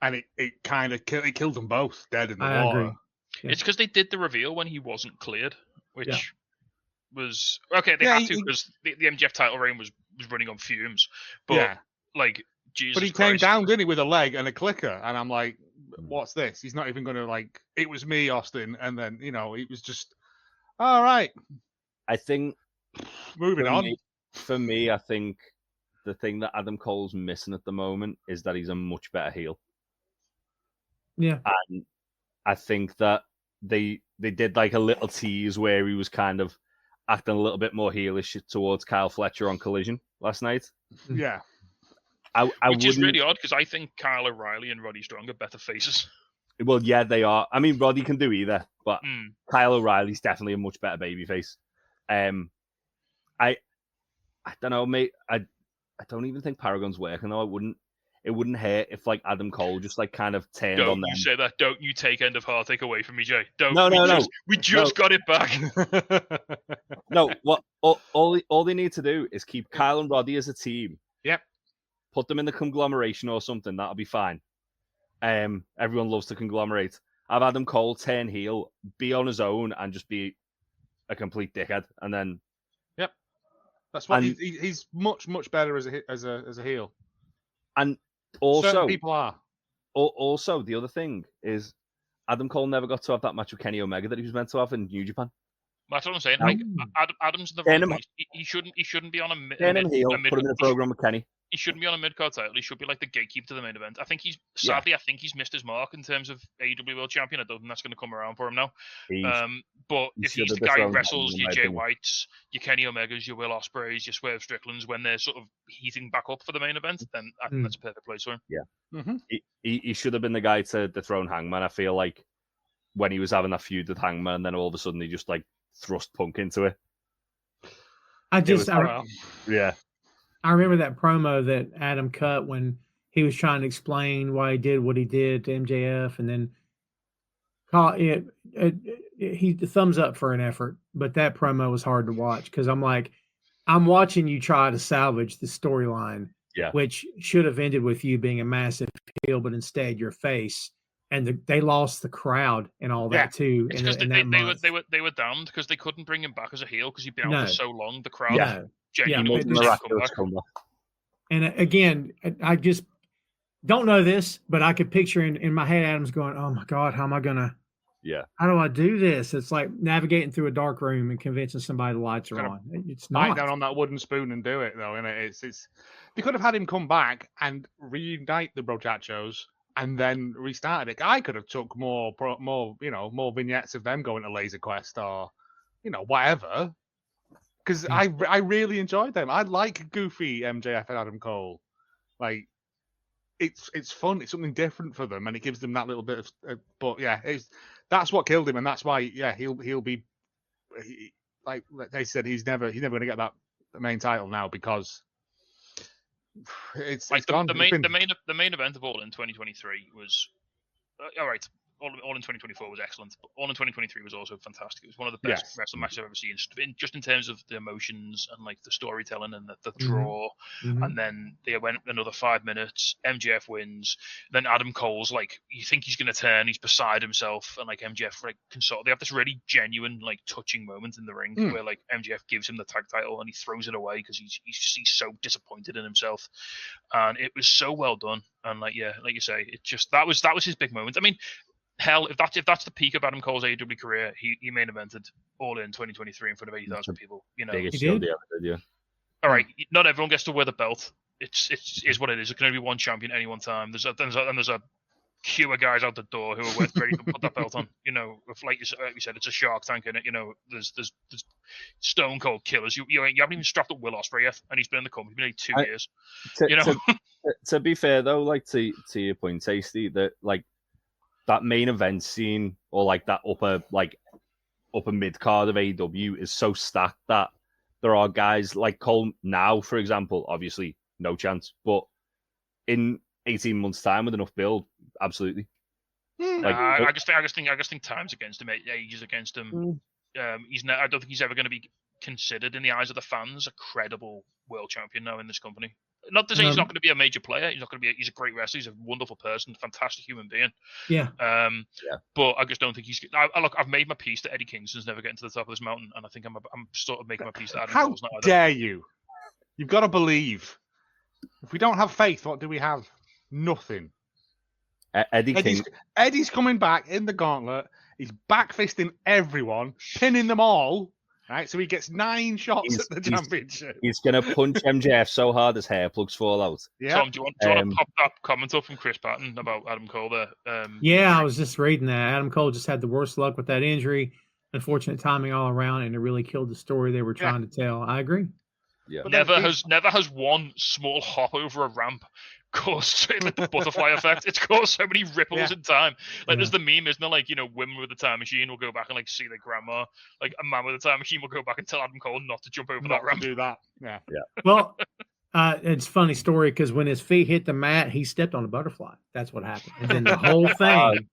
E: And it kind of killed them both dead in the water.
D: Agree. Yeah.
F: It's because they did the reveal when he wasn't cleared, which was okay. They had to because the MJF title reign was running on fumes. But like Jesus,
E: but he came down, didn't he, with a leg and a clicker, and I'm like, what's this? He's not even going to like. It was me, Austin, and then it was just all right.
G: I think
E: moving on.
G: For me, I think the thing that Adam Cole's missing at the moment is that he's a much better heel.
D: Yeah.
G: And I think that they did like a little tease where he was kind of acting a little bit more heelish towards Kyle Fletcher on Collision last night.
E: Yeah.
F: Which is really odd because I think Kyle O'Reilly and Roddy Strong are better faces.
G: Well, yeah, they are. I mean, Roddy can do either, but Kyle O'Reilly's definitely a much better babyface. I don't know, mate. I don't even think Paragon's working though. It wouldn't hurt if like Adam Cole just like kind of turned on them.
F: Don't you say that? Don't you take End of Heartache away from me, Jay? Don't.
G: No.
F: We just got it back.
G: No, what all they need to do is keep Kyle and Roddy as a team.
E: Yep.
G: Put them in the conglomeration or something. That'll be fine. Everyone loves to conglomerate. Have Adam Cole turn heel, be on his own, and just be a complete dickhead, and then.
E: Yep. That's why he's much better as a heel.
G: And also,
E: certain people are.
G: Also, the other thing is Adam Cole never got to have that match with Kenny Omega that he was meant to have in New Japan.
F: That's what I'm saying. Like Adam's in the wrong place. He shouldn't be on a
G: put him in a program with Kenny.
F: He shouldn't be on a mid-card title. He should be like the gatekeeper to the main event. I think he's missed his mark in terms of AEW World Champion. I don't think that's going to come around for him now. But if he's the guy who wrestles your Jay Whites, your Kenny Omegas, your Will Ospreays, your Swerve Stricklands when they're sort of heating back up for the main event, then I think that's a perfect place for him.
G: Yeah.
E: Mm-hmm.
G: He should have been the guy to dethrone Hangman. I feel like when he was having that feud with Hangman, and then all of a sudden he just like thrust Punk into it.
D: I remember that promo that Adam cut when he was trying to explain why he did what he did to MJF, and then he thumbs up for an effort, but that promo was hard to watch because I'm like, I'm watching you try to salvage the storyline,
G: Yeah.
D: which should have ended with you being a massive heel, but instead your face. And they lost the crowd and all that too.
F: It's
D: in
F: because
D: that month.
F: they were damned because they couldn't bring him back as a heel because he'd been out
D: No.
F: for so long. The crowd
G: Yeah.
F: genuinely
D: Yeah.
F: didn't come back.
G: Comeback.
D: And again, I just don't know this, but I could picture in my head Adam's going, "Oh my God, how am I gonna?
G: Yeah.
D: How do I do this?" It's like navigating through a dark room and convincing somebody the lights are on. It's
E: Bite
D: not.
E: down on that wooden spoon and do it, though, innit? It's they could have had him come back and reunite the Brojachos and then restarted it. I could have took more vignettes of them going to Laser Quest or, whatever. Because I really enjoyed them. I like goofy MJF and Adam Cole. Like, it's fun. It's something different for them, and it gives them that little bit of. But yeah, that's what killed him, and that's why he'll be like they said he's never going to get that main title now because it's
F: like
E: gone.
F: The main event of All in 2023 was all right. All in 2024 was excellent, but All in 2023 was also fantastic. It was one of the best wrestling matches I've ever seen, just in terms of the emotions and like the storytelling and the draw.
D: Mm-hmm.
F: And then they went another 5 minutes. MJF wins. Then Adam Cole's like, you think he's going to turn, he's beside himself, and like MJF like console. They have this really genuine, like touching moment in the ring where like MJF gives him the tag title and he throws it away because he's so disappointed in himself. And it was so well done. And like you say, it just that was his big moment. I mean. Hell, if that's the peak of Adam Cole's AEW career, he main evented All in 2023 in front of 80,000 people.
G: Biggest show they ever did, yeah.
F: All right, not everyone gets to wear the belt. It's what it is. It can only be one champion at any one time. There's a queue of guys out the door who are ready to put that belt on. If like you said, it's a Shark Tank in it. There's Stone Cold killers. You haven't even strapped up Will Ospreay yet, and he's been in the company for nearly 2 years.
G: To be fair though, like to your point, Tasty, that like. That main event scene or like that upper mid card of AEW is so stacked that there are guys like Cole now, for example, obviously no chance, but in 18 months' time with enough build, absolutely.
F: I just think time's against him, age is against him. I don't think he's ever going to be considered in the eyes of the fans a credible world champion now in this company. Not to say he's not going to be a major player. He's not going to be. He's a great wrestler. He's a wonderful person, fantastic human being.
D: Yeah.
F: But I just don't think he's. Look, I've made my peace that Eddie Kingston's never getting to the top of this mountain, and I think I'm sort of making my peace that Adam Cole's not.
E: How dare you? You've got to believe. If we don't have faith, what do we have? Nothing. Eddie's coming back in the gauntlet. He's backfisting everyone, pinning them all. Right, so he gets 9 shots at the championship.
G: He's going to punch MJF so hard his hair plugs fall out.
F: Yeah. Tom, do you want to pop that comment up from Chris Patton about Adam Cole there?
D: Yeah, I was just reading that. Adam Cole just had the worst luck with that injury. Unfortunate timing all around, and it really killed the story they were trying to tell. I agree.
G: Yeah.
F: Never has one small hop over a ramp caused like the butterfly effect. It's caused so many ripples in time. Like there's the meme, isn't there? Like, women with a time machine will go back and like see their grandma. Like a man with a time machine will go back and tell Adam Cole not to jump over that ramp.
E: Do that. Yeah.
D: Well, it's a funny story because when his feet hit the mat, he stepped on a butterfly. That's what happened. And then the whole thing.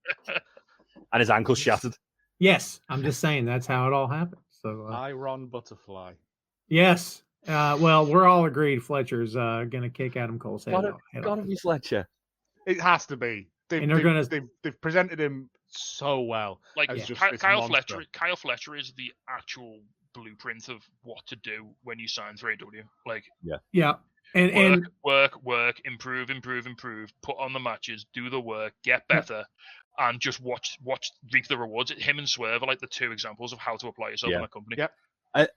G: And his ankle shattered.
D: Yes, I'm just saying that's how it all happened. So
E: Iron Butterfly.
D: Yes. Well, we're all agreed Fletcher's going to kick Adam Cole's head off.
G: Gotta be Fletcher.
E: It has to be. They've presented him so well.
F: Like Kyle Fletcher is the actual blueprint of what to do when you sign for AEW. Like and work, improve, put on the matches, do the work, get better, and just watch reap the rewards. Him and Swerve are like the 2 examples of how to apply yourself in a company.
E: Yep.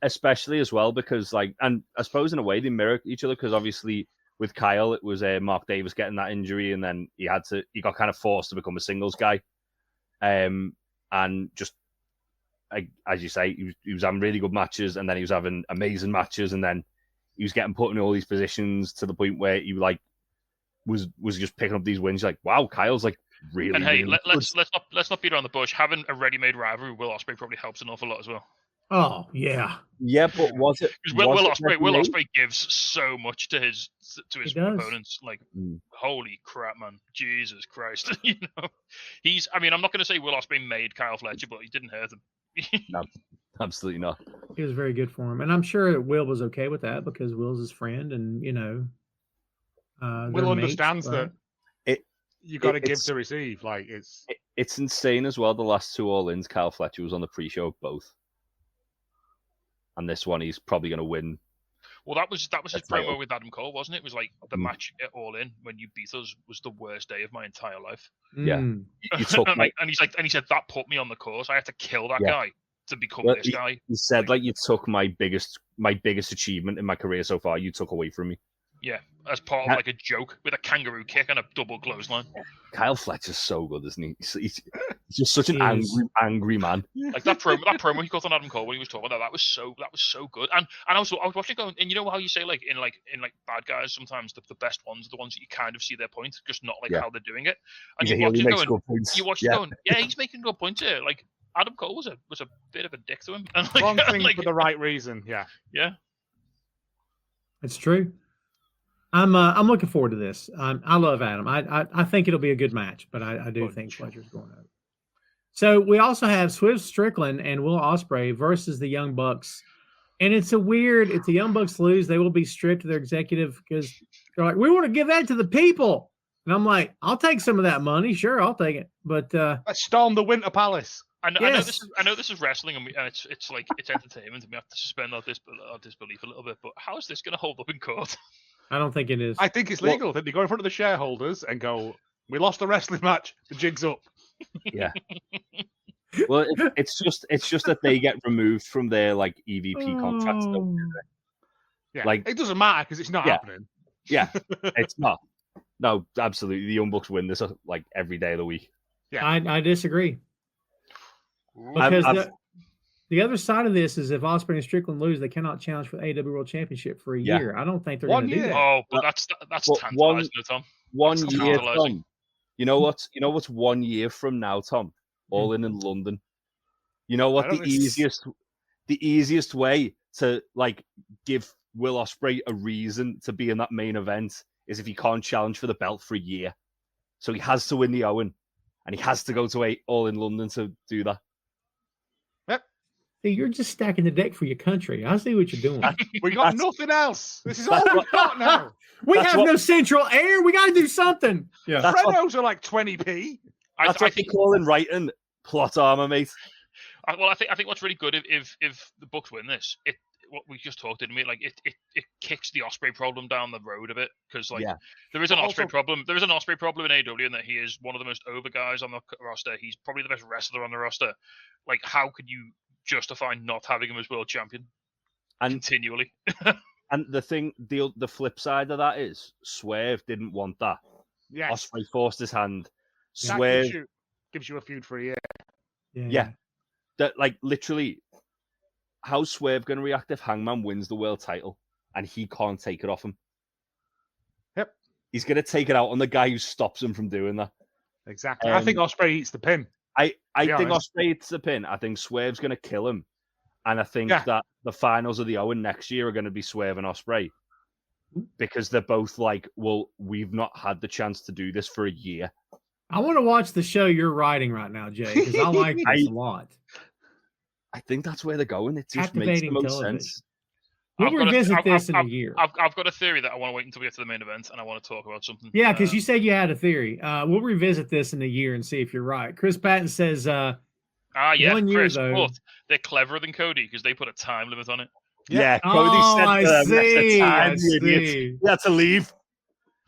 G: Especially as well because and I suppose in a way they mirror each other because obviously with Kyle it was Mark Davis getting that injury and then he got kind of forced to become a singles guy, and just as you say he was having really good matches and then he was having amazing matches and then he was getting put in all these positions to the point where he like was just picking up these wins. You're like, wow, Kyle's like really.
F: And hey,
G: really
F: let's not beat around the bush. Having a ready-made rivalry with Will Ospreay probably helps an awful lot as well.
D: Oh yeah.
G: Yeah, but was it?
F: Because Will Ospreay gives so much to his opponents. Like, holy crap, man! Jesus Christ!
G: No.
F: I'm not going to say Will Ospreay made Kyle Fletcher, but he didn't hurt him.
G: No, Absolutely not.
D: It was very good for him, and I'm sure that Will was okay with that because Will's his friend, and they're
E: Will
D: mates,
E: understands
D: but-
E: that you got to give
G: it's-
E: to receive. Like
G: It's insane as well. The last two All-Ins, Kyle Fletcher was on the pre-show of both, and this one he's probably going to win.
F: Well, that was his
G: That's
F: promo
G: title.
F: with Adam Cole, wasn't it? It was like the match at All In when you beat us was the worst day of my entire life.
G: Yeah.
D: Mm.
G: You took
F: and,
G: my,
F: and he said that put me on the course. I had to kill that
G: Yeah.
F: guy to become
G: Well,
F: this guy.
G: he said like you took my biggest achievement in my career so far. You took away from me.
F: Yeah, as part of like a joke with a kangaroo kick and a double clothesline.
G: Kyle Fletcher's so good, isn't he? He's just such an
D: He is.
G: angry man.
F: Like that promo he got on Adam Cole when he was talking about that was so good. And I was watching it going, and you know how you say like in bad guys sometimes the best ones are the ones that you kind of see their point, just not like how they're doing it. And
G: He's a
F: you
G: heel,
F: watch
G: he
F: it
G: makes
F: going,
G: good points.
F: you watch it going, yeah, he's making good points here. Like Adam Cole was a bit of a dick to him. And like,
E: wrong thing
F: like,
E: for the right reason. Yeah.
F: yeah.
D: It's true. I'm looking forward to this. I love Adam. I think it'll be a good match, but I do think Fletcher's going up. So we also have Swift Strickland and Will Ospreay versus the Young Bucks, and it's if the Young Bucks lose, they will be stripped of their executive because they're like, we want to give that to the people, and I'm like, I'll take some of that money, sure, I'll take it, but
E: Let's storm the Winter Palace.
F: I know
D: Yes.
F: this is wrestling, and it's like it's entertainment, and we have to suspend our disbelief a little bit. But how is this going to hold up in court?
D: I don't think it is.
E: I think it's legal. That they go in front of the shareholders and go, "We lost the wrestling match. The jig's up."
G: Yeah. Well, it's just that they get removed from their like EVP contracts.
D: Oh.
E: Yeah,
G: Like-
E: it doesn't matter because it's not
G: Yeah.
E: happening.
G: Yeah, it's not. No, absolutely. The Young Bucks win this like every day of the week.
E: Yeah.
D: I disagree. Because the other side of this is if Ospreay and Strickland lose, they cannot challenge for the AEW World Championship for a
G: Yeah.
D: year. I don't think they're
E: 1
D: going to do
E: year.
D: that.
F: Oh, but that's
G: Well,
F: tantalizing, Tom.
G: One
F: That's
G: year,
F: tantalizing.
G: Tom. You know what's 1 year from now, Tom? All in London. You know what
E: I don't think
G: the easiest way to like give Will Ospreay a reason to be in that main event is if he can't challenge for the belt for a year. So he has to win the Owen, and he has to go to All in London to do that.
D: See, you're just stacking the deck for your country. I see what you're doing.
E: We got
G: That's-
E: nothing else. This is all we've got now.
D: We
G: That's
D: have
G: what-
D: no central air. We got to do something. Yeah.
G: That's what,
E: Fredos are like 20p.
G: that's what they call in writing plot armor, mate.
F: I think what's really good if the Bucks win this, what we just talked, didn't we? Like it kicks the Ospreay problem down the road a bit because like
G: Yeah.
F: there is an
E: But
F: Ospreay
E: also-
F: problem. There is an Ospreay problem in AEW in that he is one of the most over guys on the roster. He's probably the best wrestler on the roster. Like, how could you justify not having him as world champion
G: And
F: continually?
G: and the flip side of that is Swerve didn't want that.
E: Yes.
G: Ospreay forced his hand.
E: That
G: Swerve,
E: gives you a feud for a year.
G: Yeah. that like literally, how's Swerve going to react if Hangman wins the world title and he can't take it off him?
E: Yep.
G: He's going to take it out on the guy who stops him from doing that.
E: Exactly. I think Ospreay eats the pin.
G: I
E: be
G: think
E: honest.
G: Ospreay hits the pin. I think Swerve's going to kill him. And I think
E: Yeah.
G: that the finals of the Owen next year are going to be Swerve and Ospreay. Because they're both like, well, we've not had the chance to do this for a year.
D: I want to watch the show you're writing right now, Jay, because I like this a lot.
G: I think that's where they're going. It just makes the
D: Captivating
G: most
D: television.
G: sense.
D: We'll revisit this in a year.
F: I've got a theory that I want to wait until we get to the main event, and I want to talk about something.
D: Yeah, because you said you had a theory. We'll revisit this in a year and see if you're right. Chris Patton says,
F: yeah,
D: 1 year,
F: Chris,
D: though.
F: but they're cleverer than Cody because they put a time limit on it.
G: Yeah, Cody
D: "Oh,
G: said
D: I
G: to them, "That's the
D: see,
G: time,
D: I
G: you idiot."
D: see.
G: He had to leave.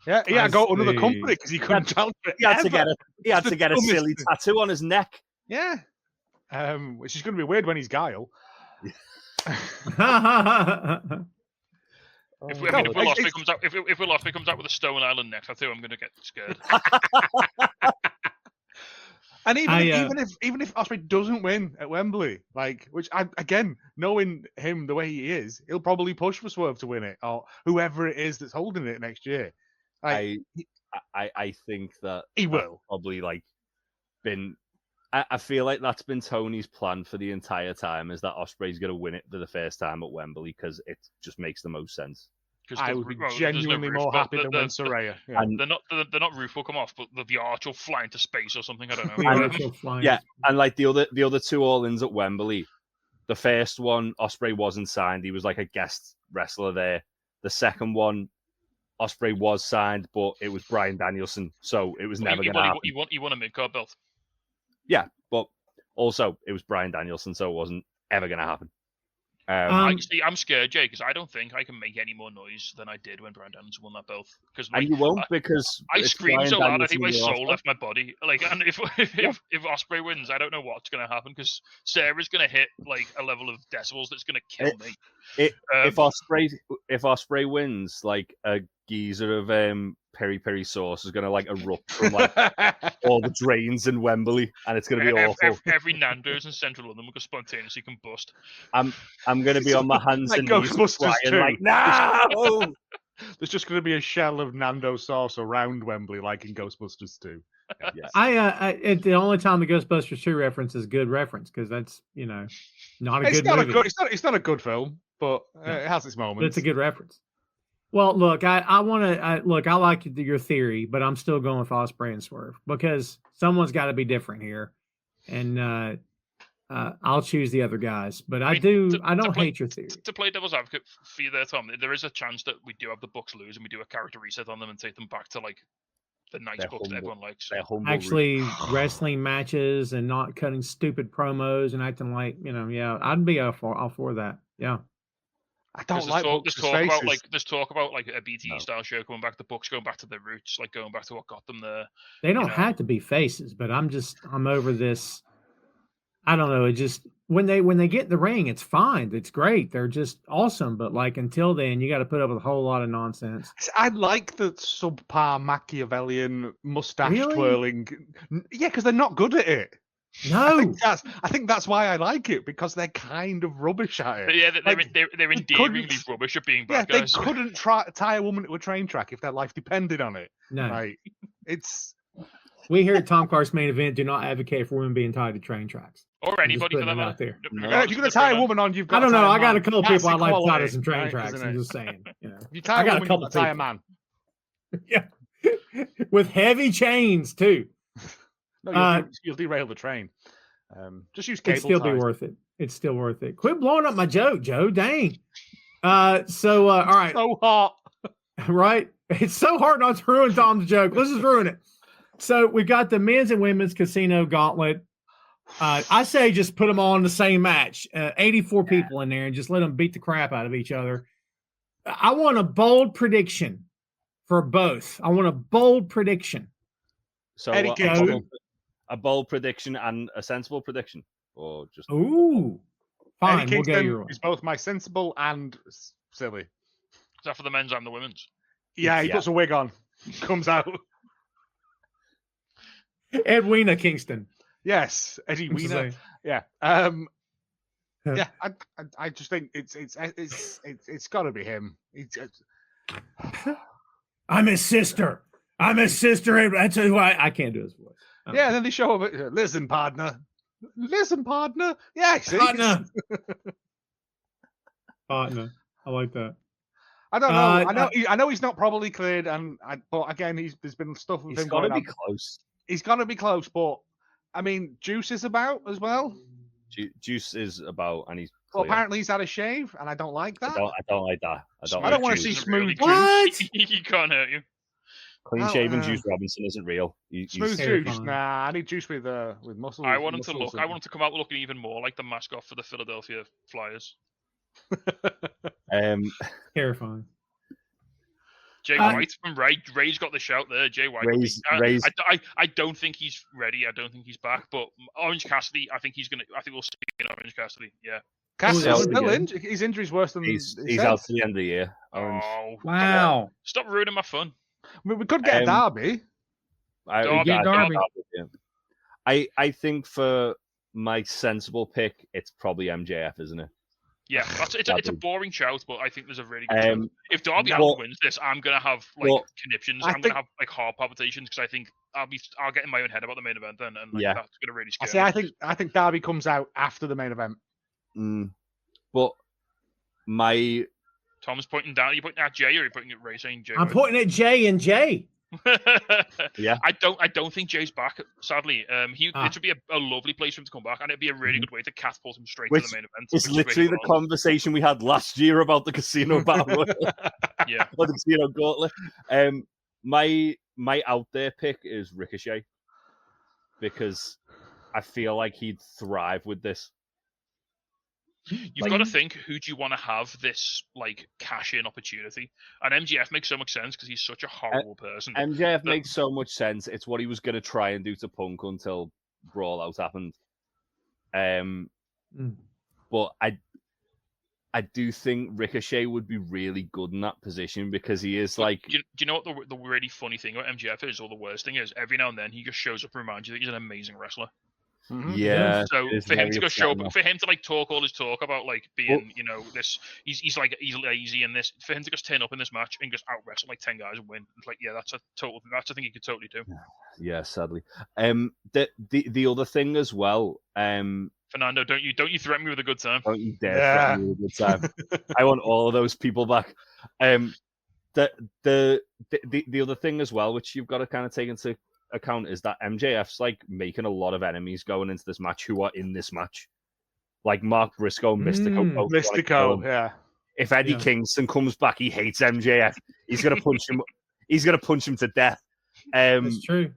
E: Yeah, he had to go to another
D: see.
E: company because he couldn't challenge it.
G: He had to
E: ever.
G: get He had
E: It's
G: to
E: the
G: get a
E: dumbest
G: silly
E: thing.
G: tattoo on his neck.
E: Yeah. Which is going to be weird when he's Guile.
F: If
E: No,
F: Will Ospreay
E: it's-
F: comes out, if Will Ospreay comes out with a Stone Island neck tattoo, I'm going to get scared.
E: And even
D: I,
E: even if Ospreay doesn't win at Wembley, like again, knowing him the way he is, he'll probably push for Swerve to win it or whoever it is that's holding it next year. Like,
G: I think that
E: he
G: that's
E: will.
G: probably like been. I feel like that's been Tony's plan for the entire time is that Ospreay's going to win it for the first time at Wembley because it just makes the most sense.
E: I would be genuinely more happy than when Saraya. Yeah.
G: And
F: They're not roof will come off, but the arch will fly into space or something. I don't
D: The
F: know.
D: actual flying.
G: yeah, and like the other two All-Ins at Wembley, The first one, Ospreay wasn't signed. He was like a guest wrestler there. The second one, Ospreay was signed, but it was Bryan Danielson, so it was never going to happen.
F: He won a mid-card belt.
G: Yeah, but also it was Bryan Danielson, so it wasn't ever going to happen.
F: I'm scared, Jay, because I don't think I can make any more noise than I did when Bryan Danielson won that belt.
G: And you won't, because
F: I screamed
G: Bryan
F: so loud, I
G: Danielson
F: think my soul
G: lost.
F: left my body. Like, and if Ospreay wins, I don't know what's going to happen, because Sarah's going to hit like a level of decibels that's going to kill me.
G: If Ospreay wins, like a geyser of peri peri sauce is going to like erupt from like all the drains in Wembley, and it's going to be awful.
F: Every Nando's in Central London will go spontaneously combust.
G: I'm going to be on my hands
E: Like
G: and knees
E: Ghostbusters
G: crying,
E: 2.
G: like, no.
E: There's just going to be a shell of Nando sauce around Wembley, like in Ghostbusters 2.
G: Yes.
D: The only time the Ghostbusters 2 reference is good reference, because that's not a good movie.
E: It's not a good film, but it has its moments.
D: But it's a good reference. Well, look, I like your theory, but I'm still going with Ospreay and Swerve, because someone's got to be different here, and I'll choose the other guys. But I don't hate your theory.
F: To play devil's advocate for you there, Tom, there is a chance that we do have the Bucks lose and we do a character reset on them and take them back to like the nice Bucks that everyone likes.
D: Actually, wrestling matches and not cutting stupid promos and acting like I'd be all for that. Yeah.
E: I don't like
F: there's talk about like a BTE style show coming back, the Bucks going back to their roots, like going back to what got them there.
D: They don't have to be faces, but I'm over this. I don't know. It just when they get in the ring, it's fine. It's great. They're just awesome. But like until then, you got to put up with a whole lot of nonsense.
E: I like the subpar Machiavellian mustache twirling. Yeah, because they're not good at it.
D: No,
E: I think that's why I like it, because they're kind of rubbish at it.
F: But yeah, they're endearingly rubbish at being bad guys.
E: They couldn't tie a woman to a train track if their life depended on it.
D: No,
E: like, it's.
D: We here at Tom Clark's Main Event do not advocate for women being tied to train tracks.
F: Or anybody for that
D: out there.
E: If you're going to tie a woman on, you've got.
D: I don't know. I got a couple of people I like
E: equality,
D: tied to some train
E: right,
D: tracks. I'm just saying.
E: You tie a woman, you tie a man.
D: Yeah, with heavy chains too.
E: No, you'll derail the train. Just use cable.
D: It'd still be worth it. It's still worth it. Quit blowing up my joke, Joe. Dang. All right.
E: So hot.
D: Right? It's so hard not to ruin Tom's joke. Let's just ruin it. So we got the men's and women's casino gauntlet. I say just put them all in the same match. 84 people in there, and just let them beat the crap out of each other. I want a bold prediction for both. I want a bold prediction.
G: So a bold prediction and a sensible prediction, or just
D: fine.
E: Eddie
D: We'll go your way.
E: Is both my sensible and silly.
F: Is that for the men's and the women's?
E: Yeah, he puts a wig on, comes out.
D: Edwina Kingston.
E: Yes, Eddie Wiener. Yeah. Yeah. I just think it's got to be him.
D: I'm his sister. That's who I can't do his voice.
E: Yeah, and then they show up. Listen, partner. Yeah, see?
D: Partner. I like that.
E: I don't know. I know he's not probably cleared, but again, there's been stuff with him.
G: He's got to be close.
E: He's got to be close, but I mean, Juice is about as well.
G: Juice is about, and he's.
E: Well, apparently he's had a shave, and I don't like that.
G: I don't like that.
E: I don't want to see smooth Juice.
D: What?
F: He can't hurt you.
G: Clean shaven Juice Robinson isn't real.
E: Smooth Juice. Nah, I need Juice with muscles.
F: I want him to look. I want him to come out looking even more like the mascot for the Philadelphia Flyers.
D: Terrifying.
F: Jay White from Ray's got the shout there. Jay White. I don't think he's ready. I don't think he's back. But Orange Cassidy, I think we'll see in Orange Cassidy. Yeah.
E: Cassidy's still injured. His injury's worse than
G: he's out to the end of the year. Orange.
F: Oh
D: wow!
F: Stop ruining my fun.
E: I mean, we could get a Derby.
D: Derby.
G: I think for my sensible pick, it's probably MJF, isn't it?
F: Yeah, it's a boring shout, but I think there's a really good chance. If Darby Allin wins this, I'm gonna have conniptions. I'm gonna have like heart palpitations because I think I'll get in my own head about the main event then, and that's gonna really scare me.
E: I think Darby comes out after the main event.
G: But my
F: Tom's pointing down. Are you pointing at Jay or are you pointing at Ray saying Jay?
D: I'm pointing at Jay and Jay.
G: Yeah.
F: I don't think Jay's back. Sadly, it would be a lovely place for him to come back, and it'd be a really good way to catapult him straight to the main event.
G: It's
F: which is
G: literally
F: really
G: the
F: fun.
G: conversation we had last year about the casino battle royal.
F: Yeah.
G: Or the casino gauntlet. My out there pick is Ricochet because I feel like he'd thrive with this.
F: You've got to think, who do you want to have this like cash in opportunity? And MJF makes so much sense because he's such a horrible person.
G: MJF makes so much sense. It's what he was going to try and do to Punk until Brawl Out happened. But I do think Ricochet would be really good in that position because he is like.
F: Do you know what the really funny thing about MJF is, or the worst thing is? Every now and then he just shows up and reminds you that he's an amazing wrestler.
G: Yeah.
F: So for him to go show up, for him to like talk all his talk about like being, this, he's lazy and this. For him to just turn up in this match and just out wrestle like 10 guys and win, it's like, yeah, that's a thing he could totally do.
G: Yeah, sadly. The other thing as well.
F: Fernando, don't you threaten me with a good time?
G: Don't you dare threaten me with a good time. I want all of those people back. The other thing as well, which you've got to kind of take into account, is that MJF's like making a lot of enemies going into this match who are in this match, like Mark Briscoe, Mystico.
E: Mystico, yeah.
G: If Eddie Kingston comes back, he hates MJF. He's gonna punch him. He's gonna punch him to death.
D: That's true.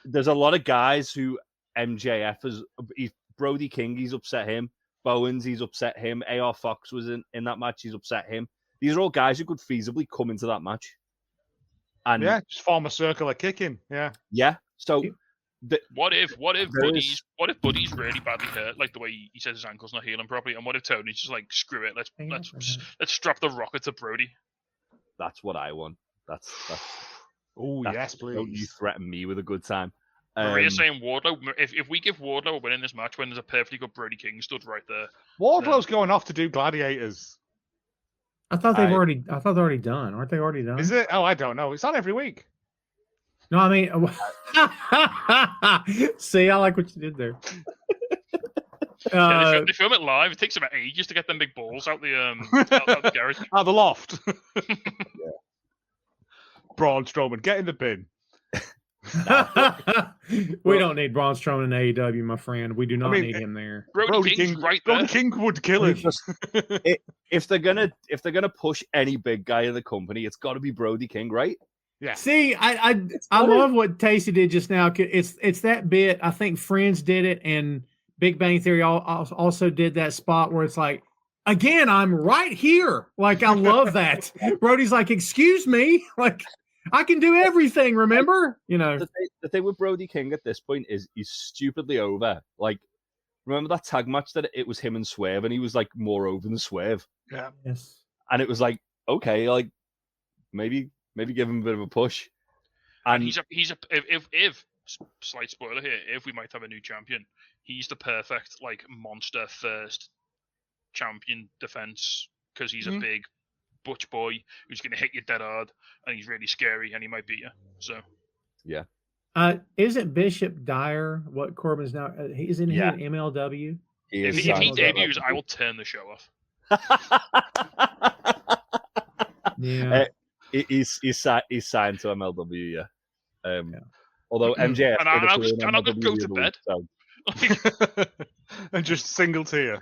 G: There's a lot of guys who MJF has. Brody King, he's upset him. Bowens, he's upset him. AR Fox was in that match. He's upset him. These are all guys who could feasibly come into that match. And
E: just form a circular kicking.
G: Yeah. So
F: what if Buddy's really badly hurt, like the way he says his ankle's not healing properly, and what if Tony's just like, screw it, let's strap the rocket to Brody?
G: That's what I want. That's
E: Oh yes, please.
G: Don't you threaten me with a good time.
F: Maria's saying Wardlow. If we give Wardlow a win in this match when there's a perfectly good Brody King stood right there,
E: Wardlow's going off to do gladiators.
D: I thought they're already done. Aren't they already done?
E: Is it? Oh, I don't know. It's on every week.
D: No, I mean, see, I like what you did there.
F: They film it live. It takes about ages to get them big balls out the out the garage.
E: Out the loft. Braun Strowman, get in the bin.
D: We don't need Braun Strowman in AEW, my friend. We do not need him there.
F: Brody King's right there.
E: Brody King would kill him.
G: If they're gonna push any big guy in the company, it's got to be Brody King, right?
E: Yeah.
D: See, I love what Tacey did just now. It's that bit. I think Friends did it, and Big Bang Theory also did that spot where it's like, again, I'm right here. Like, I love that. Brody's like, excuse me, like, I can do everything, remember?
G: The thing with Brody King at this point is he's stupidly over. Like, remember that tag match that it was him and Swerve, and he was like more over than Swerve.
E: Yeah.
D: Yes.
G: And it was like, okay, like maybe give him a bit of a push. And
F: if slight spoiler here, if we might have a new champion, he's the perfect like monster first champion defense because he's a big butch boy who's going to hit you dead hard, and he's really scary, and he might beat you. So,
G: yeah.
D: Isn't Bishop Dyer what Corbin's now? Isn't he in MLW?
F: If he debuts, I will turn the show off.
D: Yeah.
G: He's signed to MLW, yeah. Although MJF,
F: and I'm going to go to bed.
G: So.
E: And just single tear.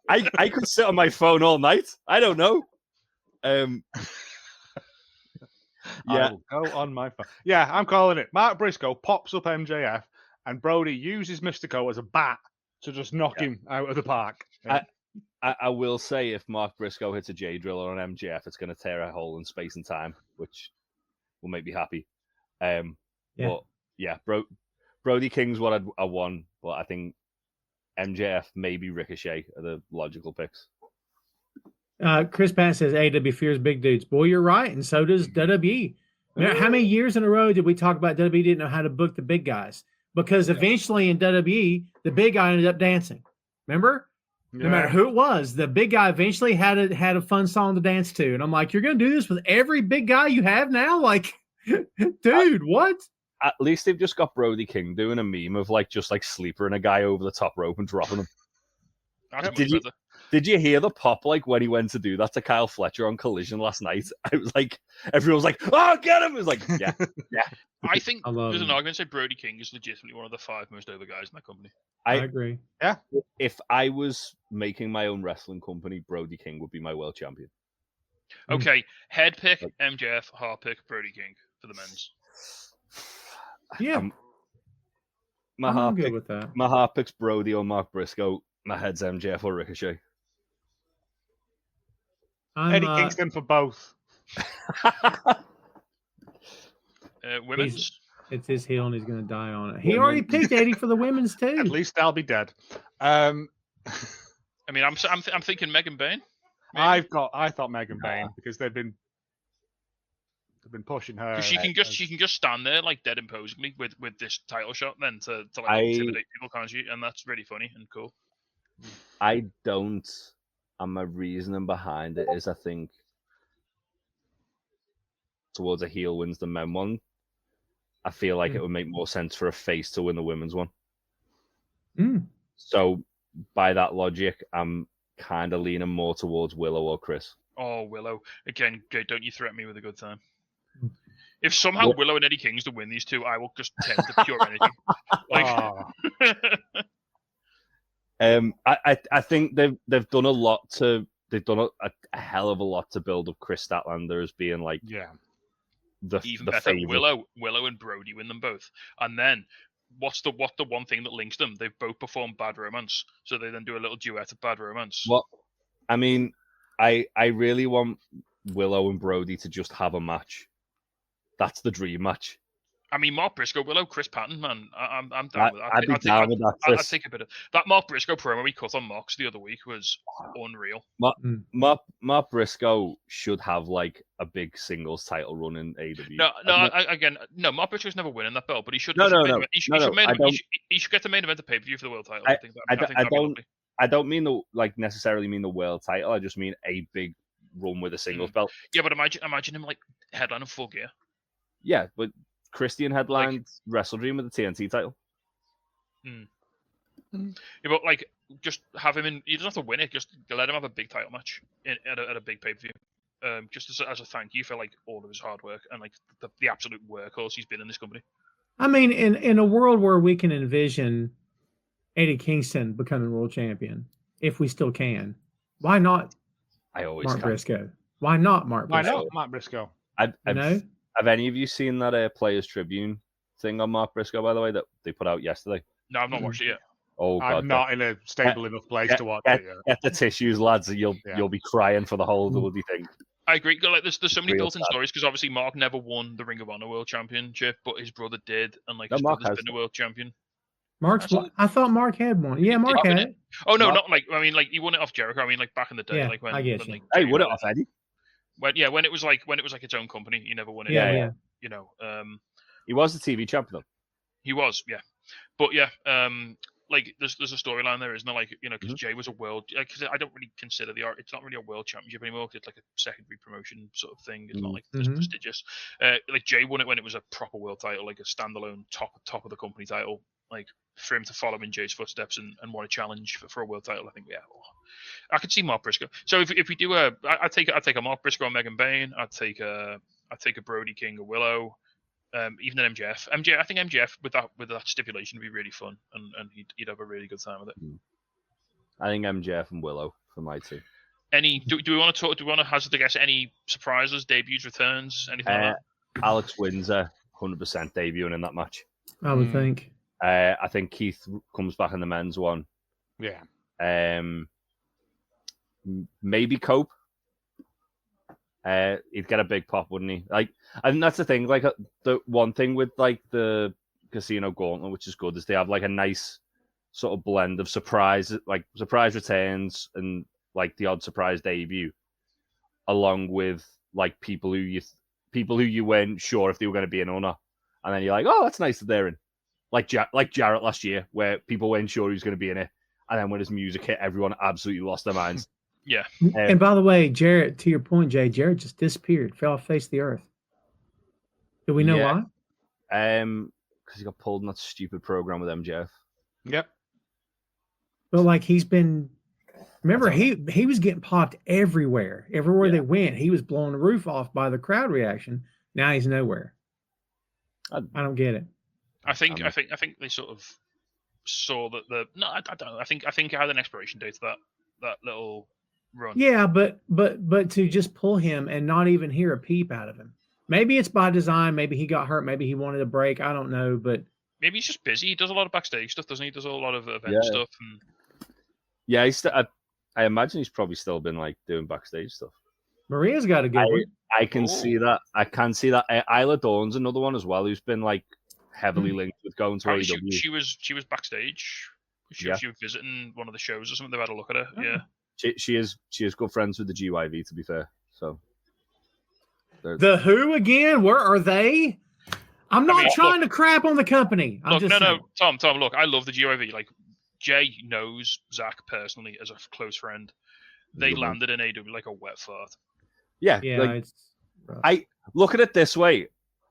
G: I could sit on my phone all night. I don't know.
E: Yeah, go on my phone. Yeah, I'm calling it. Mark Briscoe pops up MJF, and Brody uses Mystico as a bat to just knock him out of the park. Yeah.
G: I will say, if Mark Briscoe hits a J driller on MJF, it's going to tear a hole in space and time, which will make me happy. But yeah, Brody King's what I won, but I think MJF, maybe Ricochet are the logical picks.
D: Chris Patton says AEW fears big dudes. Boy, you're right, and so does WWE. How many years in a row did we talk about WWE didn't know how to book the big guys? Because eventually in WWE, the big guy ended up dancing. Remember? No matter who it was, the big guy eventually had a fun song to dance to. And I'm like, you're going to do this with every big guy you have now? Like, dude, what?
G: At least they've just got Brody King doing a meme of like just like sleepering a guy over the top rope and dropping him. Did you hear the pop like when he went to do that to Kyle Fletcher on Collision last night? I was like, everyone was like, "Oh, get him!" It was like, yeah.
F: I think
D: I love
F: there's
D: him.
F: an argument to say Brody King is legitimately one of the 5 most over guys in that company.
D: I agree.
E: Yeah.
G: If I was making my own wrestling company, Brody King would be my world champion.
F: Okay, head pick MJF, heart pick Brody King for the men's.
D: Yeah,
G: My
D: I'm
G: heart
D: good
G: pick,
D: with that.
G: my heart picks Brody or Mark Briscoe. My head's MJF or Ricochet.
E: Eddie Kingston for both.
F: Women's.
D: It's his heel, and he's going to die on it. He already picked Eddie for the women's too.
E: At least I'll be dead.
F: I mean, I'm thinking Megan Bain.
E: I thought Megan Bain because they've been pushing her.
F: Because she can just stand there like dead imposingly with this title shot, then to like intimidate people, can't she? And that's really funny and cool.
G: I don't, and my reasoning behind it is I think towards a heel wins the men one. I feel like it would make more sense for a face to win the women's one. So by that logic, I'm kind of leaning more towards Willow or Chris.
F: Oh, Willow. Again, don't you threaten me with a good time. If somehow Willow and Eddie Kingston win these two, I will just tend to pure energy.
G: I think they've done a lot to they've done a hell of a lot to build up Chris Statlander as being like
F: even
G: the
F: better.
G: favorite.
F: Willow and Brody win them both, and then what's the one thing that links them? They've both performed Bad Romance, so they then do a little duet of Bad Romance.
G: Well, I mean, I really want Willow and Brody to just have a match. That's the dream match.
F: I mean, Mark Briscoe, Willow, Chris Patton, man, I'm down with that.
G: I'd be down with that.
F: I'd take a bit of that. Mark Briscoe promo we cut on Mox the other week was unreal.
G: Mark Briscoe should have like a big singles title run in AEW.
F: No, Mark Briscoe's never winning that belt, but he should. He should get the main event the pay per view for the world title.
G: I don't mean necessarily mean the world title. I just mean a big run with a singles belt.
F: Yeah, but imagine him like headline of Full Gear.
G: Yeah, but Christian headlined Wrestle Dream with the TNT title.
F: Yeah, but like, just have him in. He doesn't have to win it. Just let him have a big title match at a big pay per view. Just as a thank you for like all of his hard work and like the absolute workhorse he's been in this company.
D: I mean, in a world where we can envision Eddie Kingston becoming world champion, if we still can, why not? Mark Briscoe. Why not Mark Briscoe?
E: Why not Mark Briscoe?
G: Have any of you seen that Players Tribune thing on Mark Briscoe, by the way, that they put out yesterday?
F: No, I've not watched it yet.
G: Oh, God,
E: I'm not in a stable enough place to watch it yet.
G: Get the tissues, lads. You'll be crying for the whole bloody thing.
F: I agree. Like, there's so many built-in stories because obviously Mark never won the Ring of Honor World Championship, but his brother did, and like his brother's been a world champion.
D: I thought Mark had one. Yeah, Mark had it.
F: Oh no, not like I mean, like he won it off Jericho. I mean, like back in the day, like when
D: I guess
F: like,
G: hey, won it off Eddie.
F: When it was like its own company, he never won it.
D: Yeah.
F: You know,
G: he was the TV champion.
F: He was, yeah, but yeah, like there's a storyline there, isn't there? Like, you know, because Jay was a world. Because I don't really consider it's not really a world championship anymore. It's like a secondary promotion sort of thing. It's not like as prestigious. Like Jay won it when it was a proper world title, like a standalone top of the company title. Like for him to follow in Jay's footsteps and want a challenge for a world title, I think I could see Mark Briscoe. So if we do I'd take a Mark Briscoe and Megan Bain. I'd take a Brody King or Willow. Even an MJF. I think MJF with that stipulation would be really fun, and he'd have a really good time with it.
G: I think MJF and Willow for my team.
F: Do we want to talk? Do we want to hazard a guess? Any surprises, debuts, returns, anything like that?
G: Alex Windsor, 100% debuting in that match.
D: I would think.
G: I think Keith comes back in the men's one.
E: Yeah.
G: Maybe Cope. He'd get a big pop, wouldn't he? Like, I think that's the thing. Like, the one thing with like the Casino Gauntlet, which is good, is they have like a nice sort of blend of surprise returns and like the odd surprise debut, along with like people who you weren't sure if they were going to be in or not, and then you're like, oh, that's nice that they're in. Like Jarrett last year, where people weren't sure he was going to be in it, and then when his music hit, everyone absolutely lost their minds.
F: Yeah.
D: And by the way, Jarrett, to your point, Jay, Jarrett just disappeared, fell off the face of the earth. Do we know why?
G: Because he got pulled in that stupid program with MJF.
E: Yep.
D: But like he's been Remember, he was getting popped everywhere. Everywhere they went, he was blowing the roof off by the crowd reaction. Now he's nowhere. I don't get it.
F: I think they sort of saw that I don't know. I think it had an expiration date to that little run.
D: Yeah, but to just pull him and not even hear a peep out of him. Maybe it's by design. Maybe he got hurt. Maybe he wanted a break. I don't know, but
F: maybe he's just busy. He does a lot of backstage stuff, doesn't he? He does a lot of event stuff. And...
G: Yeah, I imagine he's probably still been like doing backstage stuff.
D: Maria's got a good one.
G: I can see that. I can see that. Isla Dawn's another one as well, who's been like heavily linked with going to AEW.
F: She was backstage. She was visiting one of the shows or something. They've had a look at her. Oh. Yeah.
G: She is good friends with the GYV, to be fair. So
D: the Who again? Where are they? I'm not trying to crap on the company.
F: No, Tom. Look, I love the GYV. Like Jay knows Zach personally as a close friend. They landed in AEW like a wet fart.
G: Yeah. Like, I look at it this way: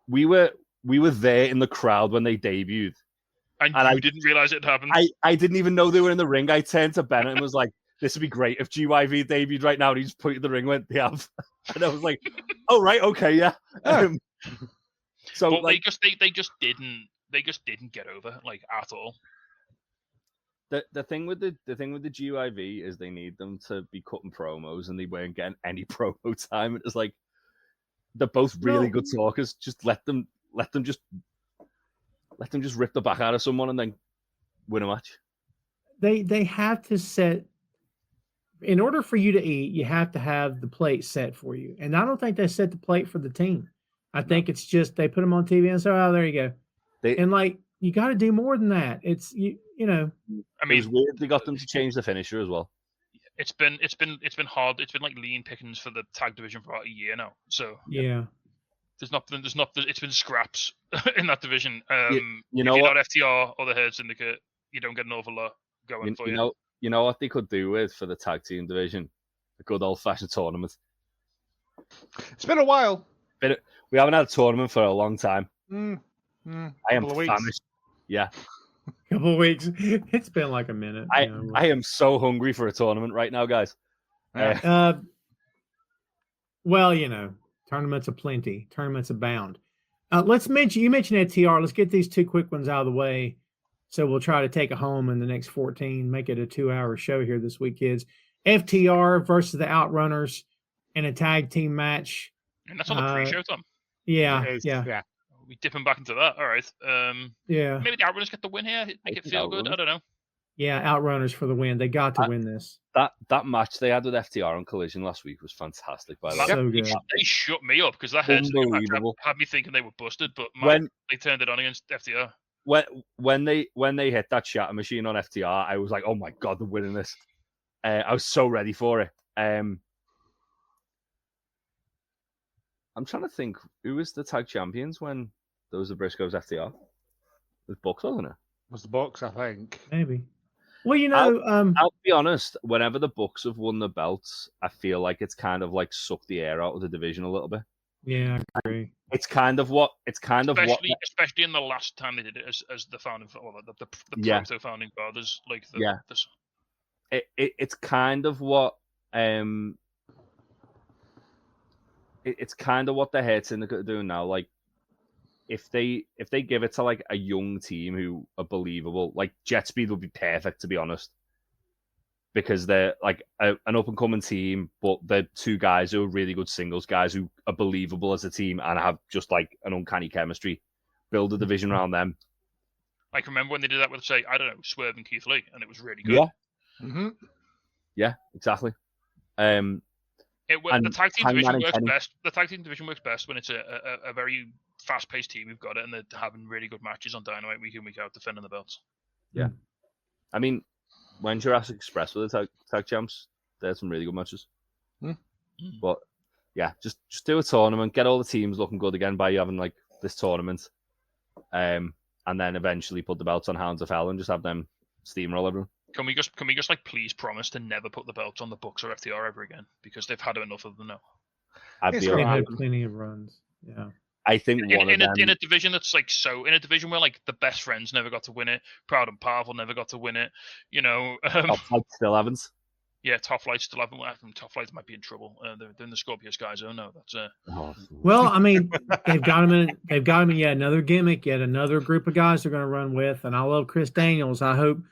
G: we were there in the crowd when they debuted,
F: and I didn't realize it happened.
G: I didn't even know they were in the ring. I turned to Bennett and was like, "This would be great if GYV debuted right now." And he just pointed the ring, went, "They have," and I was like, "Oh right, okay, yeah." So
F: but
G: like,
F: they just didn't get over like at all.
G: The thing with the GYV is they need them to be cutting promos, and they weren't getting any promo time. It was like they're both really good talkers. Just let them just rip the back out of someone and then win a match.
D: They have to set. In order for you to eat, you have to have the plate set for you, and I don't think they set the plate for the team. I think it's just they put them on TV and say, "Oh, there you go," and like you got to do more than that. It's you know.
F: I mean,
G: it's weird they got them to change the finisher as well.
F: It's been hard. It's been like lean pickings for the tag division for about a year now. So
D: yeah.
F: There's not. It's been scraps in that division.
G: You know
F: if you're
G: what?
F: not FTR or the Herd Syndicate, you don't get an awful lot going for you.
G: You know what they could do with for the tag team division? A good old fashioned tournament.
E: It's been a while.
G: We haven't had a tournament for a long time.
E: I
G: am famished. Yeah.
D: Couple of weeks. It's been like a minute.
G: I am so hungry for a tournament right now, guys.
D: Well, tournaments aplenty. Tournaments abound. You mentioned FTR. Let's get these two quick ones out of the way. So we'll try to take it home in the next 14, make it a 2-hour show here this week, kids. FTR versus the Outrunners in a tag team match.
F: And that's on the pre-show, Tom.
D: Yeah.
F: We dipping back into that. All right.
D: Yeah.
F: Maybe the Outrunners get the win here. Make it feel good. I don't know.
D: Yeah, Outrunners for the win. They got to win this.
G: That match they had with FTR on Collision last week was fantastic. By the way,
D: so good.
F: They shut me up because that had me thinking they were busted, but they turned it on against FTR.
G: When they hit that shatter machine on FTR, I was like, oh my god, they're winning this. I was so ready for it. I'm trying to think, who was the tag champions when there was the Briscoes FTR? It was Bucks, wasn't it?
E: It was the Bucks, I think.
D: Maybe. Well,
G: I'll be honest, whenever the Bucks have won the belts, I feel like it's kind of like sucked the air out of the division a little bit.
D: Yeah, I agree.
F: Especially in the last time they did it as the founding, the proto founding fathers, like
G: it's kind of what it's kind of what the Herd Syndicate are doing now. Like if they give it to like a young team who are believable, like Jet Speed would be perfect, to be honest, because they're like an up and coming team, but they're two guys who are really good singles guys who are believable as a team and have just like an uncanny chemistry. Build a division around them.
F: Like remember when they did that with, say, I don't know, Swerve and Keith Lee, and it was really good.
G: Yeah.
E: Mm-hmm.
G: Yeah, exactly.
F: The tag team division works best. The tag team division works best when it's a very fast-paced team. We've got it, and they're having really good matches on Dynamite week in, week out, defending the belts.
G: Yeah, I mean, when Jurassic Express were the tag champs, they had some really good matches. But yeah, just do a tournament, get all the teams looking good again by having like this tournament, and then eventually put the belts on Hounds of Hell and just have them steamroll everyone.
F: Can we just like please promise to never put the belts on the Bucks or FTR ever again, because they've had enough of them now.
D: They've had plenty of runs. Yeah.
G: I think
F: in a division that's like in a division where like the Best Friends never got to win it, Proud and Powerful never got to win it,
G: still haven't.
F: Yeah, Top Flight still haven't. Top Flight might be in trouble. They're in the Scorpio Sky Zone. No, that's
D: Well, I mean, they've got him in. They've got him in yet another gimmick, yet another group of guys they're going to run with. And I love Chris Daniels. I hope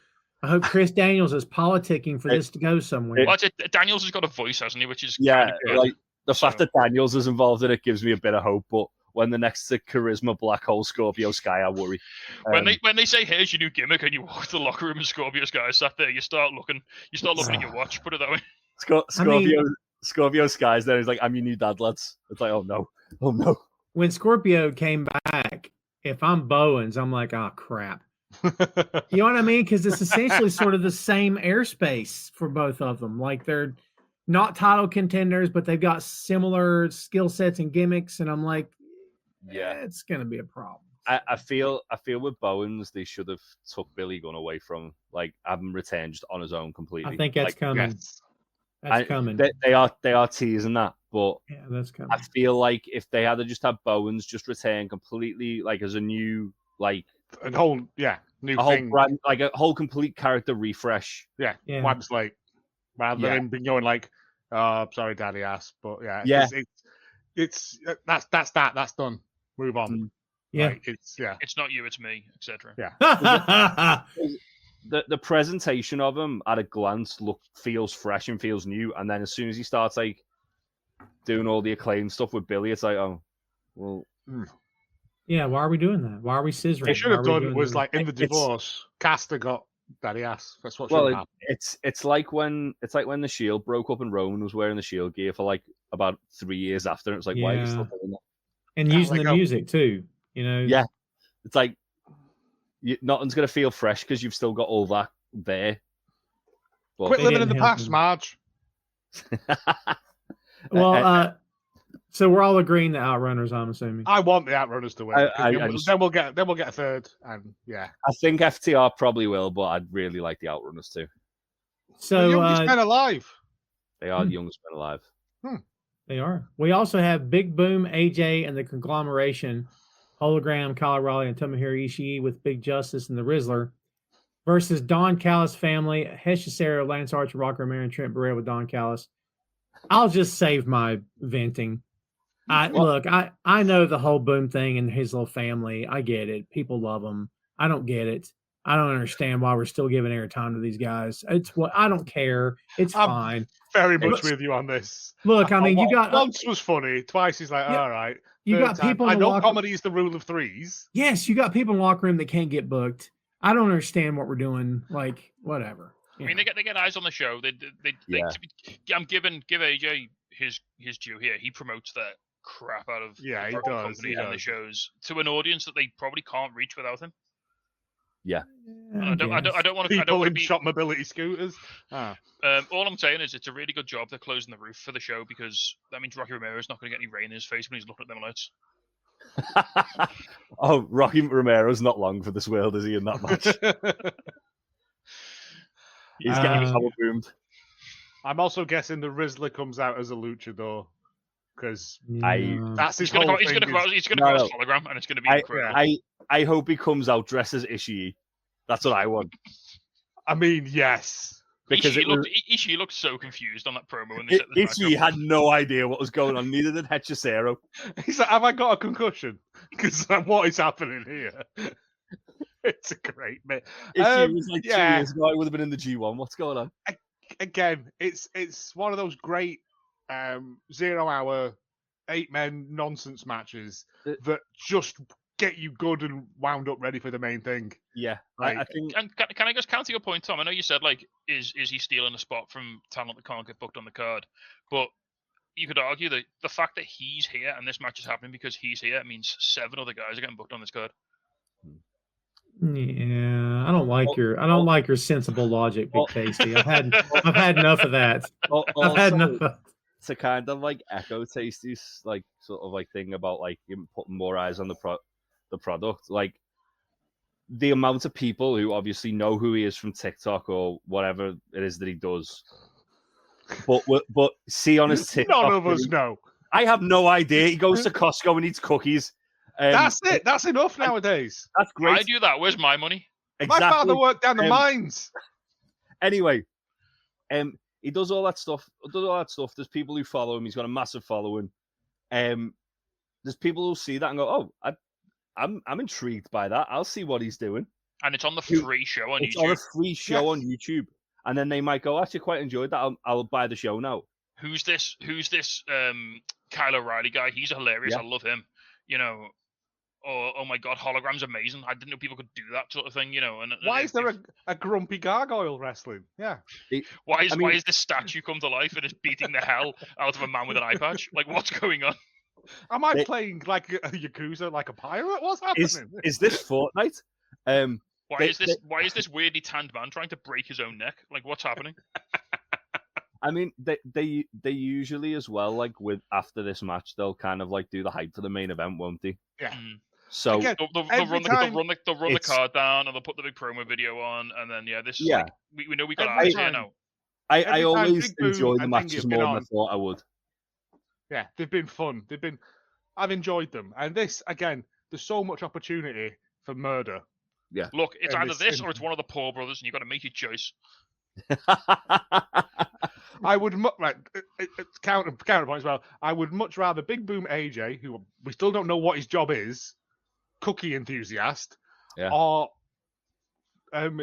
D: Chris Daniels is politicking for this to go somewhere.
F: Well, Daniels has got a voice, hasn't he? Which is
G: like the fact that Daniels is involved in it gives me a bit of hope. But when the next to charisma black hole Scorpio Sky, I worry.
F: When they say here's your new gimmick and you walk to the locker room and Scorpio Sky sat there, you start looking at your watch. Put it that way.
G: Scorpio Sky's there. He's like, I'm your new dad, lads. It's like, oh no.
D: When Scorpio came back, if I'm Bowens, I'm like, oh crap. You know what I mean? Because it's essentially sort of the same airspace for both of them. Like they're not title contenders, but they've got similar skill sets and gimmicks. And I'm like, yeah, it's going to be a problem.
G: I feel with Bowens, they should have took Billy Gunn away from have him retained just on his own completely.
D: I think that's coming.
G: Yes.
D: That's coming.
G: They are teasing that, but
D: yeah, that's coming.
G: I feel like if they had just had Bowens just retain completely, as a new
E: a whole new thing,
G: whole brand, a whole complete character refresh.
E: Yeah. Wipe slate rather than being going sorry, daddy ass. But it's that's done. Move on.
D: Yeah,
F: it's not you, it's me, etc.
E: Yeah.
G: The presentation of him at a glance feels fresh and feels new, and then as soon as he starts doing all the acclaimed stuff with Billy, it's like, oh, well.
D: Yeah, why are we doing that? Why are we scissoring?
E: They should have done was in the divorce. Caster got daddy ass. That's what should happen.
G: It's like when the Shield broke up and Roman was wearing the Shield gear for about 3 years after. It was like, why are you still doing that?
D: And using the music too,
G: Yeah, it's like nothing's gonna feel fresh because you've still got all that there. But
E: quit living in the past, Marge.
D: Well, so we're all agreeing that Outrunners. I'm assuming.
E: I want the Outrunners to win. Then we'll get a third, and
G: I think FTR probably will, but I'd really like the Outrunners too.
D: So
E: the youngest men alive.
G: They are the youngest men alive.
D: They are. We also have Big Boom, AJ, and the Conglomeration, Hologram, Kyle O'Reilly, and Tomohiro Ishii with Big Justice and the Rizzler versus Don Callis family, Heshicero, Lance Archer, Rock Romero, and Trent Barrera with Don Callis. I'll just save my venting. I know the whole Boom thing and his little family. I get it. People love him. I don't get it. I don't understand why we're still giving airtime to these guys. It's what I don't care. It's fine.
E: Very much with you on this.
D: Look, I mean, you got
E: once was funny, twice is like, all right.
D: You got people.
E: I know comedy is the rule of threes.
D: Yes, you got people in the locker room that can't get booked. I don't understand what we're doing. Whatever.
F: I mean, they get eyes on the show. Give AJ his due here. He promotes that crap out of
E: he does
F: companies and the shows to an audience that they probably can't reach without him.
G: Yeah.
F: I don't want to.
E: People in shop mobility scooters.
F: All I'm saying is it's a really good job they're closing the roof for the show because that means Rocky Romero's not going to get any rain in his face when he's looking at them lights.
G: Oh, Rocky Romero's not long for this world, is he? In that match, he's getting power boomed.
E: I'm also guessing the Rizzler comes out as a luchador because that's his
F: he's
E: whole
F: He's going to come out as hologram, and it's going to be incredible.
G: I hope he comes out dressed as Ishii. That's what I want.
E: I mean, yes.
G: Because
F: Ishii looked so confused on that promo when they set this
G: Ishii had no idea what was going on. Neither did Hechicero.
E: He's like, have I got a concussion? Because what is happening here? It's a great bit.
G: Ishii was 2 years ago. I would have been in the G1. What's going on?
E: Again, it's one of those great 0 hour 8-men nonsense matches that just get you good and wound up ready for the main thing.
G: Yeah,
E: I
F: think. And can I just counter your point, Tom? I know you said is he stealing a spot from talent that can't get booked on the card, but you could argue that the fact that he's here and this match is happening because he's here means 7 other guys are getting booked on this card.
D: Yeah, I don't like your sensible logic, Big Tasty. I've had enough of that. I've had enough of
G: to kind of echo Tasty's sort of thing about him putting more eyes on the product. The amount of people who obviously know who he is from TikTok or whatever it is that he does, but see on his TikTok.
E: None of us know.
G: I have no idea. He goes to Costco and eats cookies.
E: That's it. That's enough nowadays.
G: That's great.
F: I do that. Where's my money?
G: Exactly.
E: My father worked down the mines.
G: Anyway, He does all that stuff. There's people who follow him. He's got a massive following. There's people who see that and go, "Oh, I'm intrigued by that. I'll see what he's doing."
F: And it's on the free show on YouTube.
G: It's on a free show on YouTube, and then they might go, "Actually, quite enjoyed that. I'll buy the show now."
F: Who's this? Kyle O'Reilly guy? He's hilarious.
G: Yeah.
F: I love him. You know. Oh my God, hologram's amazing. I didn't know people could do that sort of thing. You know. And
E: why is there a grumpy gargoyle wrestling? Yeah.
F: Why is this statue come to life and is beating the hell out of a man with an eye patch? Like, what's going on?
E: Am I playing like a Yakuza, like a pirate? What's happening?
G: Is this Fortnite?
F: Why is this weirdly tanned man trying to break his own neck? Like, what's happening?
G: I mean, they usually as well, like after this match, they'll kind of like do the hype for the main event, won't they?
E: Yeah.
G: So
F: they'll run the card down and they'll put the big promo video on, and then this is like, we know we got ours here now.
G: I always enjoy the matches more than I thought I would.
E: Yeah, they've been fun. I've enjoyed them, and this again, there's so much opportunity for murder.
G: Yeah.
F: Look, it's either this or it's one of the Paul brothers, and you've got to make your choice.
E: I would counterpoint as well. I would much rather Big Boom AJ, who we still don't know what his job is, cookie enthusiast, or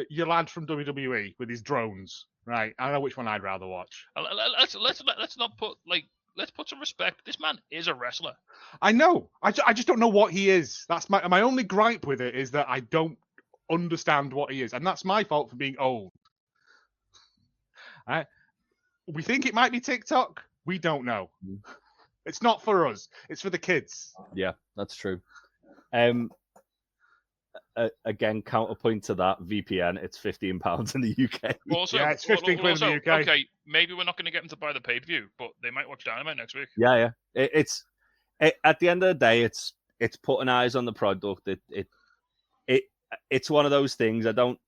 E: your lad from WWE with his drones. Right, I know which one I'd rather watch.
F: Let's not put let's put some respect. This man is a wrestler.
E: I know. I just don't know what he is. That's my only gripe with it is that I don't understand what he is, and that's my fault for being old. We think it might be TikTok. We don't know. It's not for us. It's for the kids.
G: Yeah, that's true. Again, counterpoint to that, VPN, it's £15 in the UK.
F: Also,
E: yeah, it's 15 quid in the UK.
F: Okay, maybe we're not going to get them to buy the pay-per-view, but they might watch Dynamite next week.
G: Yeah. It's at the end of the day, it's putting eyes on the product. It's one of those things.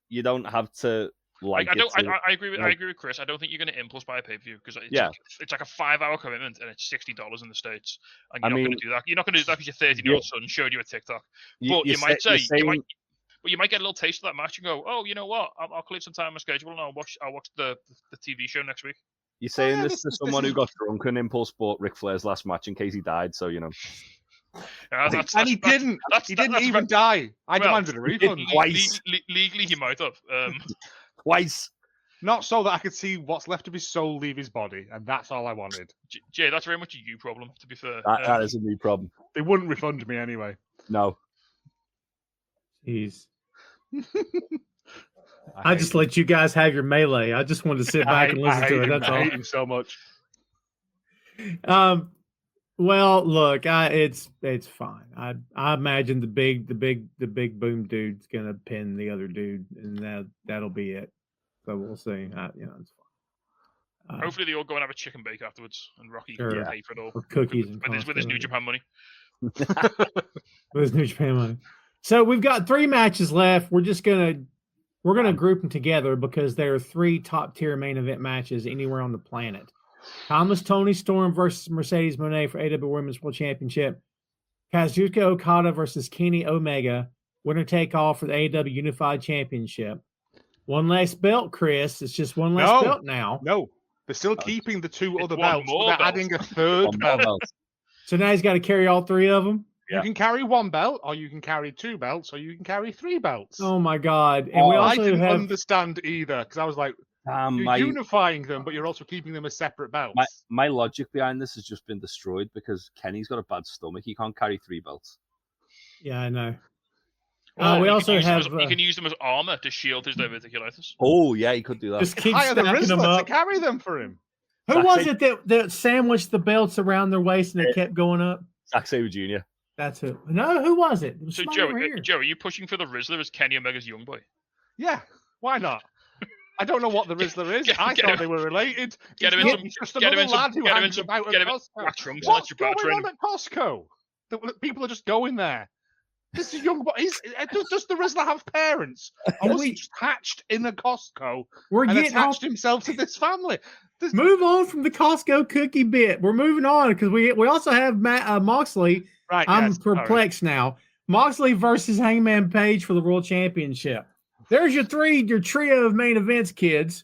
G: You don't have to like.
F: I agree with Chris. I don't think you're going to impulse buy a pay-per-view because it's like a 5-hour commitment and it's $60 in the States, and you're not going to do that. You're not going to do that because your 13-year-old son showed you a TikTok. But you might get a little taste of that match and go, oh, you know what? I'll clear some time on my schedule and I'll watch the TV show next week.
G: You're saying this to someone who got drunk and impulse bought Ric Flair's last match in case he died, so you know.
E: And he didn't even die. I demanded a refund.
G: Twice.
F: Legally, he might have.
G: Twice.
E: Not so that I could see what's left of his soul leave his body, and that's all I wanted.
F: Jay, that's very much a you problem, to be fair.
G: That is a me problem.
E: They wouldn't refund me anyway.
G: No.
D: Jeez. I just let you guys have your melee. I just wanted to sit back and listen to it. That's all.
E: I hate him so much.
D: Well, look, it's fine. I imagine the big boom dude's gonna pin the other dude, and that'll be it. So we'll see. It's fine.
F: Hopefully they all go and have a chicken bake afterwards, and Rocky can pay for it all.
D: Or cookies
F: with his New Japan money.
D: With his New Japan money. So we've got 3 matches left. We're gonna group them together because there are 3 top tier main event matches anywhere on the planet. Thomas Tony Storm versus Mercedes Moné for AEW Women's World Championship. Kazuchika Okada versus Kenny Omega. Winner take all for the AEW Unified Championship. One last belt, Chris. It's just one less belt now.
E: No, they're still keeping the 2 other belts. They're adding a 3rd belt.
D: So now he's got to carry all 3 of them?
E: You can carry 1 belt, or you can carry 2 belts, or you can carry 3 belts.
D: Oh, my God. And we also
E: I didn't understand either, because I was like, you're unifying them, but you're also keeping them as separate belts.
G: My logic behind this has just been destroyed because Kenny's got a bad stomach. He can't carry 3 belts.
D: Yeah, I know.
F: We also have... You can use them as armor to shield his diverticulitis.
G: Oh, yeah, he could do that.
D: Just keep stacking them up.
E: To carry them for him.
D: Who was it that sandwiched the belts around their waist and they kept going up?
G: Zack Sabre Jr.
D: That's it. No, who was it?
F: So, Joe, are you pushing for the Rizzler as Kenny Omega's young boy?
E: Yeah, why not? I don't know what the Rizzler is. I thought they were related.
F: Get him in some lad who hangs about at Costco. What's going on at
E: Costco? People are just going there. This is young boy. Does the Rizzler have parents? Or was he just hatched in a Costco and attached himself to this family?
D: Move on from the Costco cookie bit. We're moving on because we also have Moxley.
E: Right,
D: I'm perplexed now. Moxley versus Hangman Page for the World Championship. There's your trio of main events, kids.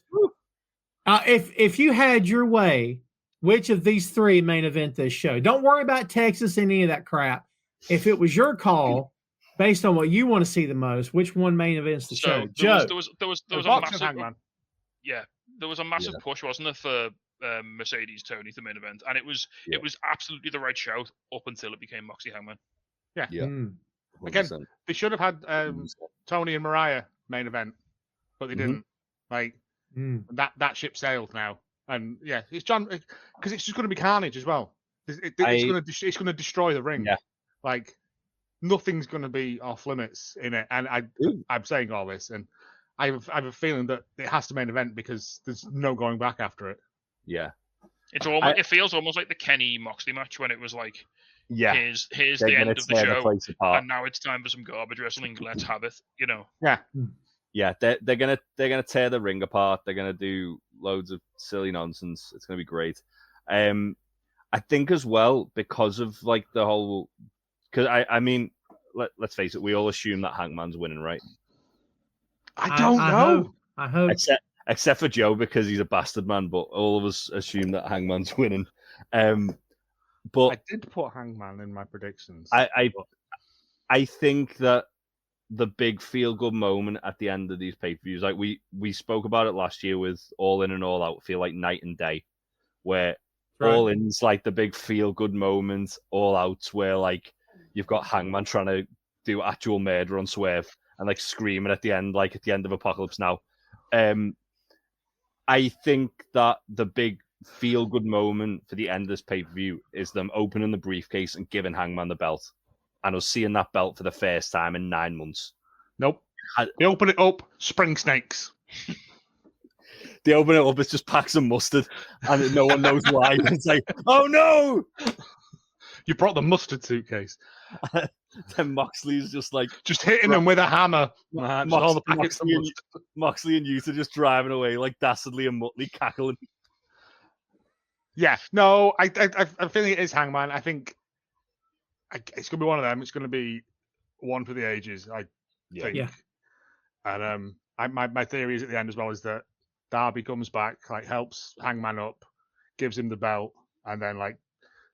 D: If you had your way, which of these three main event this show? Don't worry about Texas and any of that crap. If it was your call, based on what you want to see the most, which one main events the show? Joe,
F: there was a
E: Boxing
F: massive
E: Hangman.
F: yeah, there was a massive push, wasn't there, for Mercedes Tony the main event, and it was absolutely the right shout up until it became Moxie Hangman.
E: Yeah.
D: Mm.
E: Again, they should have had Tony and Mariah main event, but they didn't. Like that ship sailed now, and yeah, it's John because it's just going to be carnage as well. It's going to destroy the ring.
G: Yeah.
E: Like nothing's going to be off limits in it, and I'm saying all this, and I have a feeling that it has to main event because there's no going back after it.
G: Yeah,
F: it feels almost like the Kenny Moxley match when it was like, here's the end of the show, and now it's time for some garbage wrestling. Let's have it, you know.
G: Yeah, they're gonna tear the ring apart. They're gonna do loads of silly nonsense. It's gonna be great. I think as well because of like the whole. Because I mean, let's face it, we all assume that Hangman's winning, right?
E: I don't know.
D: I hope.
G: Except for Joe because he's a bastard man, but all of us assume that Hangman's winning. But
E: I did put Hangman in my predictions.
G: I think that the big feel good moment at the end of these pay-per-views, like we spoke about it last year with All In and All Out, feel like night and day, where All In's like the big feel good moment, All Out's where like you've got Hangman trying to do actual murder on Swerve and like screaming at the end, like at the end of Apocalypse Now. I think that the big feel-good moment for the end of this pay-per-view is them opening the briefcase and giving Hangman the belt. And us seeing that belt for the first time in 9 months.
E: Nope. They open it up, spring snakes.
G: They open it up, it's just packs of mustard, and no one knows why. It's like, oh no!
E: You brought the mustard suitcase.
G: Then Moxley's just like...
E: Just hitting them with a hammer.
G: Moxley and Yuta just driving away like dastardly and Muttley cackling.
E: Yeah, no, I feeling it is Hangman. I think it's going to be one of them. It's going to be one for the ages, I think.
D: Yeah.
E: And my theory is at the end as well is that Darby comes back, like helps Hangman up, gives him the belt, and then like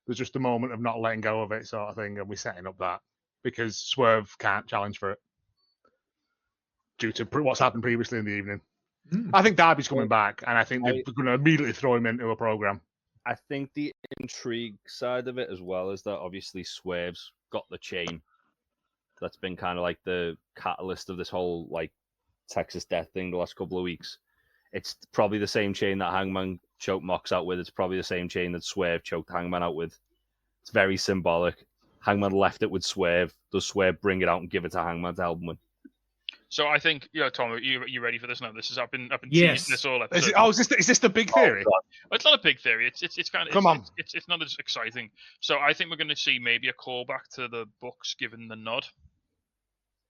E: there's just a moment of not letting go of it sort of thing, and we're setting up that because Swerve can't challenge for it due to what's happened previously in the evening. I think Darby's coming back, and I think they're going to immediately throw him into a program.
G: I think the intrigue side of it as well is that obviously Swerve's got the chain. That's been kind of like the catalyst of this whole like Texas death thing the last couple of weeks. It's probably the same chain that Hangman choked Mox out with. It's probably the same chain that Swerve choked Hangman out with. It's very symbolic. Hangman left it with Swerve. Does Swerve bring it out and give it to Hangman to help him win?
F: So I think, Tom, are you ready for this now? I've been
D: Yes.
F: teasing this all episode.
E: Is this the big theory?
F: Well, it's not a big theory. It's kind of
E: Come on.
F: It's not as exciting. So I think we're going to see maybe a callback to the Bucks giving the nod,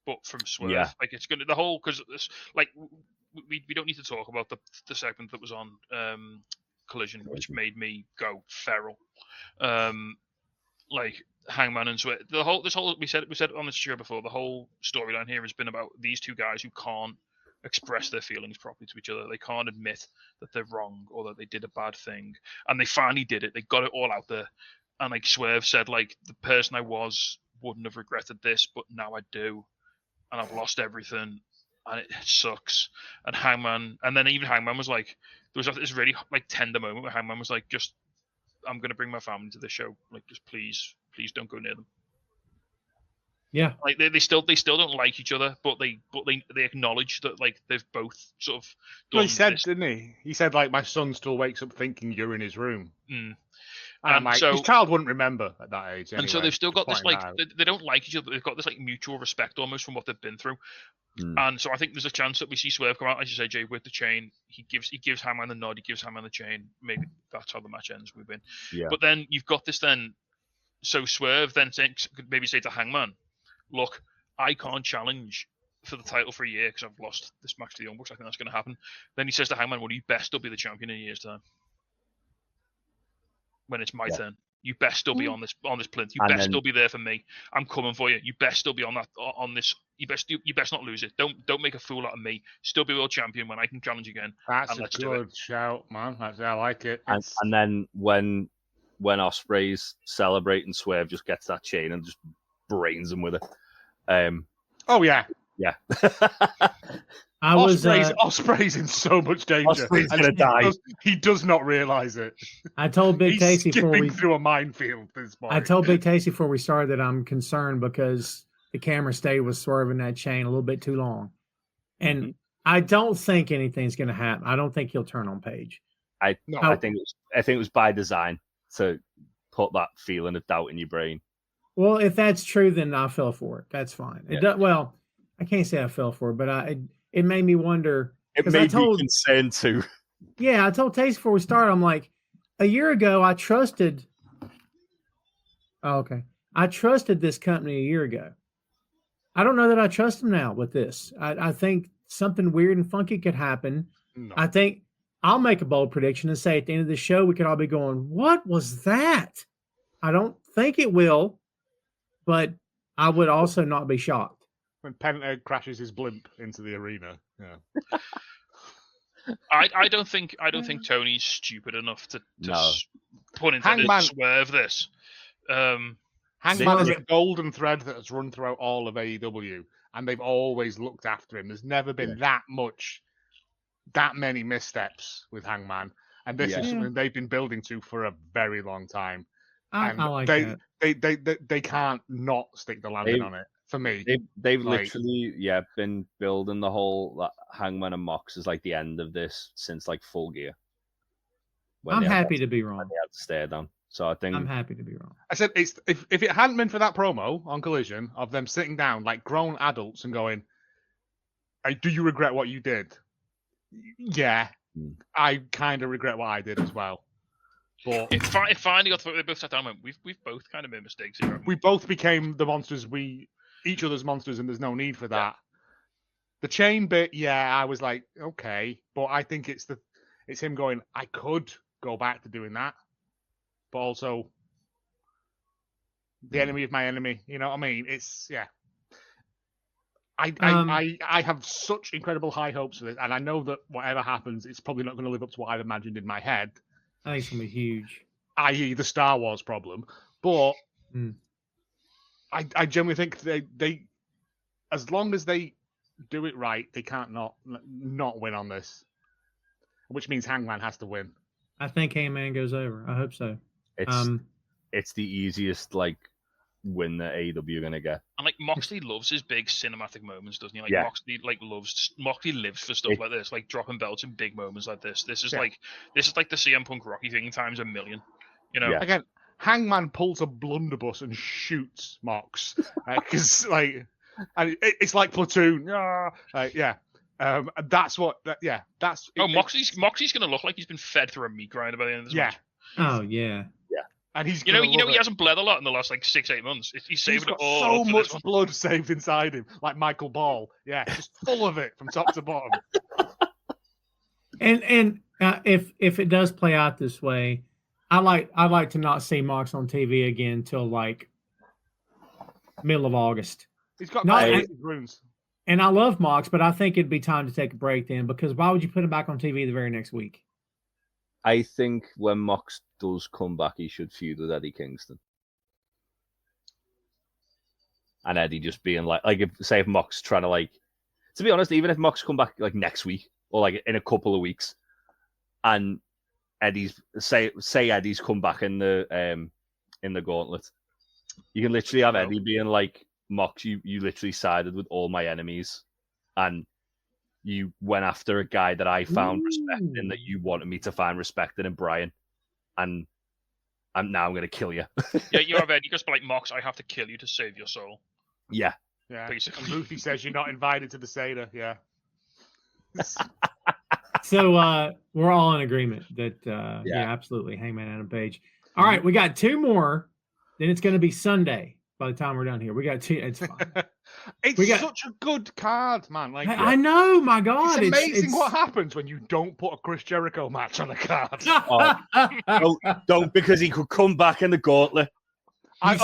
F: but from Swerve.
G: Yeah.
F: Like it's going to the whole because like we don't need to talk about the segment that was on Collision, which made me go feral. Like Hangman and Swerve. This whole we said on this show before. The whole storyline here has been about these two guys who can't express their feelings properly to each other. They can't admit that they're wrong or that they did a bad thing, and they finally did it. They got it all out there. And like Swerve said, like the person I was wouldn't have regretted this, but now I do, and I've lost everything, and it sucks. And Hangman, and then even Hangman was like, there was this really like tender moment where Hangman was like, just, I'm gonna bring my family to the show, like just please don't go near them.
D: Yeah,
F: like they still don't like each other, but they acknowledge that like they've both sort of.
E: Well, he said, didn't he? He said like my son still wakes up thinking you're in his room. And like, so, his child wouldn't remember at that age. Anyway,
F: and so they've still got this like they don't like each other. They've got this like mutual respect almost from what they've been through. And so I think there's a chance that we see Swerve come out, as you say, Jay, with the chain. He gives Hangman the nod. He gives Hangman the chain. Maybe that's how the match ends. We win.
G: Yeah.
F: But then you've got this then. So Swerve then could maybe say to Hangman, "Look, I can't challenge for the title for a year because I've lost this match to the Young Bucks. I think that's going to happen." Then he says to Hangman, "Well, you best still be the champion in a year's time. When it's my turn, You best still be on this plinth. You
G: And
F: best
G: then-
F: still be there for me. I'm coming for you. You best still be on this. You best not lose it. Don't make a fool out of me. Still be world champion when I can challenge again.
E: That's
F: And
E: a
F: let's do it.
E: good shout, man. I like it.
G: And then when Ospreay's celebrating, Swerve just gets that chain and just brains him with it.
E: Oh yeah.
G: Yeah.
E: Ospreay's in so much danger.
G: Ospreay's
E: And
G: gonna die.
E: He does not realize it.
D: I told Big
E: He's
D: Tasty before
E: skipping
D: we
E: through a minefield. This point.
D: I told Big Tasty before we started that I'm concerned because the camera stayed with swerving that chain a little bit too long. And I don't think anything's going to happen. I don't think he'll turn on Page.
G: I think it was by design to put that feeling of doubt in your brain.
D: Well, if that's true, then I fell for it. That's fine.
G: Yeah.
D: It does, well, I can't say I fell for it, but it made me wonder.
G: It
D: 'cause
G: made me concerned too.
D: Yeah, I told Tasty before we started, I'm like, a year ago, I trusted. Oh, okay. I trusted this company a year ago. I don't know that I trust them now with this. I think something weird and funky could happen.
E: No.
D: I think I'll make a bold prediction and say at the end of the show, we could all be going, what was that? I don't think it will, but I would also not be shocked.
E: When Penta crashes his blimp into the arena. Yeah.
F: I don't think Tony's stupid enough to put into
E: Hangman-
F: Swerve this.
E: Hangman is a golden thread that has run throughout all of AEW, and they've always looked after him. There's never been that many missteps with Hangman, and this is something they've been building to for a very long time.
D: I
E: And
D: like that.
E: they can't not stick the landing on it. For me,
G: They've
E: Like-
G: literally been building the whole Hangman and Mox as like the end of this since like Full Gear. When
D: I'm
G: they had
D: happy
G: that-
D: to be
G: when
D: wrong.
G: They had to stare down. So I think
D: I'm happy to be wrong.
E: I said if it hadn't been for that promo on Collision of them sitting down like grown adults and going, "Do you regret what you did?" Yeah, I kind of regret what I did as well. But
F: It finally got through. They both sat down and went, we've both kind of made mistakes here.
E: we both became the monsters each other's monsters, and there's no need for that. The chain bit, I was like, okay, but I think it's him going, I could go back to doing that, but also the enemy of my enemy. You know what I mean? It's I have such incredible high hopes for this, and I know that whatever happens, it's probably not going to live up to what I've imagined in my head,
D: I think it's going to be huge.
E: i.e. the Star Wars problem. But I genuinely think they as long as they do it right, they can't not win on this, which means Hangman has to win.
D: I think Hangman goes over. I hope so.
G: it's the easiest win that AEW are gonna get.
F: And Moxley loves his big cinematic moments, doesn't he? Moxley Moxley lives for stuff like this, like dropping belts in big moments like this. This is like the CM Punk Rocky thing times a million. You know.
G: Yeah.
E: Again, Hangman pulls a blunderbuss and shoots Mox because and it's like Platoon. That's what. That's.
F: Moxley's gonna look like he's been fed through a meat grinder by the end of this match.
D: Oh yeah.
E: And he's
F: he hasn't bled a lot in the last 6-8 months. He's saving it
E: got
F: all.
E: so much blood saved inside him, like Michael Ball. Yeah, just full of it from top to bottom.
D: And if it does play out this way, I'd like to not see Mox on TV again till middle of August.
E: He's got runes.
D: And I love Mox, but I think it'd be time to take a break then, because why would you put him back on TV the very next week?
G: I think when Mox does come back, he should feud with Eddie Kingston. And Eddie just being if Mox trying to be honest, even if Mox come back next week or in a couple of weeks, and Eddie's say Eddie's come back in the gauntlet, you can literally have Eddie being like, Mox, you literally sided with all my enemies, and you went after a guy that I found respecting, that you wanted me to find respecting in Brian, and I'm going to kill you.
F: Yeah, you have Eddie just be like, Mox, I have to kill you to save your soul.
G: Yeah.
F: Basically.
E: And Luffy says you're not invited to the Seder. Yeah.
D: So we're all in agreement that absolutely, Hangman Adam Page. All right, we got two more. Then it's going to be Sunday by the time we're done here. We got two. It's fine.
E: It's
D: We got-
E: such a good card, man. Like
D: I know, my God.
E: it's amazing what happens when you don't put a Chris Jericho match on a card.
G: Don't, because he could come back in the gauntlet.
E: My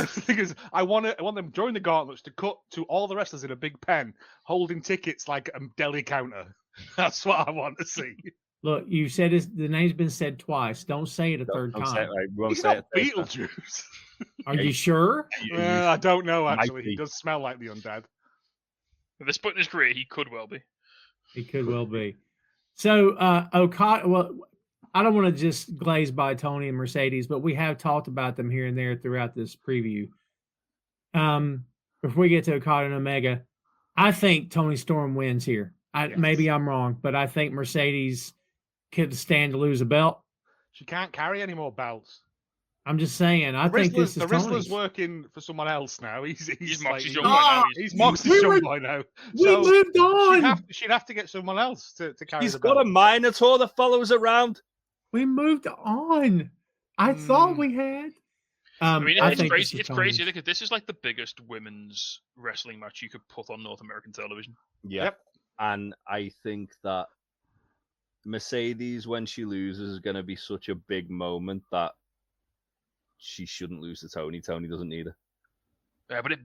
E: thing is, I want them during the gauntlets to cut to all the wrestlers in a big pen holding tickets like a deli counter. That's what I want to see.
D: Look, you said the name's been said twice. Don't say it a third
G: Don't say
D: time.
G: it right. We won't
E: He's
G: say
E: not
G: it third time.
E: Beetlejuice.
D: Are you sure?
E: I don't know,
G: Might
E: actually. He
G: be.
E: does smell like the undead.
F: At this point in his career, he could well be.
D: It could well be. So, Okada, well, I don't want to just glaze by Tony and Mercedes, but we have talked about them here and there throughout this preview. Before we get to Okada and Omega, I think Tony Storm wins here. Maybe I'm wrong, but I think Mercedes could stand to lose a belt.
E: She can't carry any more belts.
D: I'm just saying. I think this is
E: the Rizzler's
D: Tony's.
E: working for someone else now. He's
F: Moxie's
E: like,
F: young boy now.
E: he's Moxie's young boy now.
D: We moved on.
E: She'd have to get someone else to carry
G: He's
E: the
G: got
E: belt.
G: a Minotaur that follows around.
D: We moved on. I thought we had.
F: I mean,
D: I
F: it's
D: think
F: crazy.
D: this
F: It's
D: is
F: crazy
D: Tony's.
F: because this is like the biggest women's wrestling match you could put on North American television.
G: Yeah.
E: Yep.
G: And I think that Mercedes, when she loses, is going to be such a big moment that she shouldn't lose to Tony. Tony doesn't need her.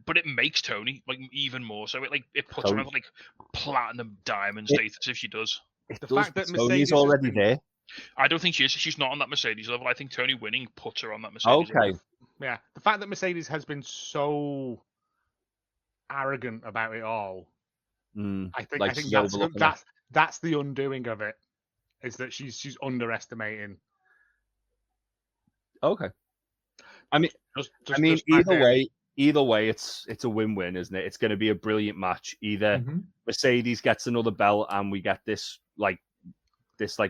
F: But it makes Tony like even more so. It puts her on like platinum diamond status if she does.
E: The fact that
G: Tony's
E: Mercedes
G: already
E: has been-
G: there.
F: I don't think she is. She's not on that Mercedes level. I think Tony winning puts her on that Mercedes
G: Okay.
F: level.
E: Yeah, the fact that Mercedes has been so arrogant about it all, I think
G: she's
E: that's
G: overlooking it.
E: that's the undoing of it. Is that she's underestimating.
G: Okay. I mean,
E: Just
G: either way, it's a win-win, isn't it? It's going to be a brilliant match. Either Mercedes gets another belt and we get this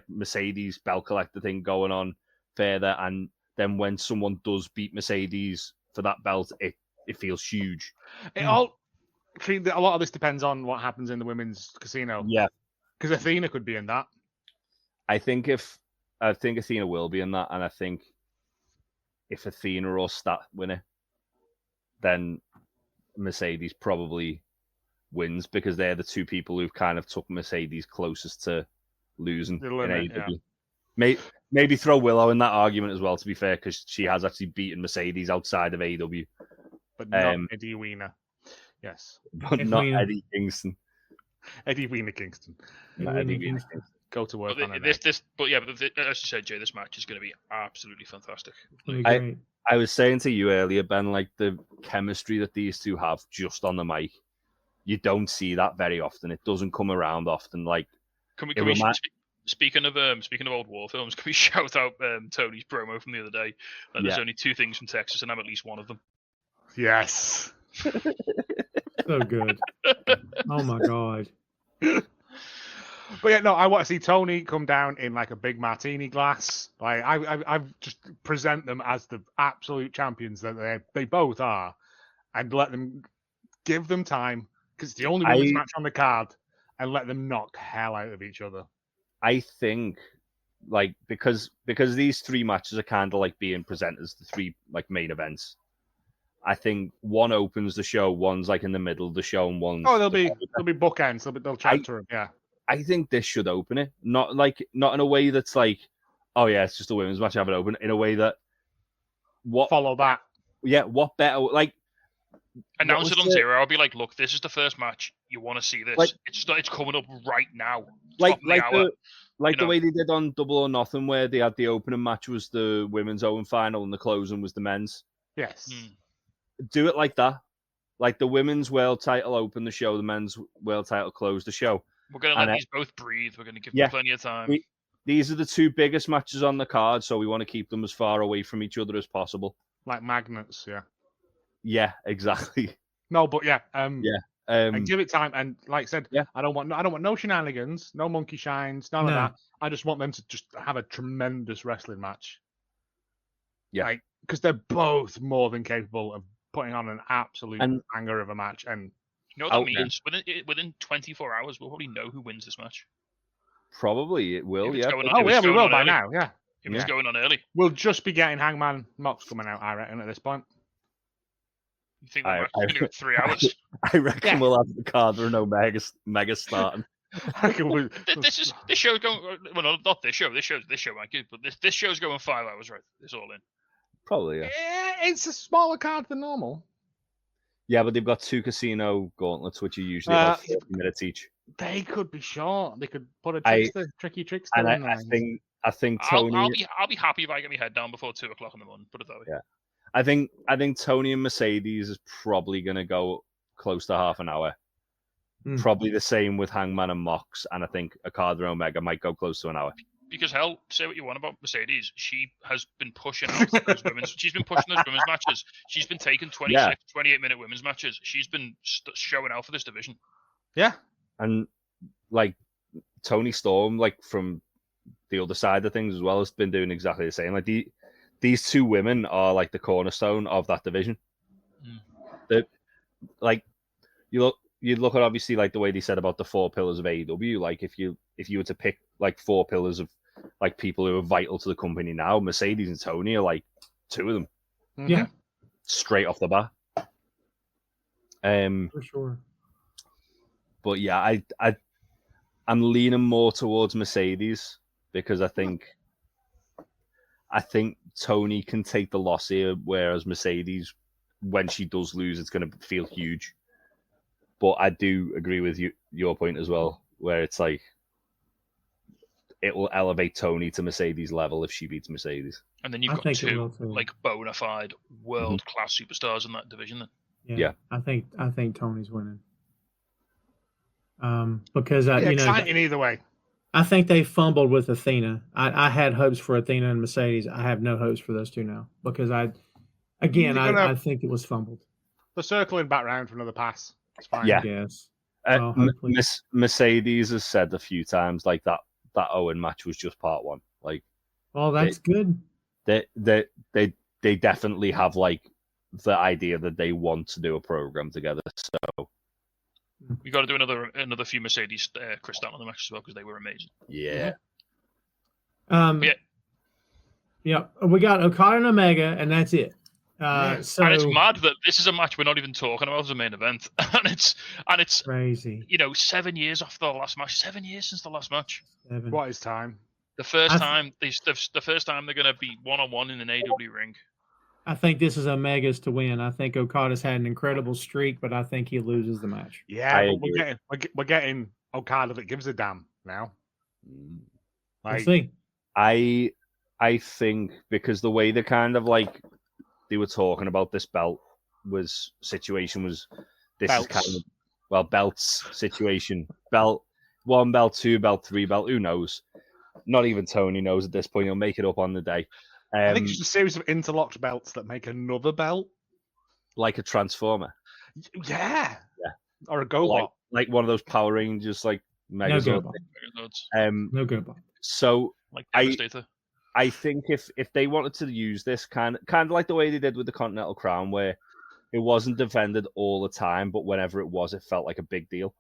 G: Mercedes belt collector thing going on further, and then when someone does beat Mercedes for that belt, it feels huge.
E: It all. I think that a lot of this depends on what happens in the women's casino.
G: Yeah,
E: because Athena could be in that.
G: I think Athena will be in that, and I think if Athena or Stat win it, then Mercedes probably wins because they're the two people who've kind of took Mercedes closest to losing
E: The limit,
G: in AEW. Maybe throw Willow in that argument as well, to be fair, because she has actually beaten Mercedes outside of AEW.
E: But not Eddie Wiener. Yes.
G: But not
D: Wiener.
G: Eddie Kingston.
E: Eddie Wiener Kingston.
G: Not Eddie Kingston.
E: Go to work on it.
F: As you said, Jay, this match is going to be absolutely fantastic.
G: I was saying to you earlier, Ben, like the chemistry that these two have just on the mic, you don't see that very often. It doesn't come around often. Like,
F: speaking of old war films, can we shout out Tony's promo from the other day? There's only two things from Texas, and I'm at least one of them.
E: Yes.
D: So good. Oh my God.
E: But yeah, no, I want to see Tony come down in like a big martini glass. Like I just present them as the absolute champions that they both are, and let them give them time because it's the only women's match on the card, and let them knock hell out of each other.
G: I think, like because these three matches are kind of like being presented as the three like main events. I think one opens the show, one's like in the middle of the show, and one's
E: they'll be bookends. They'll chapter them. Yeah.
G: I think this should open it, not in a way that's like, oh yeah, it's just a women's match, have it open. In a way that
E: follow that.
G: Yeah, what better like
F: announce it on Zero. I'll be like, look, this is the first match. You want to see this?
G: Like,
F: it's coming up right now.
G: The way they did on Double or Nothing, where they had the opening match was the women's own final and the closing was the men's.
E: Yes.
G: Do it like that. Like the women's world title open the show, the men's world title close the show.
F: We're going to let these both breathe. We're going to give them plenty of time.
G: These are the two biggest matches on the card, so we want to keep them as far away from each other as possible.
E: Like magnets, yeah.
G: Yeah, exactly.
E: No, but yeah.
G: And
E: give it time. And like I said, I don't want no shenanigans, no monkey shines, none of that. I just want them to just have a tremendous wrestling match.
G: Yeah.
E: Like, because they're both more than capable of putting on an absolute banger of a match. And
F: you know what that means? Within 24 hours, we'll probably know who wins this match.
G: Probably it will, yeah.
E: We will by now, yeah.
F: If it's going on early.
E: We'll just be getting Hangman Mox coming out, I reckon, at this point.
F: You think the match is going to go 3 hours?
G: I reckon we'll have the card or no mega starting.
F: This show's going. Well, no, not this show. This show might good, but this show's going 5 hours, right? It's all in.
G: Probably, yeah.
E: It's a smaller card than normal.
G: Yeah, but they've got 2 casino gauntlets, which are usually about 40 minutes each.
E: They could be short. They could put a tricky trickster
G: and
E: in
G: there. I think Tony.
F: I'll be happy if I get my head down before 2 o'clock in the morning. Put it that way.
G: Yeah, I think Tony and Mercedes is probably going to go close to half an hour. Probably the same with Hangman and Mox, and I think Okada and Omega might go close to an hour.
F: Because hell, say what you want about Mercedes, she has been pushing out those women's. She's been pushing those women's matches. She's been taking 26, 28-minute women's matches. She's been showing out for this division.
E: Yeah,
G: and like Tony Storm, like from the other side of things as well, has been doing exactly the same. Like these 2 women are like the cornerstone of that division. They're, like you look at obviously like the way they said about the 4 pillars of AEW. Like if you were to pick like 4 pillars of like people who are vital to the company now, Mercedes and Tony are like 2 of them.
D: Yeah,
G: straight off the bat.
D: For sure.
G: But yeah, I'm leaning more towards Mercedes because I think Tony can take the loss here, whereas Mercedes, when she does lose, it's going to feel huge. But I do agree with your point as well, where it's like it will elevate Tony to Mercedes level if she beats Mercedes.
F: And then you've got 2 like bona fide world class superstars in that division. Then.
G: Yeah.
D: I think Tony's winning. Because
E: exciting either way.
D: I think they fumbled with Athena. I had hopes for Athena and Mercedes. I have no hopes for those 2 now because I think it was fumbled.
E: They're circling back round for another pass. It's fine.
G: Yeah.
D: Yes.
G: Mercedes has said a few times like that Owen match was just part 1. Like,
D: well, that's good.
G: They definitely have like the idea that they want to do a program together. So
F: we got to do another few Mercedes Chris Stanley matches as well because they were amazing.
G: Yeah.
D: Yeah. We got Okada and Omega, and that's it. So,
F: and it's mad that this is a match we're not even talking about as a main event, and it's
D: crazy.
F: 7 years after the last match, 7 years since the last match.
D: 7.
E: What is time?
F: The first time they're going to be 1-on-1 in an AEW ring.
D: I think this is Omega's to win. I think Okada's had an incredible streak, but I think he loses the match.
E: Yeah, we're getting Okada that gives a damn now.
D: We'll see.
G: I think because the way they kind of like they were talking about this belt situation was this belts. Is kind of belts situation. Belt 1, belt 2, belt 3, belt. Who knows? Not even Tony knows at this point. He'll make it up on the day.
E: I think it's just a series of interlocked belts that make another belt,
G: like a transformer.
E: Yeah. Or a GoBot,
G: like one of those Power Rangers, like Megazord.
D: No GoBot.
G: So
F: like Devastator.
G: I think if they wanted to use this kind of like the way they did with the Continental Crown, where it wasn't defended all the time, but whenever it was, it felt like a big deal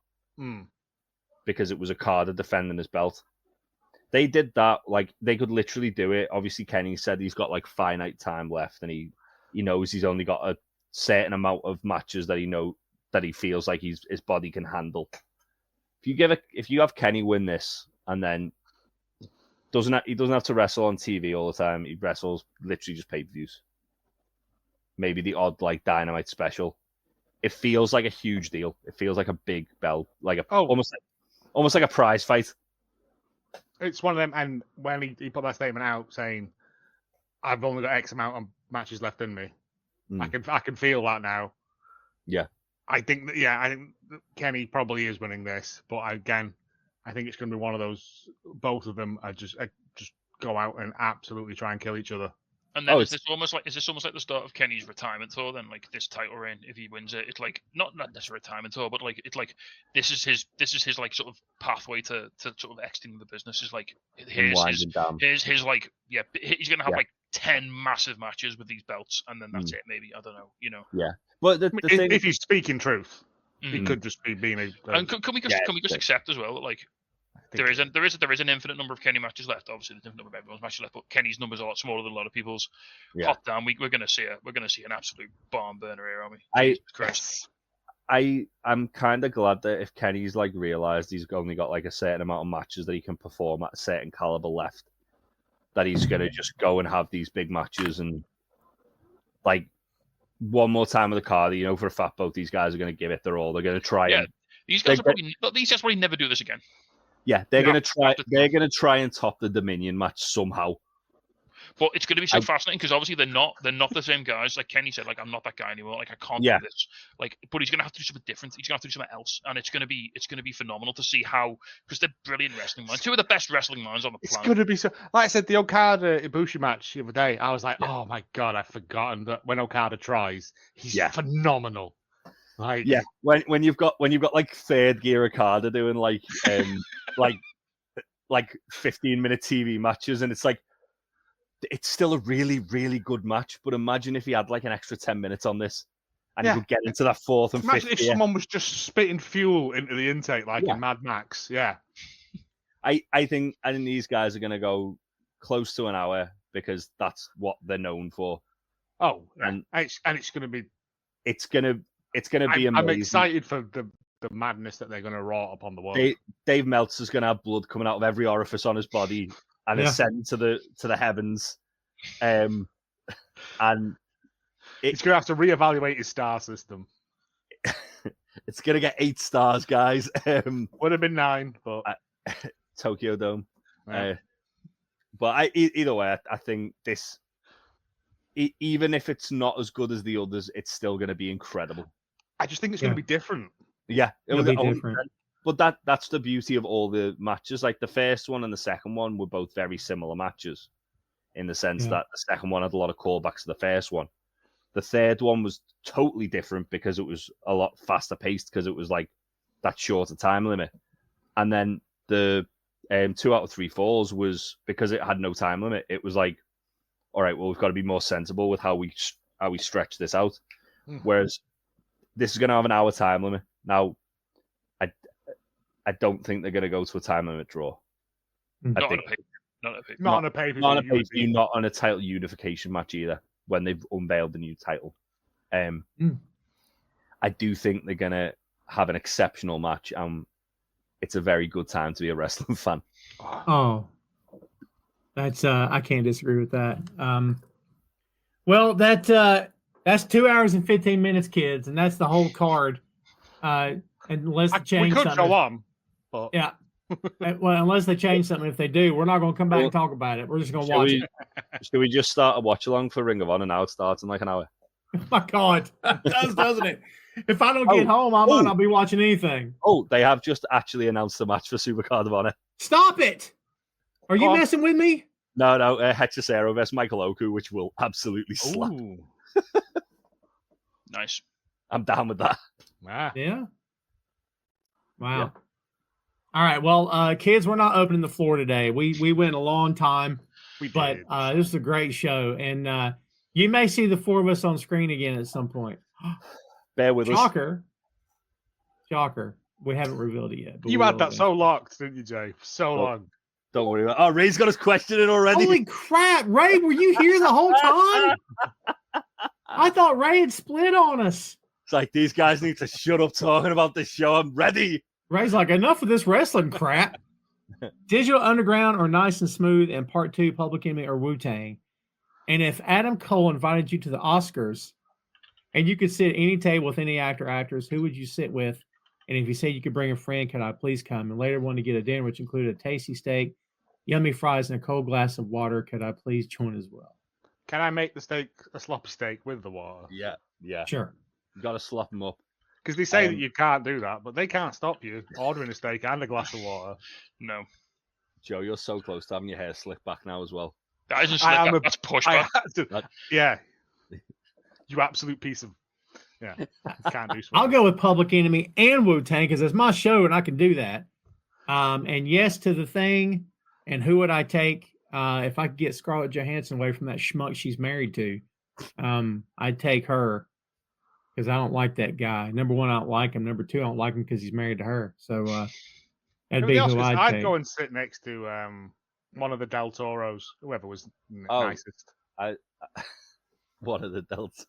G: because it was Okada defending his belt. They did that, like they could literally do it. Obviously, Kenny said he's got like finite time left, and he knows he's only got a certain amount of matches that he feels like his body can handle. If you have Kenny win this, and then he doesn't have to wrestle on TV all the time. He wrestles literally just pay-per-views. Maybe the odd like Dynamite special. It feels like a huge deal. It feels like a big belt, like almost like a prize fight.
E: It's one of them, and when he put that statement out saying, "I've only got X amount of matches left in me," I can feel that now.
G: Yeah,
E: I think that Kenny probably is winning this, but I think it's going to be one of those. Both of them are just go out and absolutely try and kill each other.
F: And then is this almost like the start of Kenny's retirement tour? Then, like this title reign, if he wins it, it's like not necessarily a retirement tour, but like it's like this is his like sort of pathway to sort of exiting the business. Is like here's his like he's gonna have like 10 massive matches with these belts, and then that's it. Maybe I don't know.
G: Yeah, but the thing,
E: if he's speaking truth, he could just be being a.
F: And can we just accept as well that like There is an infinite number of Kenny matches left. Obviously, there's an infinite number of everyone's matches left, but Kenny's number's a lot smaller than a lot of people's.
G: Yeah.
F: Hot damn, we're gonna see an absolute barn burner here, aren't we?
G: I-
F: Christ.
G: I'm kind of glad that if Kenny's like realized he's only got like a certain amount of matches that he can perform at a certain caliber left, that he's gonna just go and have these big matches and like one more time with the card. You know, for a fat both these guys are gonna give it their all. They're gonna try.
F: Yeah,
G: and,
F: these guys probably never do this again.
G: yeah, they're gonna try. They're gonna try and top the Dominion match somehow.
F: But it's going to be so fascinating because obviously they're not the same guys. Like Kenny said, like I'm not that guy anymore. Like I can't do this. Like, but he's going to have to do something different. He's going to have to do something else, and it's going to be phenomenal to see how, because they're brilliant wrestling minds. Two of the best wrestling minds on the planet.
E: It's going to be so. Like I said, the Okada Ibushi match the other day, I was like, oh my god, I've forgotten that when Okada tries, he's phenomenal. Like,
G: when you've got like third gear Okada doing like 15-minute TV matches, and it's like. It's still a really, really good match, but imagine if he had like an extra 10 minutes on this and he could get into that fourth and
E: imagine
G: fifth
E: if someone was just spitting fuel into the intake like in Mad Max. Yeah.
G: I think these guys are going to go close to an hour because that's what they're known for.
E: Oh, and it's going to be...
G: It's going to be amazing.
E: I'm excited for the madness that they're going to wrought upon the world.
G: Dave Meltzer's going to have blood coming out of every orifice on his body and ascend to the heavens, and
E: he's going to have to reevaluate his star system.
G: It's going to get 8 stars, guys.
E: Would have been 9, but
G: Tokyo Dome.
E: Yeah.
G: But either way, I think this, even if it's not as good as the others, it's still going to be incredible.
E: I just think it's going to be different.
G: Yeah,
D: it'll be different.
G: But that's the beauty of all the matches. Like the first one and the second one were both very similar matches in the sense that the second one had a lot of callbacks to the first one. The third one was totally different because it was a lot faster paced because it was like that shorter time limit. And then the 2 out of 3 falls was because it had no time limit. It was like, all right, well, we've got to be more sensible with how we stretch this out. Whereas this is going to have an hour time limit. Now, I don't think they're going to go to a time limit draw.
E: Not on a pay-per-view.
G: Not on a pay-per-view, not on a title unification match either, when they've unveiled the new title. I do think they're going to have an exceptional match, and it's a very good time to be a wrestling fan.
D: Oh, that's I can't disagree with that. Well, that's 2 hours and 15 minutes, kids, and that's the whole card. Unless they change
E: we could
D: something.
E: go on. But...
D: Yeah. Well, unless they change something. If they do, we're not going to come back and talk about it. We're just going to watch it.
G: Should we just start a watch along for Ring of Honor now? It starts in like an hour.
D: Oh my God, it does, doesn't it? If I don't get home, I might not be watching anything.
G: Oh, they have just actually announced the match for Supercard of Honor.
D: Stop it! Are you messing with me?
G: No, Hechicero versus Michael Oku, which will absolutely slap.
F: Nice.
G: I'm down with that.
D: Yeah. Wow. Yeah. All right. Well, kids, we're not opening the floor today. We went a long time, but this is a great show, and you may see the 4 of us on screen again at some point.
G: Bear with us.
D: Shocker. We haven't revealed it yet.
E: You had that so locked, didn't you, Jay? So long.
G: Don't worry about it. Oh, Ray's got us questioning already.
D: Holy crap, Ray! Were you here the whole time? I thought Ray had split on us.
G: It's like, these guys need to shut up talking about this show. I'm ready.
D: Ray's like, enough of this wrestling crap. Digital Underground or Nice and Smooth, and Part 2, Public Enemy or Wu-Tang. And if Adam Cole invited you to the Oscars and you could sit at any table with any actor or actress, who would you sit with? And if you said you could bring a friend, could I please come? And later wanted to get a dinner, which included a tasty steak, yummy fries, and a cold glass of water. Could I please join as well?
E: Can I make the steak a sloppy steak with the water?
G: Yeah.
D: Sure.
G: You got to slop them up.
E: Because they say that you can't do that, but they can't stop you ordering a steak and a glass of water.
F: No.
G: Joe, you're so close to having your hair slicked back now as well.
F: That isn't slick, that's pushback.
E: Yeah. You absolute piece of... Yeah. Can't do
D: I'll go with Public Enemy and Wu-Tang because it's my show and I can do that. And yes to the thing. And who would I take if I could get Scarlett Johansson away from that schmuck she's married to? I'd take her because I don't like that guy. Number one, I don't like him. Number two, I don't like him because he's married to her. So That'd
E: At
D: be
E: the
D: who
E: Oscars,
D: I'd
E: I'd
D: take.
E: go and sit next to one of the Del Toros, whoever was nicest.
G: One of the Delta.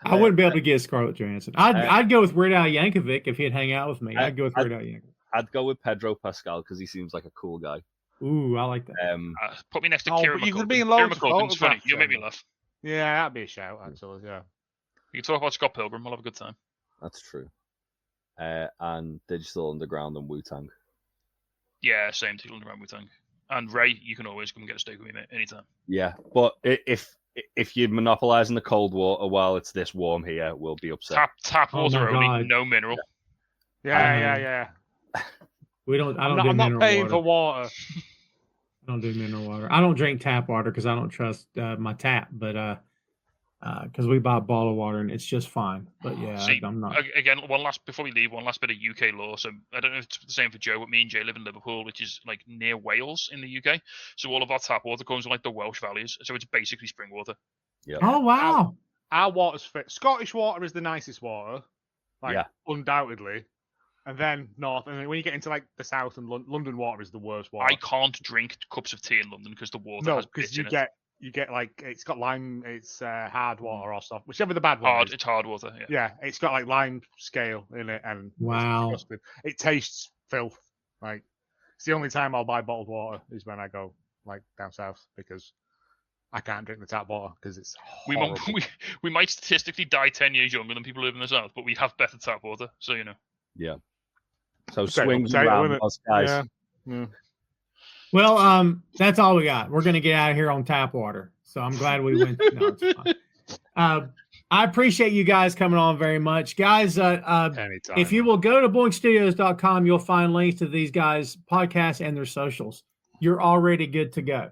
D: I wouldn't be able to get Scarlett Johansson. I'd go with Weird Al Yankovic if he'd hang out with me. I'd go with Weird Al Yankovic.
G: I'd go with Pedro Pascal because he seems like a cool guy.
D: Ooh, I like that.
F: Put me next to Kieran
E: but you
F: McCulkin.
E: could be in
F: Kieran
E: loads of
F: McCulkin's funny.
E: photographs
F: You'll make me
E: then.
F: laugh.
E: Yeah, that'd be a shout, actually. Yeah.
F: You can talk about Scott Pilgrim. We'll have a good time.
G: That's true. And Digital Underground and Wu-Tang.
F: Yeah, same. Digital Underground Wu-Tang. And Ray, you can always come and get a steak with me, mate, anytime.
G: Yeah, but if you're monopolizing the cold water while it's this warm here, we'll be upset.
F: Tap
D: Oh
F: water
D: my
F: only,
D: God.
F: no mineral.
E: Yeah.
D: We don't. I don't
E: I'm
D: do
E: not
D: mineral
E: paying
D: water.
E: for water.
D: I don't do mineral water. I don't drink tap water because I don't trust my tap. But because we buy a bottle of water and it's just fine. But yeah,
F: See,
D: I'm not.
F: Again, before we leave, one last bit of UK law. So I don't know if it's the same for Joe, but me and Jay live in Liverpool, which is like near Wales in the UK. So all of our tap water comes from like the Welsh valleys. So it's basically spring water.
G: Yeah.
D: Oh wow!
E: Our water's fit. Scottish water is the nicest water,
G: Yeah.
E: undoubtedly. And then north, and then when you get into like the south and London water is the worst water.
F: I can't drink cups of tea in London because the water has bits in it.
E: You get like it's got lime, it's hard water or soft, whichever the bad one is.
F: It's hard water. Yeah.
E: Yeah, it's got like lime scale in it, and
D: Wow.
E: it's disgusting. It tastes filth. Like it's the only time I'll buy bottled water is when I go like down south because I can't drink the tap water because it's horrible.
F: We might statistically die 10 years younger than people who live in the south, but we have better tap water. So you know.
G: Yeah. So
E: Potato,
G: swings
E: potato,
G: around
E: innit?
G: us, guys.
E: Yeah.
D: Well, that's all we got. We're gonna get out of here on tap water. So I'm glad we went. No, it's fine. I appreciate you guys coming on very much, guys.
E: Anytime.
D: If you will go to boinkstudios.com, you'll find links to these guys' podcasts and their socials. You're already good to go.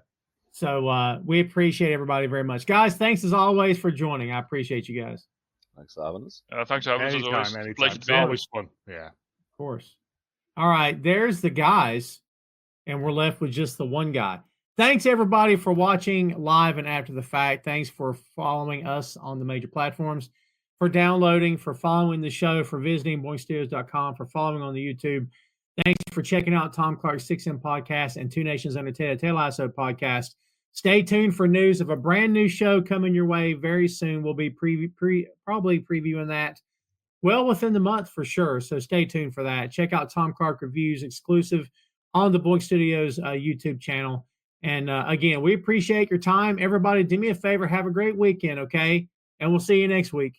D: So we appreciate everybody very much, guys. Thanks as always for joining. I appreciate you guys.
G: Thanks for having us.
F: Thanks for having us as always.
E: Anytime.
F: Pleasure to
E: It's
F: be here.
E: always fun. Yeah.
D: Of course. All right, there's the guys, and we're left with just the one guy. Thanks, everybody, for watching live and after the fact. Thanks for following us on the major platforms, for downloading, for following the show, for visiting boinkstudios.com, for following on the YouTube. Thanks for checking out Tom Clark's 6M podcast and Two Nations Under Ted, a Ted Lasso podcast. Stay tuned for news of a brand new show coming your way very soon. We'll be probably previewing that well within the month for sure. So stay tuned for that. Check out Tom Clark Reviews exclusive on the Boink Studios YouTube channel. And again, we appreciate your time. Everybody, do me a favor. Have a great weekend, okay? And we'll see you next week.